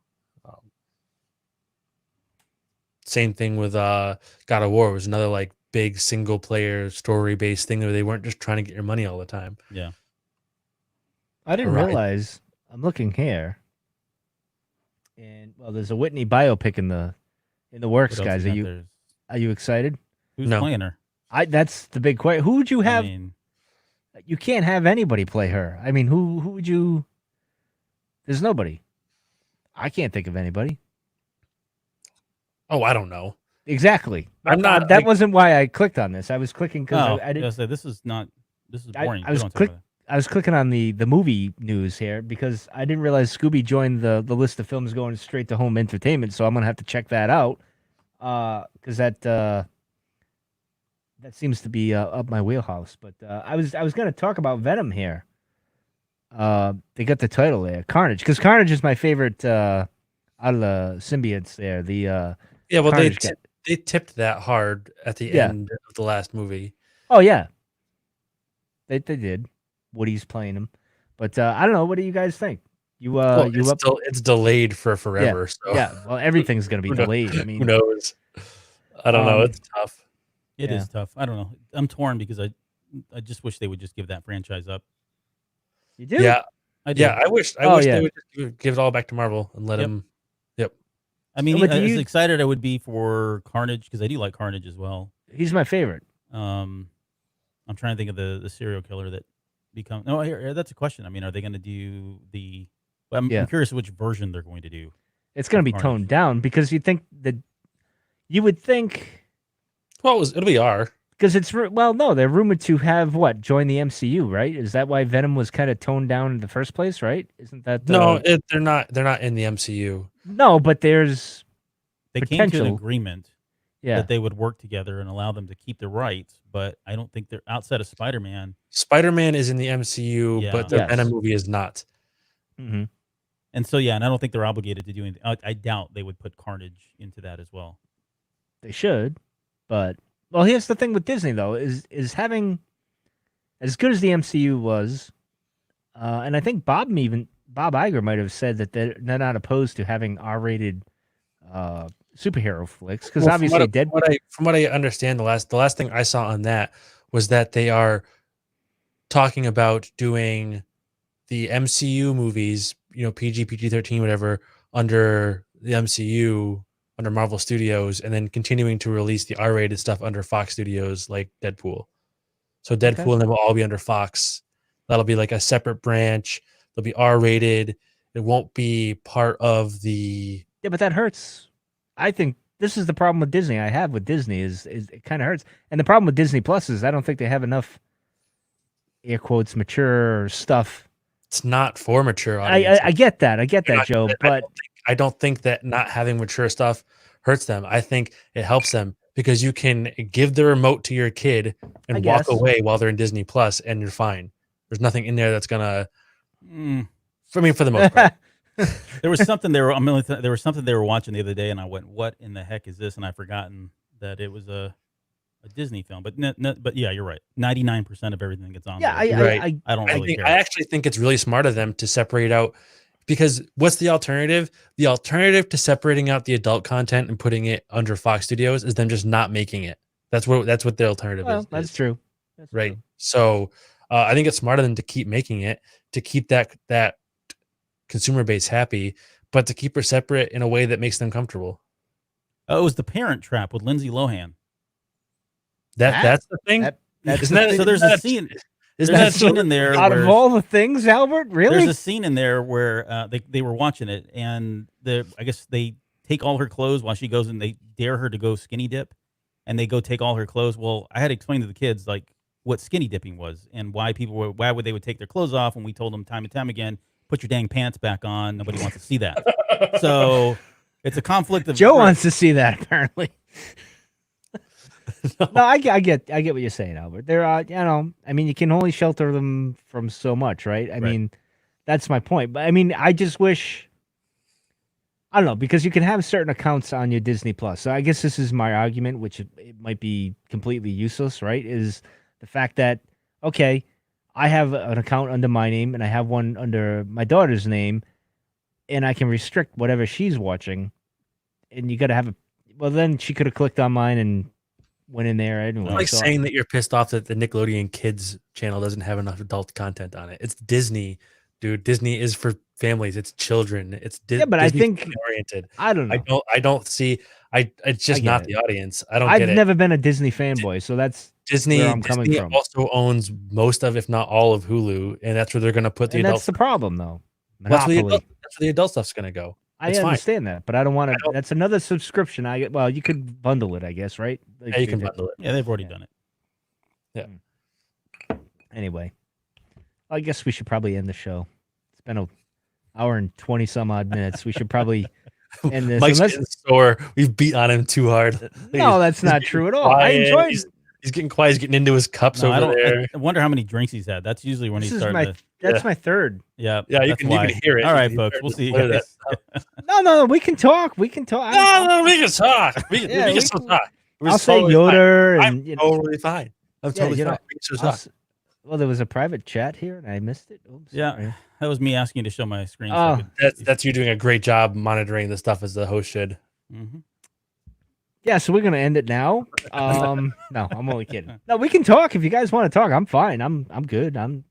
Same thing with God of War. It was another like big single player story based thing where they weren't just trying to get your money all the time.
Yeah.
I didn't
Horizon.
realize. I'm looking here, and well, there's a Whitney biopic in the works,
What else
guys.
you
Are
got
you
there?
are you excited?
Who's
No.
playing her?
That's the big question. Who would you have?
I mean,
You can't have anybody play her. I mean, who would you? There's nobody. I can't think of anybody.
Oh, I don't know.
Exactly.
I'm not,
That
like-
wasn't why I clicked on this. I was clicking because I didn't.
say this is not. This is
I-
boring.
I
We
was
don't talk
click-
about that.
I was clicking on the movie news here because I didn't realize Scooby joined the list of films going straight to home entertainment. So I'm gonna have to check that out because that seems to be up my wheelhouse. But I was gonna talk about Venom here. They got the title there, Carnage, because Carnage is my favorite out of the symbiotes there. The
Yeah, well,
Carnage guy.
they tipped that hard at the
Yeah.
end of the last movie.
Oh yeah, they did. Woody's playing him, but I don't know. What do you guys think? You
Well,
you up?
it's delayed for forever. So
Yeah, well, everything's gonna be
Who knows?
delayed. I
who
mean,
knows? I don't know.
Um,
It's tough.
It
Yeah.
is tough. I don't know. I'm torn because I just wish they would just give that franchise up.
you do.
Yeah,
I do.
yeah. I wish
Oh, yeah.
they would just give it all back to Marvel and let
Yep.
them.
I mean,
But do
as
you-
excited I would be for Carnage because I do like Carnage as well.
He's my favorite.
I'm trying to think of the serial killer that become. No, here that's a question. I mean, are they going to do the? I'm
Yeah.
curious which version they're going to do.
It's gonna be
Carnage.
toned down because you would think
Well, it'll be R.
because no, they're rumored to have what join the MCU, right? Is that why Venom was kind of toned down in the first place, right? Isn't that
No, they're not. They're not in the MCU.
No, but there's
They came to an
Potential.
agreement
yeah.
that they would work together and allow them to keep the rights, but I don't think they're outside of Spider-Man.
Spider-Man is in the MCU,
Yeah.
but the
Yes.
Venom movie is not.
hmm
And so, yeah, and I don't think they're obligated to do anything. I doubt they would put Carnage into that as well.
They should, but well, here's the thing with Disney though is having as good as the MCU was, and I think Bob Iger might have said that they're not opposed to having R-rated superhero flicks because
Well,
obviously
from what I understand, the last thing I saw on that was that they are talking about doing the MCU movies, PG-13, whatever, under the MCU, under Marvel Studios, and then continuing to release the R-rated stuff under Fox Studios, like Deadpool. So Deadpool and them will all be under Fox. That'll be like a separate branch. They'll be R-rated. It won't be part of the.
Yeah, but that hurts. I think this is the problem with Disney. I have with Disney is it kind of hurts, and the problem with Disney Plus is I don't think they have enough air quotes mature stuff.
It's not for mature audiences.
I get that. I get that,
not-
Joe.
I
But
I don't think that not having mature stuff hurts them. I think it helps them because you can give the remote to your kid
I
and walk
guess.
away while they're in Disney Plus, and you're fine. There's nothing in there that's gonna.
Mm.
For me, for the most part,
There was something they were. There was something they were watching the other day, and I went, "What in the heck is this?" And I've forgotten that it was a Disney film. But but yeah, you're right. 99% of everything that's on
Yeah,
there.
Right.
I don't really care.
I actually think it's really smart of them to separate out, because what's the alternative? The alternative to separating out the adult content and putting it under Fox Studios is them just not making it. That's what the alternative
well,
is.
that's true. That's
Right.
true.
So I think it's smarter than to keep making it, to keep that consumer base happy, but to keep her separate in a way that makes them comfortable.
Oh, it was The Parent Trap with Lindsay Lohan.
That's the thing.
That's
Isn't
the
that
thing.
So there's a scene.
Isn't
There's
that
a scene in there
Out
where
of all the things, Albert, really?
there's a scene in there where they were watching it, and I guess they take all her clothes while she goes, and they dare her to go skinny dip, and they go take all her clothes. Well, I had to explain to the kids like what skinny dipping was and why why would they would take their clothes off, and we told them time and time again, put your dang pants back on. Nobody wants to see that. So it's a conflict of
Joe wants to see that apparently. No, I get what you're saying, Albert. There are, I mean, you can only shelter them from so much, right? I mean, that's my point. But I mean, I just wish, I don't know, because you can have certain accounts on your Disney Plus. So I guess this is my argument, which it might be completely useless, right? Is the fact that, okay, I have an account under my name and I have one under my daughter's name, and I can restrict whatever she's watching. And you got to have well, then she could have clicked on mine and went in there anyway.
It's like saying that you're pissed off that the Nickelodeon Kids channel doesn't have enough adult content on it. It's Disney, dude. Disney is for families. It's children. It's
yeah, but
Disney
I think
oriented.
I don't know.
I don't see. It's just not the audience. I don't.
I've never been a Disney fanboy, so that's
Disney.
where I'm coming
Disney
from.
also owns most of, if not all of Hulu, and that's where they're going to put the
and
adult.
that's the problem, though.
That's
Monopoly.
where the adult stuff's going to go.
I
It's
understand
fine.
that, but I don't want to. That's another subscription. Well, you could bundle it, I guess, right? Like
Yeah, you can bundle it.
Yeah, they've already done it.
Yeah.
Anyway, I guess we should probably end the show. It's been an hour and 20 some odd minutes. We should probably end this.
Mike's getting sore. We've beat on him too hard.
No, that's not true at all.
Quiet.
I enjoyed.
He's getting quiet. He's getting into his cups over there.
I wonder how many drinks he's had. That's usually when he's starting to.
That's my third.
Yeah,
Yeah, you
that's
can
why.
hear it.
All right,
You can
folks.
hear
We'll
it.
see you
Look at
guys.
No, we can talk. We can talk.
No, we can talk. We
Yeah,
can
we
still
can-
talk. We're
I'll say
totally
Yoder,
fine.
and
I'm totally fine. I'm totally fine. We can still talk.
well, there was a private chat here, and I missed it. Oops,
Yeah,
sorry.
that was me asking you to show my screen.
Oh.
That's you doing a great job monitoring the stuff as the host should.
Mm-hmm.
Yeah, so we're gonna end it now. No, I'm only kidding. No, we can talk if you guys want to talk. I'm fine. I'm good. I'm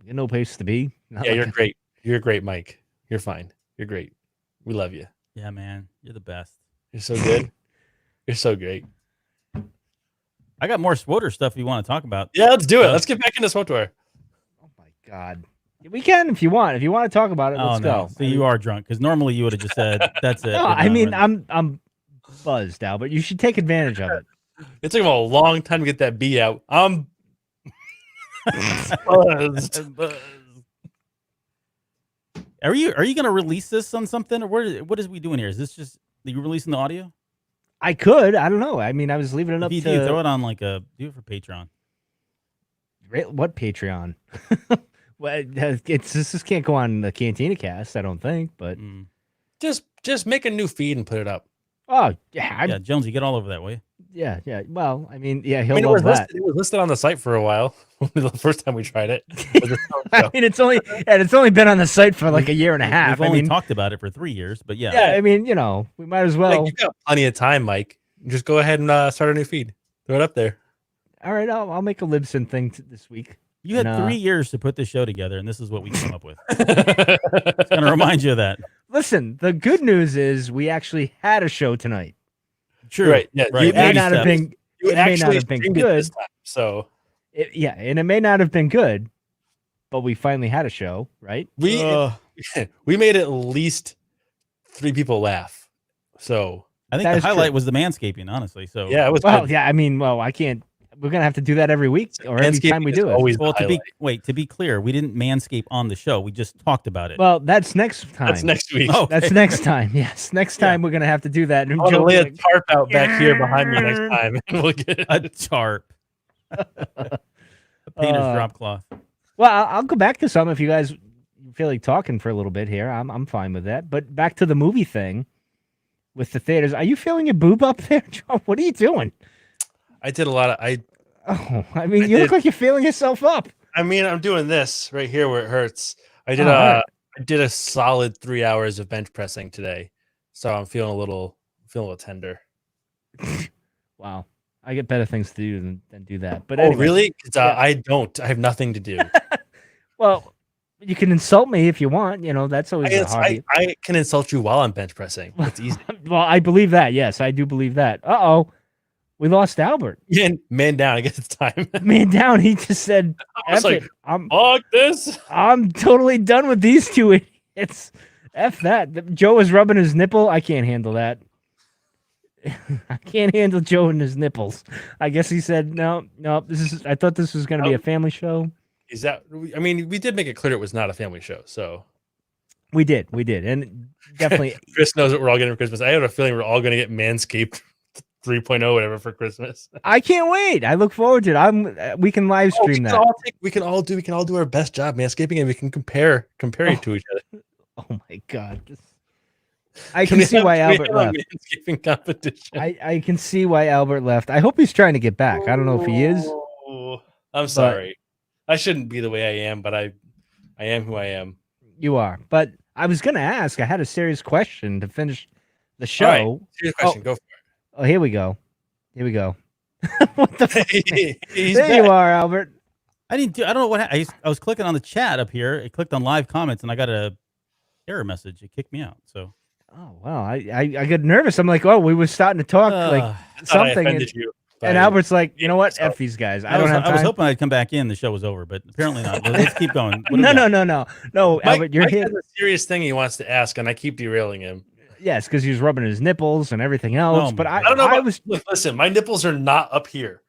in no place to be. Not
Yeah,
like
you're great. You're great, Mike. You're fine. You're great. We love you.
Yeah, man, you're the best.
You're so good. You're so great.
I got more Swoter stuff you want to talk about.
Yeah, let's do it. Let's get back into SWTOR.
Oh my god. We can if you want. If you want to talk about it, let's go.
So you are drunk because normally you would have just said, "That's it."
No,
we're
I
done,
mean
we're-"
I'm buzzed, Albert. You should take advantage of it.
It took him a long time to get that B out. I'm buzzed.
Are you going to release this on something, or what is we doing here? Is this just are you releasing the audio?
I could. I don't know. I mean, I was leaving it up
If you
to
do, throw it on do it for Patreon.
What Patreon? Well, this can't go on the Cantina Cast, I don't think. But
Just make a new feed and put it up.
oh yeah,
Yeah, Jones, you get all over that way.
yeah. Well, I mean, yeah, he'll
I mean,
love that.
it was listed on the site for a while. The first time we tried it.
I mean, it's only been on the site for like a year and a half.
We've
I
only
mean,
talked about it for 3 years, but yeah.
yeah. I mean, we might as well.
Like, you got plenty of time, Mike. Just go ahead and start a new feed. Throw it up there.
All right, I'll make a Libsyn thing this week.
You had
And,
3 years to put this show together, and this is what we came up with. It's going to remind you of that.
Listen, the good news is we actually had a show tonight.
True.
Right. Yeah.
Right.
It may
Baby
not have
steps.
been.
You
It may not
actually
have been
streamed it
good.
this time, so
And it may not have been good, but we finally had a show, right?
we made at least 3 people laugh. So
I think
That
the
is true.
highlight was the manscaping, honestly. So
yeah, it was
Well,
good.
yeah. I mean, I can't. we're gonna have to do that every week or every time we
Manscaping
do
is
it.
always
Well,
the
to be clear, we didn't manscape on the show. We just talked about it.
Well, that's next time.
That's next week.
Oh,
That's
okay.
next time. Yes, next
Yeah.
time we're gonna have to do that. And
I'm gonna
Joe
lay
will
a
be like,
tarp out back here behind me next time, and we'll get
A tarp, a painter's drop cloth.
well, I'll go back to some if you guys feel like talking for a little bit here. I'm fine with that. But back to the movie thing with the theaters. Are you feeling your boob up there, Joe? What are you doing?
I did a lot of
Oh, I mean, you look like you're feeling yourself up.
I mean, I'm doing this right here where it hurts. I did
Oh, all right.
I did a solid 3 hours of bench pressing today, so I'm feeling a little tender.
Wow, I get better things to do than do that. But
Oh,
anyway,
really? 'Cause,
yeah.
I don't. I have nothing to do.
Well, you can insult me if you want. You know, that's always a hobby.
I can insult you while I'm bench pressing. It's easy.
Well, I believe that. Yes, I do believe that. Oh, we lost Albert.
Man down. I guess it's time.
Man down. He just said,
I was
"F
like,
it. I'm
fuck this.
totally done with these two idiots. F that." Joe is rubbing his nipple. I can't handle that. I can't handle Joe and his nipples. I guess he said, "No. I thought this was going to be a family show."
Is that? I mean, we did make it clear it was not a family show, so
We did, and definitely.
Chris knows what we're all getting for Christmas. I have a feeling we're all going to get Manscaped 3.0 whatever for Christmas.
I can't wait. I look forward to it. We can live stream that.
We can all do our best job manscaping, and we can compare it to each other.
Oh my god. I can see why Albert left.
Manscaping competition.
I can see why Albert left. I hope he's trying to get back. I don't know if he is.
I'm sorry. I shouldn't be the way I am, but I am who I am.
You are. But I was going to ask. I had a serious question to finish the show.
All right. Serious question. Go for
Oh, here we go. What the fuck?
it.
There you are, Albert.
I don't know what I was clicking on the chat up here. I clicked on live comments and I got a error message. It kicked me out. So
Oh, wow. I got nervous. I'm like, oh, we were starting to talk like something. And Albert's like, you know what? F these guys. I don't have time.
I was hoping I'd come back in. The show was over, but apparently not. Let's keep going.
No, Albert, you're
Mike
here.
has a serious thing he wants to ask, and I keep derailing him.
Yes, because he was rubbing his nipples and everything else. But I
don't know.
Look,
listen, my nipples are not up here.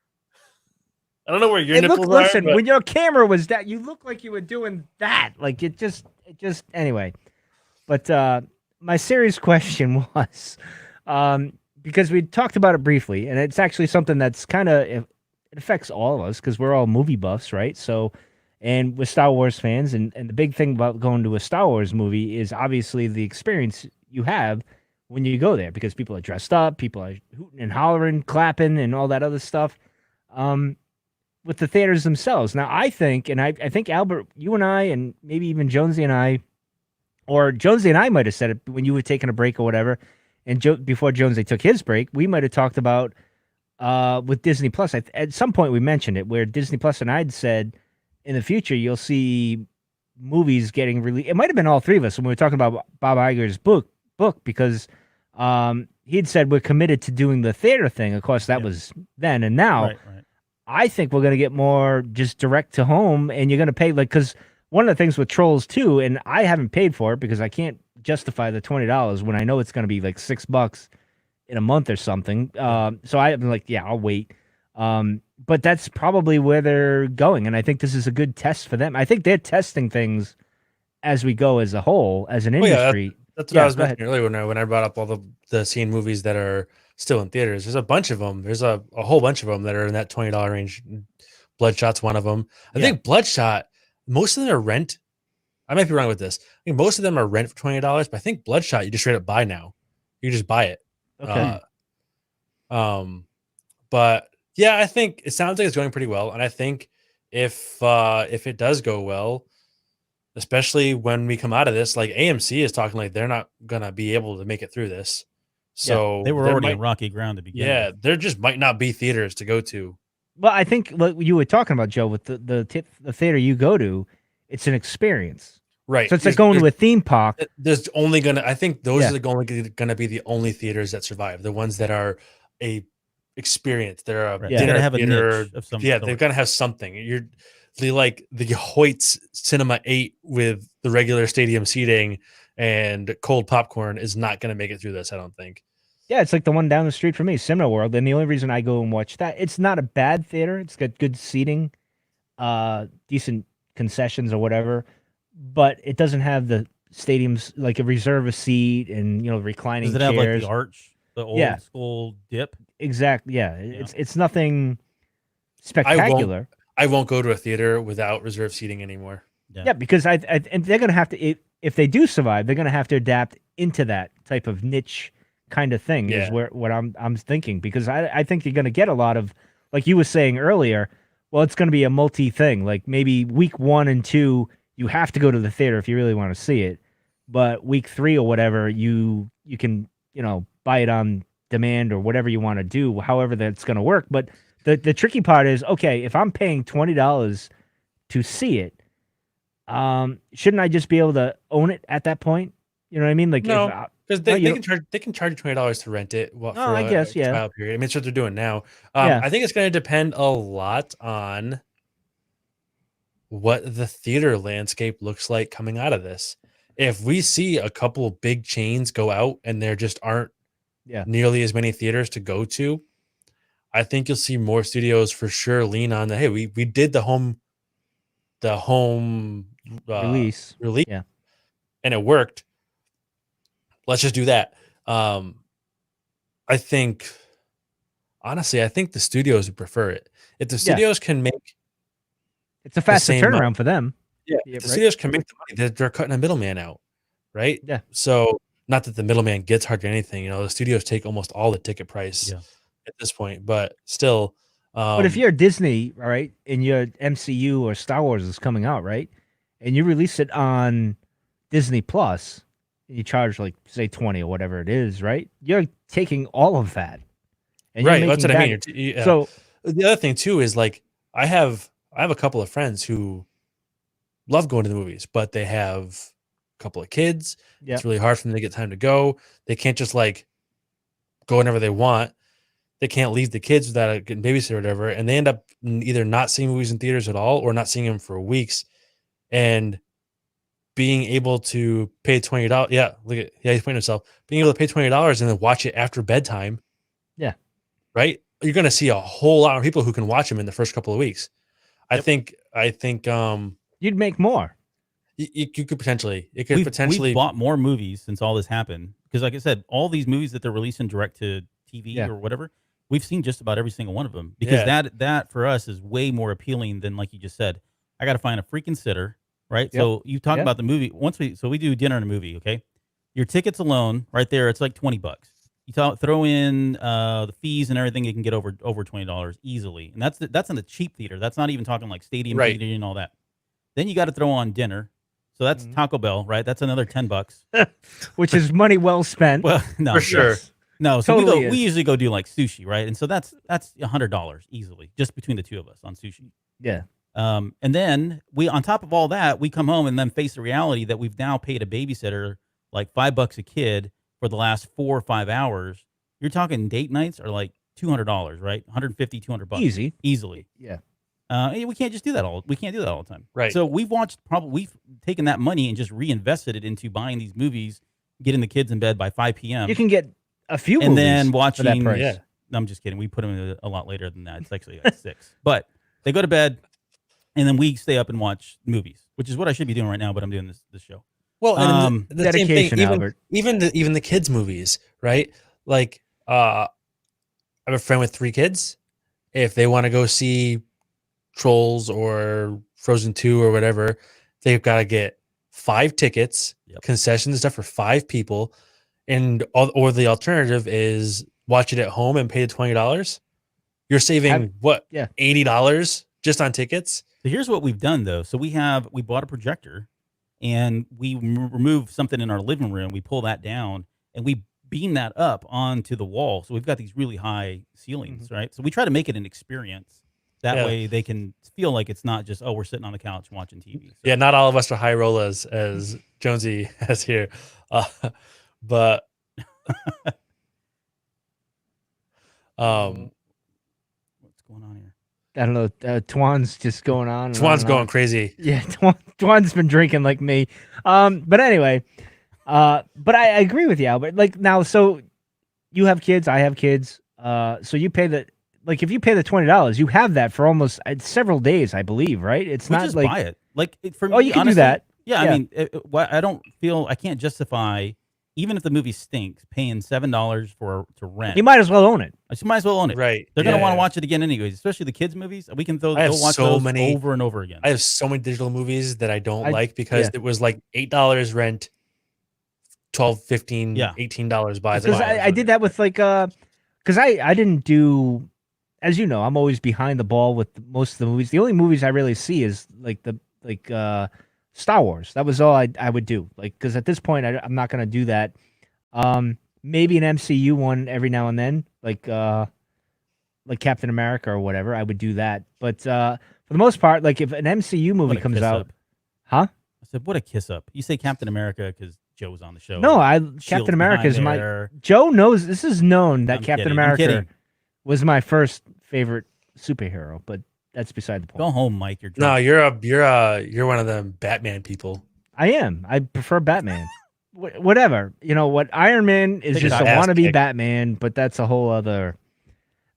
I don't know where your nipples are.
Listen, when your camera was that, you look like you were doing that. Like it just anyway. But my serious question was, because we talked about it briefly, and it's actually something that's kind of it affects all of us because we're all movie buffs, right? So, and we're Star Wars fans, and the big thing about going to a Star Wars movie is obviously the experience you have when you go there, because people are dressed up, people are hooting and hollering, clapping, and all that other stuff. With the theaters themselves. Now, I think, and I think Albert, you and I, and maybe even Jonesy and I, or Jonesy and I might have said it when you were taking a break or whatever, and before Jonesy took his break, we might have talked about with Disney Plus. At some point we mentioned it, where Disney Plus and I'd said in the future you'll see movies getting released. It might have been all three of us when we were talking about Bob Iger's book because he'd said we're committed to doing the theater thing. Of course, that was then, and now.
Right.
I think we're going to get more just direct to home, and you're going to pay because one of the things with Trolls 2, and I haven't paid for it because I can't justify the $20 when I know it's going to be like $6 in a month or something. So I'm like, yeah, I'll wait. But that's probably where they're going, and I think this is a good test for them. I think they're testing things as we go as a whole, as an industry.
That's what I was mentioning earlier when I brought up all the scene movies that are still in theaters. There's a bunch of them. There's a whole bunch of them that are in that $20 range. Bloodshot's one of them. I think Bloodshot, most of them are rent. I might be wrong with this. I think most of them are rent for $20, but I think Bloodshot you just straight up buy now. You just buy it.
Okay.
But yeah, I think it sounds like it's going pretty well, and I think if it does go well, especially when we come out of this, like AMC is talking like they're not gonna be able to make it through this. So
they were already on rocky ground to begin.
Yeah,
with.
there just might not be theaters to go to.
Well, I think what you were talking about, Joe, with the theater you go to, it's an experience,
right?
So it's like going to a theme park.
There's only gonna, I think those are only gonna be the only theaters that survive. The ones that are a experience. They're a
they're gonna have
theater.
A niche of some
they're
sort.
gonna have something. The Hoyt's Cinema 8 with the regular stadium seating and cold popcorn is not going to make it through this, I don't think.
Yeah, it's like the one down the street from me, Cinema World. And the only reason I go and watch that, it's not a bad theater. It's got good seating, decent concessions or whatever, but it doesn't have the stadiums like a reserve a seat and reclining
Does it have like
chairs.
the arch, the
Yeah.
old school dip?
Exactly. Yeah,
Yeah.
it's nothing spectacular.
I won't go to a theater without reserved seating anymore.
Yeah, because and they're gonna have to if they do survive, they're gonna have to adapt into that type of niche kind of thing. Is
Yeah.
what I'm thinking, because I think you're gonna get a lot of, like you were saying earlier. Well, it's gonna be a multi thing. Like maybe week 1 and 2, you have to go to the theater if you really want to see it, but week 3 or whatever, you can buy it on demand or whatever you want to do. However, that's gonna work. But the tricky part is, okay, if I'm paying $20 to see it, shouldn't I just be able to own it at that point? You know what I mean? Like,
No, because
no,
they can charge you $20 to rent it. For
I guess, yeah.
trial period. I mean, it's what they're doing now.
Yeah.
I think it's going to depend a lot on what the theater landscape looks like coming out of this. If we see a couple of big chains go out and there just aren't nearly as many theaters to go to, I think you'll see more studios for sure lean on the, hey, we did the home
release,
and it worked. Let's just do that. I think, honestly, the studios would prefer it. If the studios can make,
it's a faster turnaround for them.
Yeah, if the studios can make the money, they're cutting a middleman out, right?
Yeah.
So not that the middleman gets hardly anything. The studios take almost all the ticket price at this point, but still.
But if you're Disney, all right, and your MCU or Star Wars is coming out, right, and you release it on Disney Plus, and you charge like say 20 or whatever it is, right? You're taking all of that, and
right. That's what I mean.
So
the other thing too is, like, I have a couple of friends who love going to the movies, but they have a couple of kids.
Yeah.
It's really hard for them to get time to go. They can't just like go whenever they want. They can't leave the kids without a babysitter or whatever, and they end up either not seeing movies in theaters at all or not seeing them for weeks. And being able to pay $20, he's pointing himself. Being able to pay $20 and then watch it after bedtime, right? You're going to see a whole lot of people who can watch them in the first couple of weeks. I think
you'd make more.
You could potentially.
We've bought more movies since all this happened, because, like I said, all these movies that they're releasing direct to TV or whatever, we've seen just about every single one of them, because that for us is way more appealing than, like you just said, I got to find a freaking sitter, right? Yep. So you talk about the movie we do dinner and a movie, okay? Your tickets alone right there, it's like $20. You throw in the fees and everything, you can get over $20 easily, and that's in the cheap theater. That's not even talking like stadium theater and all that. Then you got to throw on dinner, so that's Taco Bell, right? That's another $10,
which is money well spent.
Well, no,
for sure.
Yes. No, so
totally
we usually go do like sushi, right? And so that's $100 easily, just between the two of us on sushi.
Yeah.
And then we, on top of all that, we come home and then face the reality that we've now paid a babysitter like $5 a kid for the last 4 or 5 hours. You're talking date nights are like $200, right? $150, $200 easily.
Yeah.
We can't just do that we can't do that all the time.
Right.
So we've taken that money and just reinvested it into buying these movies, getting the kids in bed by 5 p.m.
You can get a few
and
movies
then watching.
For that price.
Yeah. No, I'm just kidding. We put them in a lot later than that. It's actually like 6. But they go to bed, and then we stay up and watch movies, which is what I should be doing right now. But I'm doing this show.
Well, and the same thing,
Albert.
even the kids' movies, right? Like, I have a friend with 3 kids. If they want to go see Trolls or Frozen 2 or whatever, they've got to get 5 tickets, concessions and stuff for 5 people, or the alternative is watch it at home and pay the $20. You're saving $80 just on tickets.
So here's what we've done though. So we bought a projector, and we remove something in our living room. We pull that down and we beam that up onto the wall. So we've got these really high ceilings, right? So we try to make it an experience. That way they can feel like it's not just, we're sitting on the couch watching TV. So.
Yeah, not all of us are high roll as Jonesy has here. But
what's going on here?
I don't know. Twan's just going on.
Twan's going crazy.
Yeah, Twan's been drinking like me. But anyway, but I agree with you, Albert. Like now, so you have kids, I have kids. So you pay the if you pay the $20, you have that for almost several days, I believe, right? It's
We
not
just
like
buy it. Like for
oh,
me,
you can
honestly,
do that.
yeah. I
Yeah.
mean, I don't feel I can't justify even if the movie stinks, paying $7 to rent.
You might as well own it.
I just might as well own it.
Right.
They're gonna want to
Yeah.
watch it again anyways, especially the kids' movies. We can
I have
go watch
so
those
many-
over and over again.
I have so many digital movies that I don't like because
yeah.
it was like $8 rent, $12, $15,
Yeah.
$18 buys.
Because I did that with because I didn't do, as you know, I'm always behind the ball with most of the movies. The only movies I really see is Star Wars. That was all I would do. Like, because at this point I'm not gonna do that. Maybe an MCU one every now and then, like Captain America or whatever. I would do that, but for the most part, like if an MCU movie
What a
comes
kiss
out,
up.
huh?
I said, what a kiss up. You say Captain America because Joe's on the show.
No,
Shield's
Captain America is
behind
my.
there.
Joe knows this is known that
I'm
Captain
kidding, I'm
America
kidding.
was my first favorite superhero, but that's beside the point.
Go home, Mike. You're
No,
drunk.
you're one of them Batman people.
I am. I prefer Batman. Whatever. You know what? Iron Man is
Take a
just a
ass
wannabe
kick.
Batman, but that's a whole other.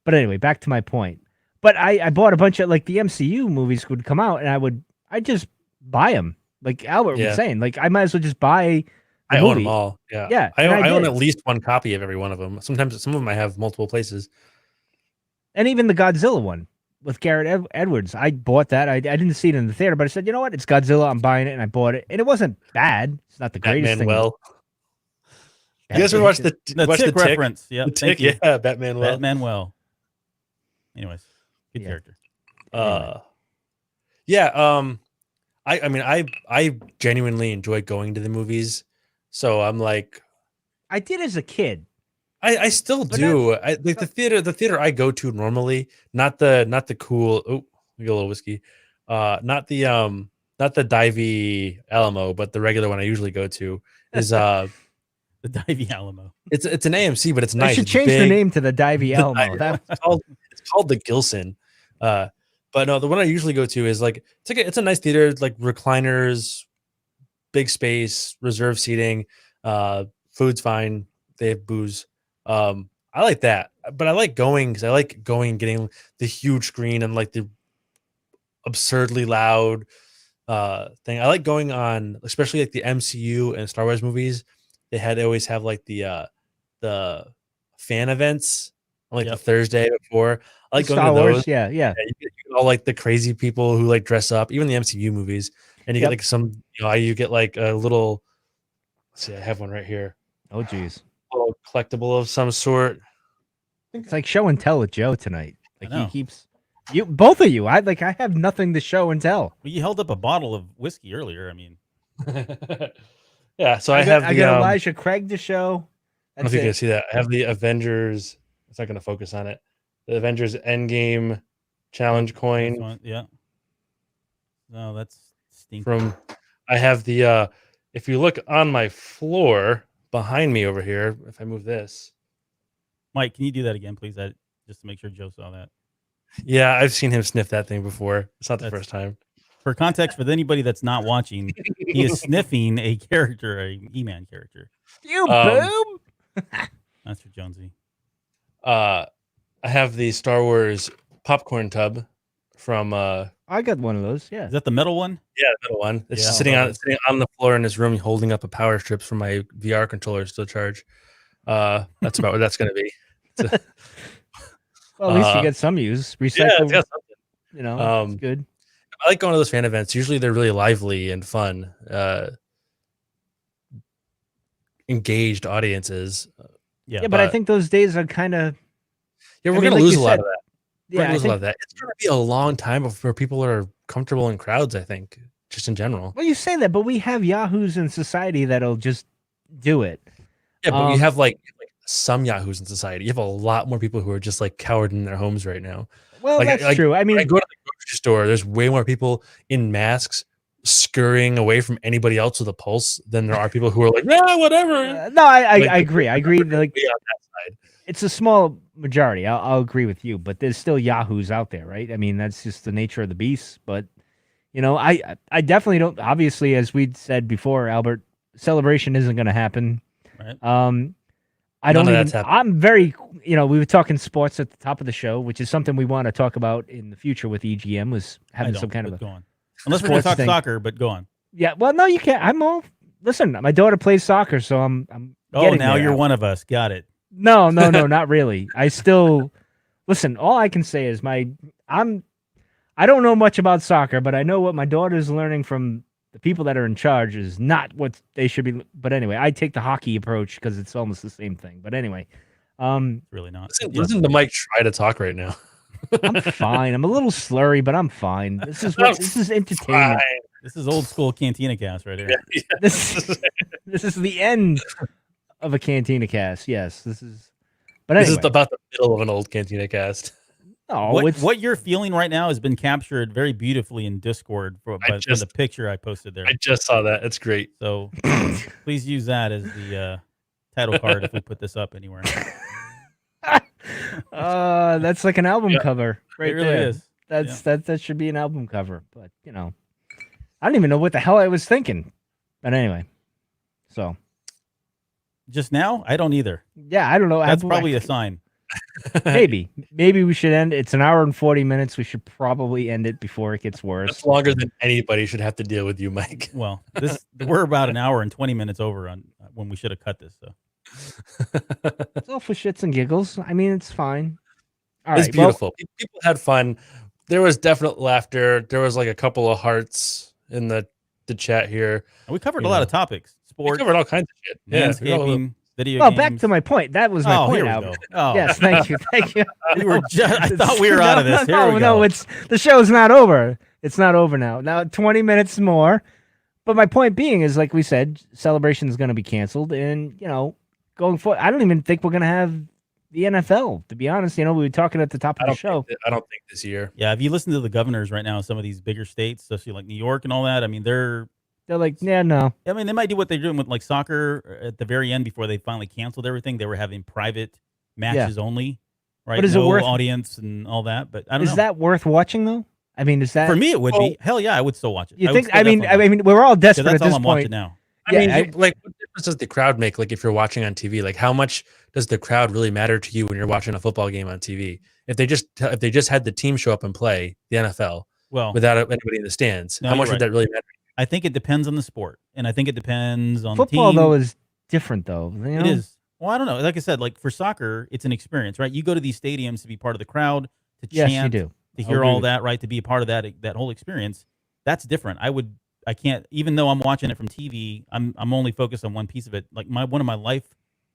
But anyway, back to my point. But I bought a bunch of the MCU movies would come out, and I just buy them. Like Albert
Yeah.
was saying, I might as well just buy.
I
the
own
movie.
them all. Yeah.
Yeah,
I
and
own,
I
I own
did.
at least one copy of every one of them. Sometimes some of them I have multiple places.
And even the Godzilla one with Garrett Edwards, I bought that. I didn't see it in the theater, but I said, you know what? It's Godzilla. I'm buying it, and I bought it, and it wasn't bad. It's not the greatest
Batman
thing.
Well. You guys ever watch the watch
Tick
the Tick?
reference. Yeah,
The
thank
Tick,
you.
yeah, Batman Well.
Batman well. Anyways, good
Yeah.
character.
Yeah. I mean I genuinely enjoy going to the movies, so I'm like
I did as a kid.
I still
But
do. I like the theater I go to normally, not the cool. Oh, we get a little whiskey. Not the Divey Alamo, but the regular one I usually go to is
The Divey Alamo.
it's an AMC, but it's
They
nice.
should
It's
change the
big.
name to the Divey
I
Alamo.
know.
That,
It's called the Gilson. But no, the one I usually go to is it's a nice theater, like recliners, big space, reserved seating, food's fine, they have booze. I like that, but I like going because I like going and getting the huge screen and like the absurdly loud thing. I like going on, especially like the MCU and Star Wars movies. They always have like the fan events on like the
Yep.
Thursday before. I like going
Star
to those.
Wars. Yeah.
Yeah, you get all like the crazy people who like dress up, even the MCU movies, and you
Yep.
get like some, you get like a little. Let's see, I have one right here,
Oh, geez.
little collectible of some sort.
It's like show and tell with Joe tonight. Like
I know.
he keeps both of you. I have nothing to show and tell.
Well, you held up a bottle of whiskey earlier. I mean,
Yeah, so
I
have
got
the.
Elijah Craig to show.
I don't know if you can see that. I have the Avengers. It's not going to focus on it. The Avengers Endgame challenge
this
coin
one, yeah. No, that's stinky.
from. I have the. If you look on my floor behind me over here, if I move this.
Mike, can you do that again, please? Just to make sure Joe saw that.
Yeah, I've seen him sniff that thing before. It's not the
That's-
first time.
For context, for anybody that's not watching, he is sniffing a character, a E-Man character.
You
Um,
boom.
That's for Jonesy.
I have the Star Wars popcorn tub from
I got one of those. Yeah.
Is that the metal one?
yeah, the middle one. It's
Yeah,
just sitting
that
on
is-
sitting on the floor in his room, holding up a power strips for my VR controllers to charge. That's about what that's going to be.
Well, at least you
Uh,
get some use.
Yeah,
Recycle.
it's got something.
You know, it's
Um,
good.
I like going to those fan events. Usually they're really lively and fun. Engaged audiences.
Yeah.
Yeah, but I
but-
think those days are kind of.
Yeah, we're
I mean,
going
like
to lose
you
a lot
said,
of that. We're
Yeah,
gonna
I
lose a lot
think,
of that. It's going to be a long time before people are comfortable in crowds. I think, just in general.
well, you say that, but we have yahoos in society that'll just do it.
Yeah, but we
Um,
have like some yahoos in society. You have a lot more people who are just like cowered in their homes right now.
Well,
Like-
that's
like,
true. I
When I
mean,
go to the grocery store, there's way more people in masks scurrying away from anybody else with a pulse than there are people who are like, yeah, whatever.
no, I
Like,
agree. I agree. Like,
Be on that side.
it's a small majority. I'll agree with you, but there's still yahoos out there, right? I mean, that's just the nature of the beast. But I definitely don't. Obviously, as we said before, Albert, celebration isn't going to happen.
Right.
I don't
None of
even.
that's happening.
I'm very. We were talking sports at the top of the show, which is something we want to talk about in the future with EGM. Was
I
having
don't,
some kind
but
of a
go on. Unless we're going to
sports
talk
thing.
soccer, but go on.
Yeah. Well, no, you can't. I'm all. Listen, my daughter plays soccer, so I'm.
Oh,
getting
now
there.
you're one of us. Got it.
No, not really. I still listen. All I can say is I don't know much about soccer, but I know what my daughter's learning from the people that are in charge is not what they should be. But anyway, I take the hockey approach because it's almost the same thing. But anyway,
It's really not.
Listen to Mike try to talk right now.
I'm fine. I'm a little slurry, but I'm fine. This is entertainment.
Fine.
This is old school Cantina cast right here.
Yeah.
This is the end of a Cantina cast. Yes, this is. But
This
anyway,
is about the middle of an old Cantina cast.
no,
What you're feeling right now has been captured very beautifully in Discord from the picture I posted there.
I just saw that. It's great.
So please use that as the title card if we put this up anywhere.
that's like an album cover right
It really
there.
is.
That should be an album cover. But I don't even know what the hell I was thinking. But anyway, so
Just now, I don't either.
yeah, I don't know.
That's probably a sign.
maybe we should end. It's an hour and 40 minutes. We should probably end it before it gets worse.
That's longer than anybody should have to deal with you, Mike.
Well, we're about an hour and 20 minutes over on when we should have cut this. So
It's all for shits and giggles. I mean, it's fine. All
It's
right, well,
beautiful. People had fun. There was definite laughter. There was like a couple of hearts in the chat here.
and we covered
You
a lot
know.
of topics:
We
sports,
covered all kinds of shit. Yeah, we got a little-
landscaping, video
well,
games.
back to my point. That was my
Oh,
point,
here we
Albert.
go. Oh,
Yes, thank you.
we were I thought we were out of this. Here we go.
No, it's the show's not over. It's not over now. Now 20 minutes more. But my point being is, like we said, celebration is going to be canceled, and going forward, I don't even think we're going to have the NFL. To be honest, we were talking at the top of the show.
I don't think this year.
Yeah, if you listen to the governors right now, some of these bigger states, especially like New York and all that, I mean,
They're like, yeah, no.
I mean, they might do what they're doing with like soccer at the very end before they finally canceled everything. They were having private matches only, right?
But is it
no
worth-
audience and all that. But I don't know.
Is that worth watching though? I mean, is that
For me, it would be. Hell yeah, I would still watch it.
You
would
think?
still
I mean,
definitely watch
we're all
it, 'cause
desperate
that's
at
all
this
I'm
point.
watching now.
I mean,
Yeah,
like, what difference does the crowd make? Like, if you're watching on TV, like, how much does the crowd really matter to you when you're watching a football game on TV? If they just had the team show up and play the NFL
Well,
without anybody in the stands,
No,
how much
you're
would that really matter?
I think it depends on the sport, and I think it depends on
Football
the team.
though is different though.
It is. Well, I don't know. Like I said, like for soccer, it's an experience, right? You go to these stadiums to be part of the crowd, to
Yes,
chant,
you do.
to
I'll
hear
agree
all
with
that, right? To be a part of that whole experience. That's different. I can't, even though I'm watching it from TV, I'm only focused on one piece of it. Like one of my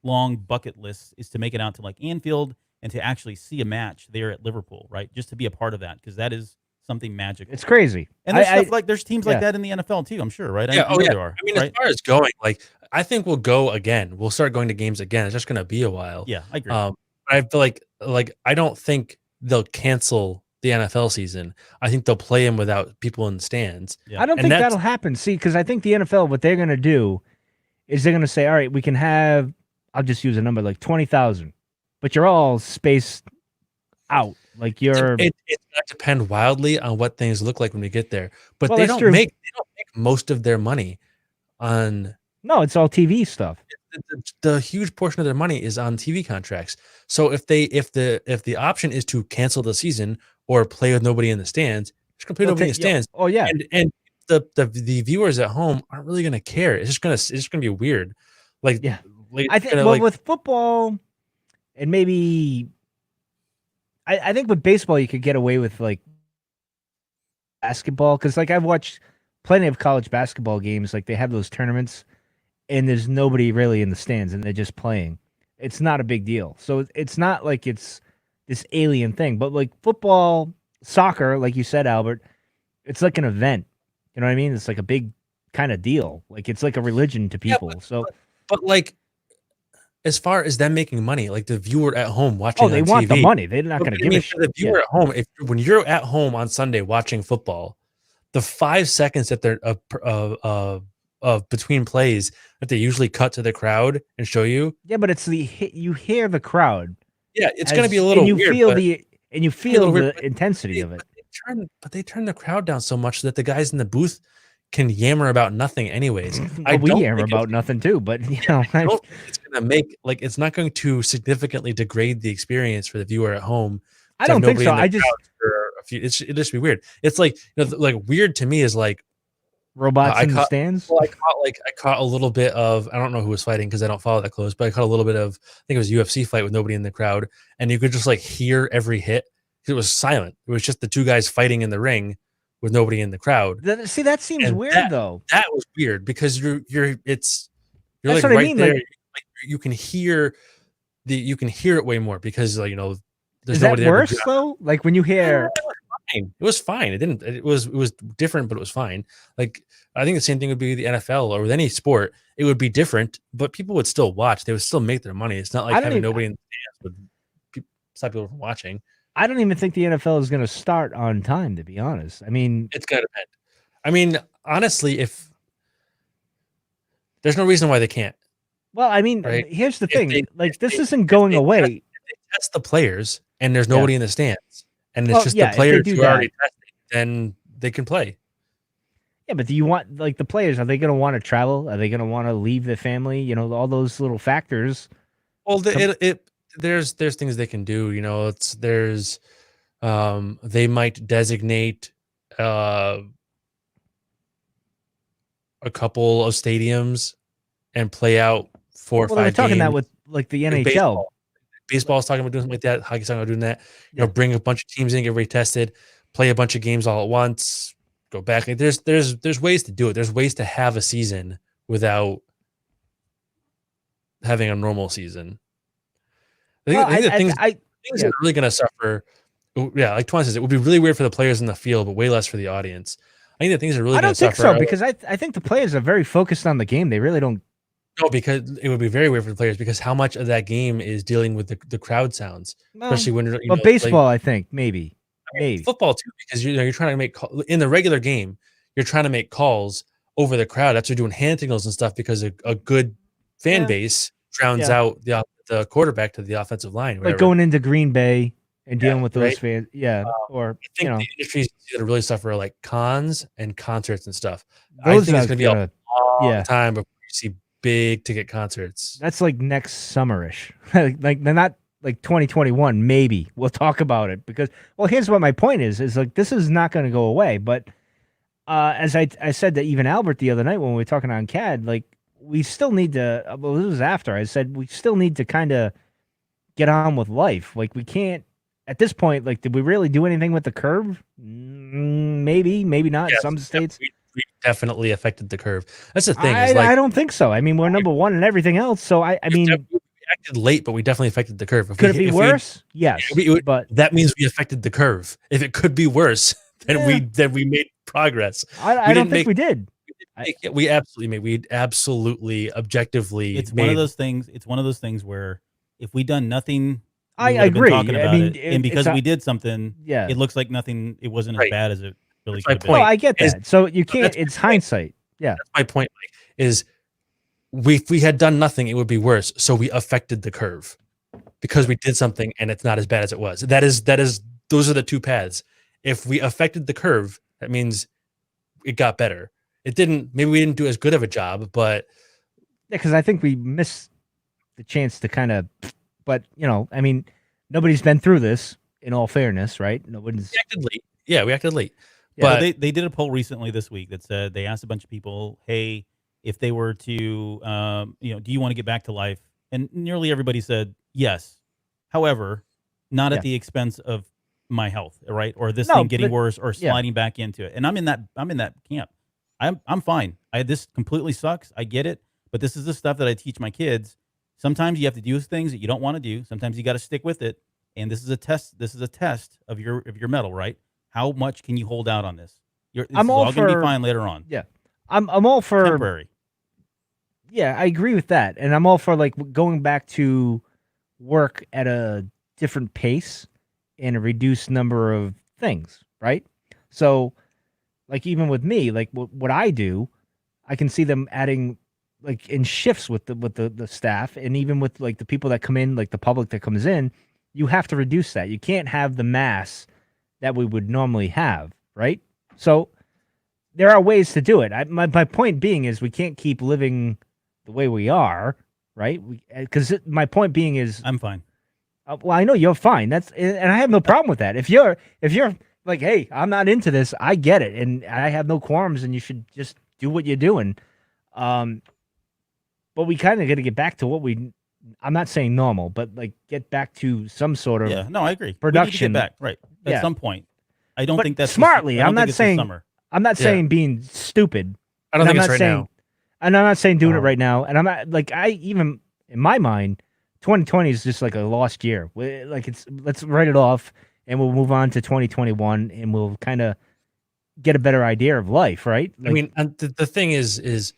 lifelong bucket lists is to make it out to like Anfield and to actually see a match there at Liverpool, right? Just to be a part of that, because that is something magical.
It's crazy.
And there's
I-
stuff like there's teams
yeah.
like that in the NFL too. I'm sure, right?
Yeah,
I know there are.
I mean,
right?
as far as going, like, I think we'll go again. We'll start going to games again. It's just going to be a while.
Yeah, I agree.
I feel like I don't think they'll cancel the NFL season. I think they'll play them without people in the stands.
Yeah.
I don't
And
think
that's-
that'll happen. See, because I think the NFL, what they're going to do is they're going to say, all right, we can have, I'll just use a number like 20,000, but you're all spaced out. Like you're.
It's going to depend wildly on what things look like when we get there. But
Well,
they
that's
don't
true.
make most of their money on
No, it's all TV stuff.
the huge portion of their money is on TV contracts. So if the option is to cancel the season or play with nobody in the stands, just gonna play
They'll
nobody in the
take- yeah.
stands.
Oh, yeah.
And the viewers at home aren't really gonna care. It's just gonna be weird. Like
Yeah.
like,
I think
gonna,
well,
like,
with football and maybe I think with baseball you could get away with like basketball, because like I've watched plenty of college basketball games. Like they have those tournaments and there's nobody really in the stands and they're just playing. It's not a big deal. So it's not like it's this alien thing. But like football, soccer, like you said, Albert, it's like an event. You know what I mean? It's like a big kind of deal. Like it's like a religion to
Yeah,
people. So
but like as far as them making money, like the viewer at home watching,
they
on
want the
TV,
money. They're not
But
going to
I
give
mean,
a
for the
shit.
viewer at home, when you're at home on Sunday watching football, the 5 seconds that they're between plays that they usually cut to the crowd and show you,
Yeah, but it's you hear the crowd.
yeah, it's going to be a little
and you
weird.
feel
but
and you
a little
feel
weird,
the intensity of it.
they turn the crowd down so much that the guys in the booth can yammer about nothing anyways.
Well, we yammer about nothing too, but
I don't think it's gonna make it's not going to significantly degrade the experience for the viewer at home.
I don't think so.
I just for a few, it just be weird. It's like like weird to me is like
robots in the stands.
Well, I caught a little bit of I don't know who was fighting because I don't follow that close, but I caught a little bit of I think it was a UFC fight with nobody in the crowd, and you could just like hear every hit. It was silent. It was just the two guys fighting in the ring with nobody in the crowd.
See, that seems weird though.
That was weird because you're
That's
like
what
right
I mean.
there.
Like,
you can hear it way more because there's
is
nobody
that
there.
Worse though? Like when you hear,
it was fine. It was different, but it was fine. Like I think the same thing would be the NFL or with any sport. It would be different, but people would still watch. They would still make their money. It's not like having nobody in the stands would stop people from watching.
I don't even think the NFL is going to start on time, to be honest. I mean,
it's going to depend. I mean, honestly, if there's no reason why they can't.
Well, I mean, here's the thing. This isn't going away.
If they test the players and there's nobody in the stands and it's just the players who are already testing, then they can play.
Yeah, but do you want the players? Are they going to want to travel? Are they going to want to leave the family? All those little factors.
Well, there's things they can do. They might designate a couple of stadiums and play out 4 or 5 games.
They're talking that with like the NHL.
Baseball's talking about doing something like that. Hockey's talking about doing that. Bring a bunch of teams in, get retested, play a bunch of games all at once, go back. There's ways to do it. There's ways to have a season without having a normal season. I think the things that are really going to suffer. Yeah, like Twan says, it would be really weird for the players in the field, but way less for the audience. I think the things are really going to suffer.
I don't think so because I think the players are very focused on the game. They really don't.
No, because it would be very weird for the players because how much of that game is dealing with the crowd sounds, especially when
baseball. I think maybe
football too, because you're trying to make in the regular game, you're trying to make calls over the crowd. That's why you're doing hand signals and stuff because a good fan base drowns out the quarterback to the offensive line.
Like going into Green Bay and dealing with those fans. Yeah.
Or I think the industries that really suffer are like cons and concerts and stuff.
Those
I think it's going to be a long time before you see big ticket concerts.
That's like next summerish. Like they're not like 2021. Maybe we'll talk about it because, well, here's what my point is like, this is not going to go away. But as I said to even Albert the other night when we were talking on CAD, like we still need to, well, this was after I said, we still need to kind of get on with life. Like we can't, at this point, like, did we really do anything with the curve? Maybe not. Some states.
We definitely affected the curve. That's the thing.
I don't think so. I mean, we're number one in everything else. So I mean,
we acted late, but we definitely affected the curve.
Could it be worse? Yes, but
that means we affected the curve. If it could be worse, then we made progress.
I don't think we did.
We absolutely made. We absolutely objectively.
It's one of those things. It's one of those things where if we done nothing.
I agree.
Talking about and because we did something, it looks like nothing. It wasn't as bad as it really could have been.
Well, I get that. So you can't. It's hindsight. Yeah,
that's my point. Is if we had done nothing, it would be worse. So we affected the curve because we did something, and it's not as bad as it was. That is. Those are the two paths. If we affected the curve, that means it got better. It didn't. Maybe we didn't do as good of a job, but
because I think we missed the chance to kind of. But I mean, nobody's been through this. In all fairness, right? Nobody's.
We acted late. Yeah, we acted late.
Yeah, but they did a poll recently this week that said they asked a bunch of people, "Hey, if they were to, do you want to get back to life?" And nearly everybody said yes. However, not at the expense of my health, right? Or this thing getting worse or sliding back into it. And I'm in that camp. I'm fine. This completely sucks. I get it, but this is the stuff that I teach my kids. Sometimes you have to do things that you don't want to do. Sometimes you got to stick with it. And this is a test. This is a test of your mettle, right? How much can you hold out on this?
I'm all
going to be fine later on.
Yeah, I'm all for
temporary.
Yeah, I agree with that, and I'm all for like going back to work at a different pace and a reduced number of things, right? So, like even with me, like what I do, I can see them adding. Like in shifts with the staff and even with like the people that come in, like the public that comes in, you have to reduce that. You can't have the mass that we would normally have, right? So there are ways to do it. My point being is we can't keep living the way we are, right? Because my point being is,
I'm fine.
well, I know you're fine. And I have no problem with that. If you're like, hey, I'm not into this, I get it, and I have no qualms, and you should just do what you're doing. But we kind of got to get back to what I'm not saying normal, but like get back to some sort of
Yeah, no, I agree.
production.
We need to get back right at some point. I don't
But
think that's
smartly. I'm not saying
summer.
I'm not saying being stupid.
I don't
And
think
I'm
it's
not
right
saying,
now.
And I'm not saying doing it right now. And I'm not like even in my mind, 2020 is just like a lost year. Like let's write it off and we'll move on to 2021 and we'll kind of get a better idea of life, right? Like,
I mean, and the thing is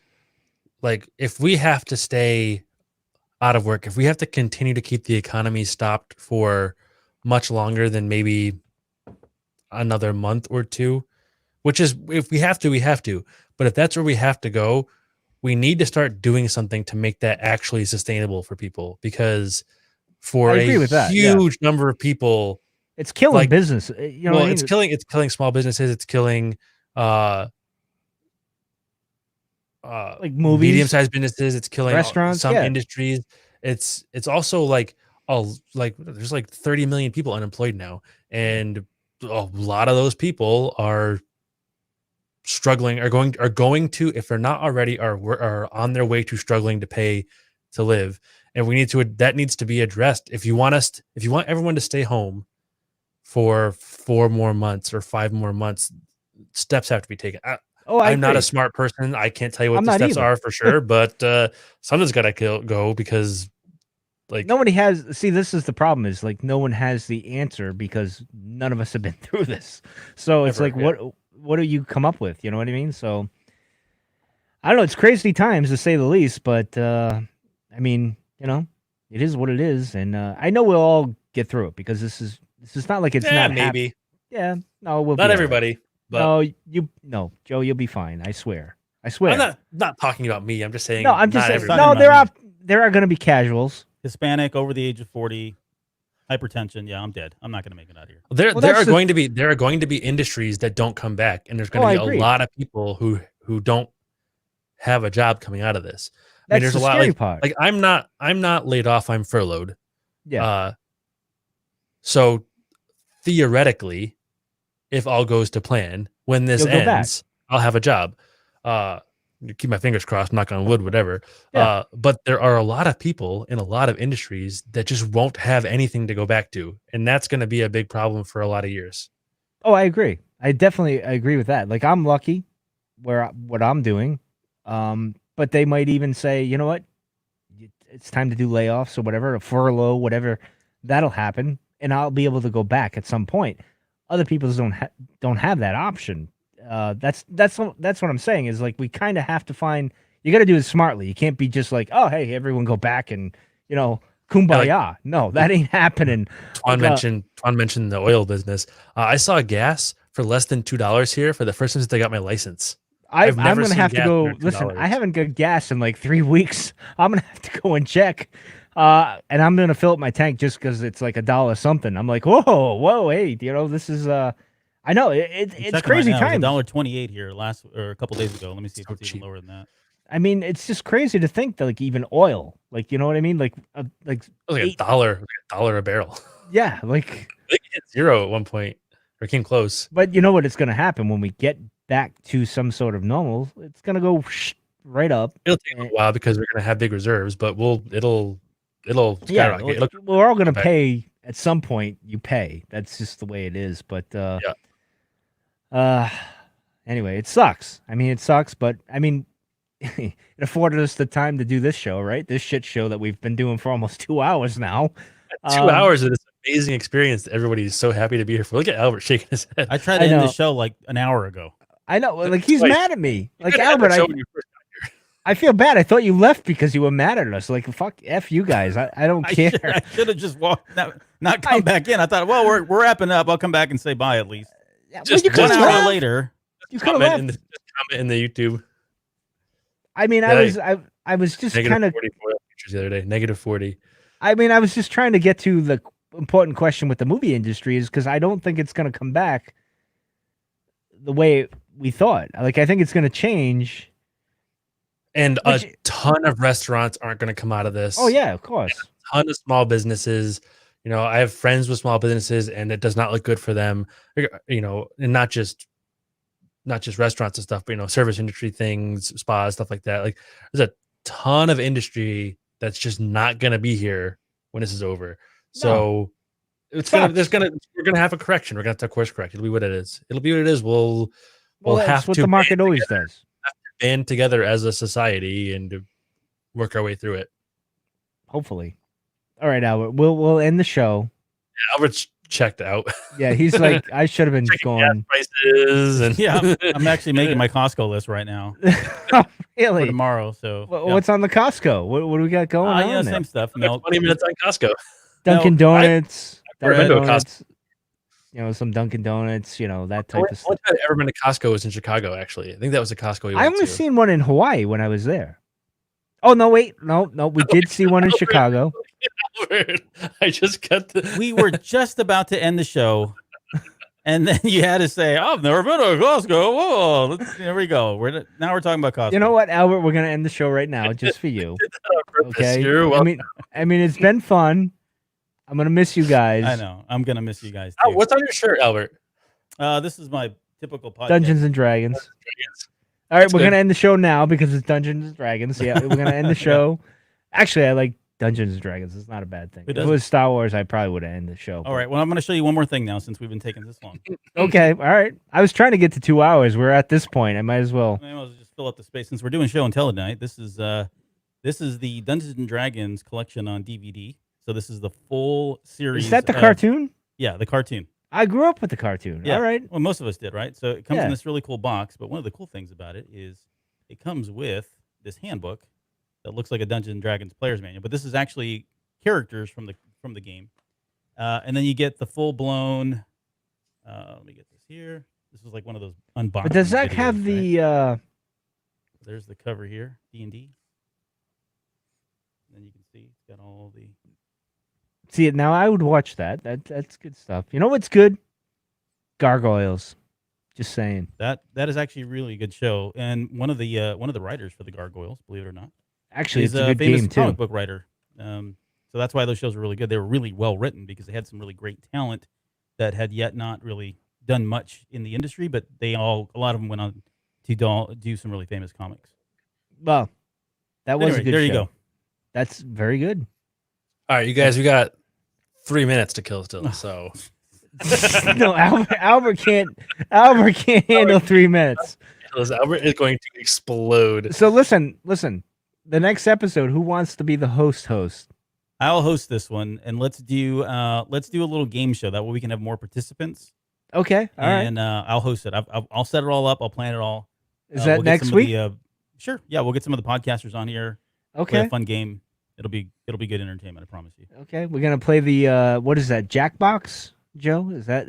like if we have to stay out of work, if we have to continue to keep the economy stopped for much longer than maybe another month or two, which is if we have to, we have to. But if that's where we have to go, we need to start doing something to make that actually sustainable for people, because for
I agree
a
with that, yeah.
huge number of people,
it's killing
like,
business. You know what I mean?
it's killing small businesses. It's killing
like movies,
medium-sized businesses. It's killing
restaurants,
some
yeah.
industries. It's also like there's like 30 million people unemployed now, and a lot of those people are struggling, are going to, if they're not already, are on their way to struggling to pay to live. And that needs to be addressed. If you want everyone to stay home for 4 more months or 5 more months, steps have to be taken. I'm not a smart person. I can't tell you what the steps are for sure, but something's got to go, because like
nobody has. See, this is the problem, is like no one has the answer because none of us have been through this. So it's like, what do you come up with? You know what I mean? So I don't know. It's crazy times to say the least, but I mean, you know, it is what it is, and I know we'll all get through it, because this is not like it's not
maybe.
Yeah, no, we'll
Not
be
everybody.
Right.
But
No, Joe, you'll be fine. I swear.
I'm not talking about me. I'm just saying.
No, I'm just saying.
saying-
No, there are going to be casuals.
Hispanic, over the age of 40, hypertension. Yeah, I'm dead. I'm not going to make it out of here.
There are going to be industries that don't come back, and there's going to be a lot of people who don't have a job coming out of this.
That's
there's
the
a lot
scary part.
Like I'm not laid off. I'm furloughed.
Yeah.
So theoretically, if all goes to plan, when this ends, I'll have a job. Keep my fingers crossed, knock on wood, whatever.
Yeah.
But there are a lot of people in a lot of industries that just won't have anything to go back to. And that's going to be a big problem for a lot of years.
Oh, I agree. I agree with that. Like, I'm lucky what I'm doing. But they might even say, you know what? It's time to do layoffs or whatever, a furlough, whatever. That'll happen. And I'll be able to go back at some point. Other people don't have that option. That's what I'm saying, is like we kind of have to find. You got to do it smartly. You can't be just like, oh, hey, everyone go back and kumbaya.
Yeah, like,
no, that ain't happening.
Twan mentioned the oil business. I saw gas for less than $2 here for the first time since I got my license.
I'm gonna have to go. Listen, I haven't got gas in like 3 weeks. I'm gonna have to go and check. And I'm gonna fill up my tank just because it's like $1 something. I'm like, whoa, hey, this is I know it's crazy times.
$1.28 here a couple days ago. Let me see if it's even lower than that.
I mean, it's just crazy to think that like even oil, like, you know what I mean, like
$1 a barrel.
Yeah, like
it hit zero at one point, or came close.
But you know what? It's gonna happen when we get back to some sort of normal. It's gonna go right up.
It'll take a while because we're gonna have big reserves, but it'll skyrocket.
Yeah, we're all gonna pay at some point. You pay. That's just the way it is. But anyway, it sucks. I mean, it sucks, but I mean, it afforded us the time to do this show, right? This shit show that we've been doing for almost 2 hours now.
2 hours of this amazing experience that everybody's so happy to be here for. Look at Albert shaking his head.
I tried to end the show like an hour ago.
I know, like he's mad at me. Like, Albert, I feel bad. I thought you left because you were mad at us. Like, fuck, F you guys. I don't care.
I should have just walked, not come back in. I thought, well, we're wrapping up. I'll come back and say bye at least.
Just
1 hour later.
You could have left.
Just comment in the YouTube.
I mean, I was just kind of
pictures the other day. -40.
I mean, I was just trying to get to the important question with the movie industry, is because I don't think it's going to come back the way we thought. Like, I think it's going to change.
And
Which-
a ton of restaurants aren't going to come out of this.
Oh yeah, of course.
A ton of small businesses. You know, I have friends with small businesses, and it does not look good for them. You know, and not just restaurants and stuff, but you know, service industry things, spas, stuff like that. Like, there's a ton of industry that's just not going to be here when this is over. So it's gonna, we're gonna have a correction. We're gonna have to course correct. It'll be what it is. It'll be what it is. We'll
That's
have
what
to
the market always does.
band together as a society and work our way through it.
Hopefully. All right, Albert. We'll end the show.
Albert's checked out.
Yeah, he's like, I should have been
Checking
going.
gas prices and
Yeah, I'm actually making my Costco list right now for
Really?
tomorrow. So
What's on the Costco? What do we got going on?
yeah,
there?
same stuff.
like
Milk.
20 minutes on Costco.
Dunkin' Donuts.
I've never been to a
Donuts. You know, some Dunkin' Donuts. You know, that type
Only
of
time
stuff.
I've ever been to Costco was in Chicago. Actually, I think that was the Costco we
I
went
only
to.
seen one in Hawaii when I was there. Oh no! Wait, no. We did see one in Chicago.
I just got the.
We were just about to end the show, and then you had to say, "I've never been to Costco." Whoa, there we go. Now we're talking about Costco.
You know what, Albert? We're gonna end the show right now, just for you. Okay.
You're
I
welcome.
mean, it's been fun. I'm gonna miss you guys.
I know. I'm gonna miss you guys
Oh,
too.
what's on your shirt, Albert?
This is my typical podcast.
Dungeons and Dragons. All right,
That's
we're
good.
gonna end the show now because it's Dungeons and Dragons. Yeah, we're gonna end the show. Actually, I like Dungeons and Dragons. It's not a bad thing.
Who
If it
doesn't?
was Star Wars, I probably would have ended the show.
All right. Well, I'm going to show you one more thing now since we've been taking this long.
Okay. All right. I was trying to get to 2 hours. We're at this point. I might as well.
I will just fill up the space since we're doing show and tell tonight. This is the Dungeons and Dragons collection on DVD. So this is the full series.
Is that the
of-
cartoon?
Yeah, the cartoon.
I grew up with the cartoon.
Yeah.
All right.
Well, most of us did, right? So it comes
Yeah.
in this really cool box. But one of the cool things about it is it comes with this handbook that looks like a Dungeons and Dragons player's manual. But this is actually characters from the game, and then you get the full blown. Let me get this here. This was like one of those unboxing.
But does that
videos,
have
right?
the?
There's the cover here, D&D. Then you can see it's got all the.
See it now. I would watch that. That's good stuff. You know what's good? Gargoyles. Just saying.
That is actually a really good show, and one of the writers for the Gargoyles, believe it or not,
Actually,
is
it's a good
famous
game too.
comic book writer. So that's why those shows were really good. They were really well written because they had some really great talent that had yet not really done much in the industry, but a lot of them went on to do some really famous comics.
Well, that was
Anyway,
a good
there
show.
you go.
That's very good.
All right, you guys, we got 3 minutes to kill still. So
No, Albert can't handle 3 minutes.
Albert is going to explode.
So listen. The next episode, who wants to be the host?
I'll host this one, and let's do a little game show. That way we can have more participants.
Okay, all right.
And I'll host it. I'll set it all up. I'll plan it all.
Is that
we'll get
next
some of
week?
Sure. Yeah, we'll get some of the podcasters on here. Play
Okay.
a fun game. It'll be good entertainment. I promise you.
Okay, we're gonna play the what is that? Jackbox, Joe? Is that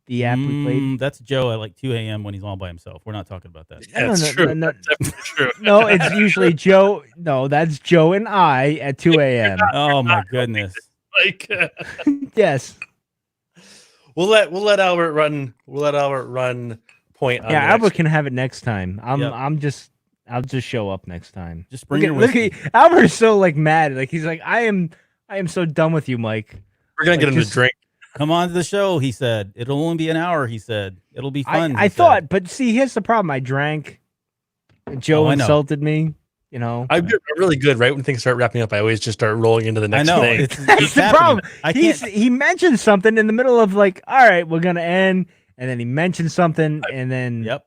the app we played?
That's Joe at like 2 a.m. when he's all by himself. We're not talking about that.
No,
That's
no,
true.
no.
That's definitely true.
No, it's usually Joe. No, that's Joe and I at 2 a.m.
Oh my goodness.
Like,
Yes.
we'll let Albert run. We'll let Albert run point. On
Yeah,
the
Albert
next-
can have it next time.
Yep.
I'll just show up next time.
Just bring
Look
your
at
whiskey.
Albert's so like mad. Like he's like, I am so done with you, Mike.
We're gonna get
like,
him
just-
to drink.
Come on to the show, he said. It'll only be an hour, he said. It'll be fun.
I
he
thought,
said.
but see, here's the problem. I drank. Joe
Oh, I know.
insulted me. You know.
I'm really good. Right when things start wrapping up, I always just start rolling into the
I
next
know.
thing.
It's
That's the
happening.
problem.
I can't.
He mentioned something in the middle of like, all right, we're gonna end, and then he mentioned something, and then
Yep.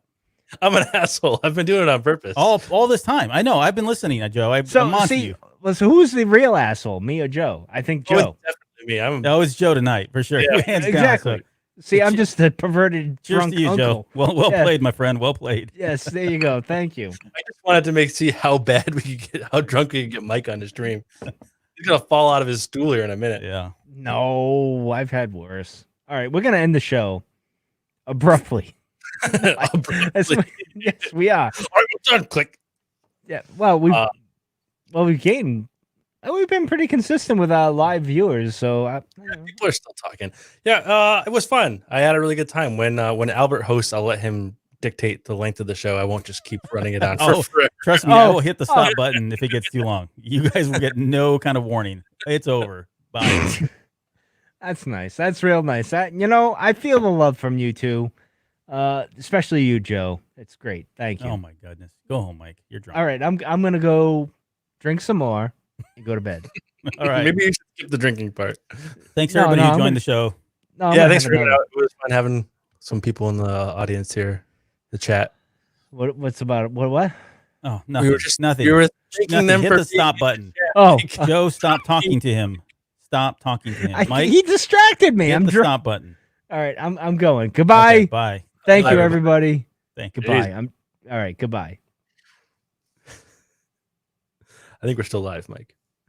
I'm an asshole. I've been doing it on purpose.
All this time. I know. I've been listening, Joe. I'm
So
on to
see,
you.
well, so who's the real asshole, me or Joe? I think
Oh, it's
Joe.
definitely me. I'm
Oh, it's Joe tonight for sure.
Yeah,
Hands down,
exactly.
so
See, I'm just a perverted
cheers
drunk
to you,
uncle.
Joe. Well
Yeah.
played, my friend. Well played.
Yes, there you go. Thank you.
I just wanted to see how bad we could get, how drunk we could get Mike on the stream. He's gonna fall out of his stool here in a minute.
Yeah.
No, I've had worse. All right, we're gonna end the show abruptly. That's what- yes, we are.
All right, we're done. Click.
Yeah. Well,
Uh,
we've gained. We've been pretty consistent with our live viewers, so
People are still talking. Yeah, it was fun. I had a really good time. When Albert hosts, I'll let him dictate the length of the show. I won't just keep running it on
Oh,
for forever.
Trust me, I
Oh,
will hit the stop button if it gets too long. You guys will get no kind of warning. It's over. Bye.
That's nice. That's real nice. I feel the love from you two, especially you, Joe. It's great. Thank you.
Oh my goodness. Go home, Mike. You're drunk.
All right, I'm gonna go drink some more and go to bed.
All right.
Maybe you should skip the drinking part.
Thanks
No,
everybody
no,
who
I'm
joined
gonna-
the show.
No, I'm
Yeah,
gonna
thanks
have
for coming
another-
out. It was fun having some people in the audience here, the chat.
What's about it? What?
Oh, nothing.
We were just
nothing.
We were thanking
Nothing.
them
Hit
for
the stop button.
Oh,
Joe, stop talking to him. Stop talking to him. Mike,
he distracted me.
hit
I'm
the
drunk.
stop button.
All right, I'm going. Goodbye.
Okay, bye.
Thank
Bye,
you,
everybody.
everybody.
Thank you.
Goodbye. All right. Goodbye.
I think we're still live, Mike.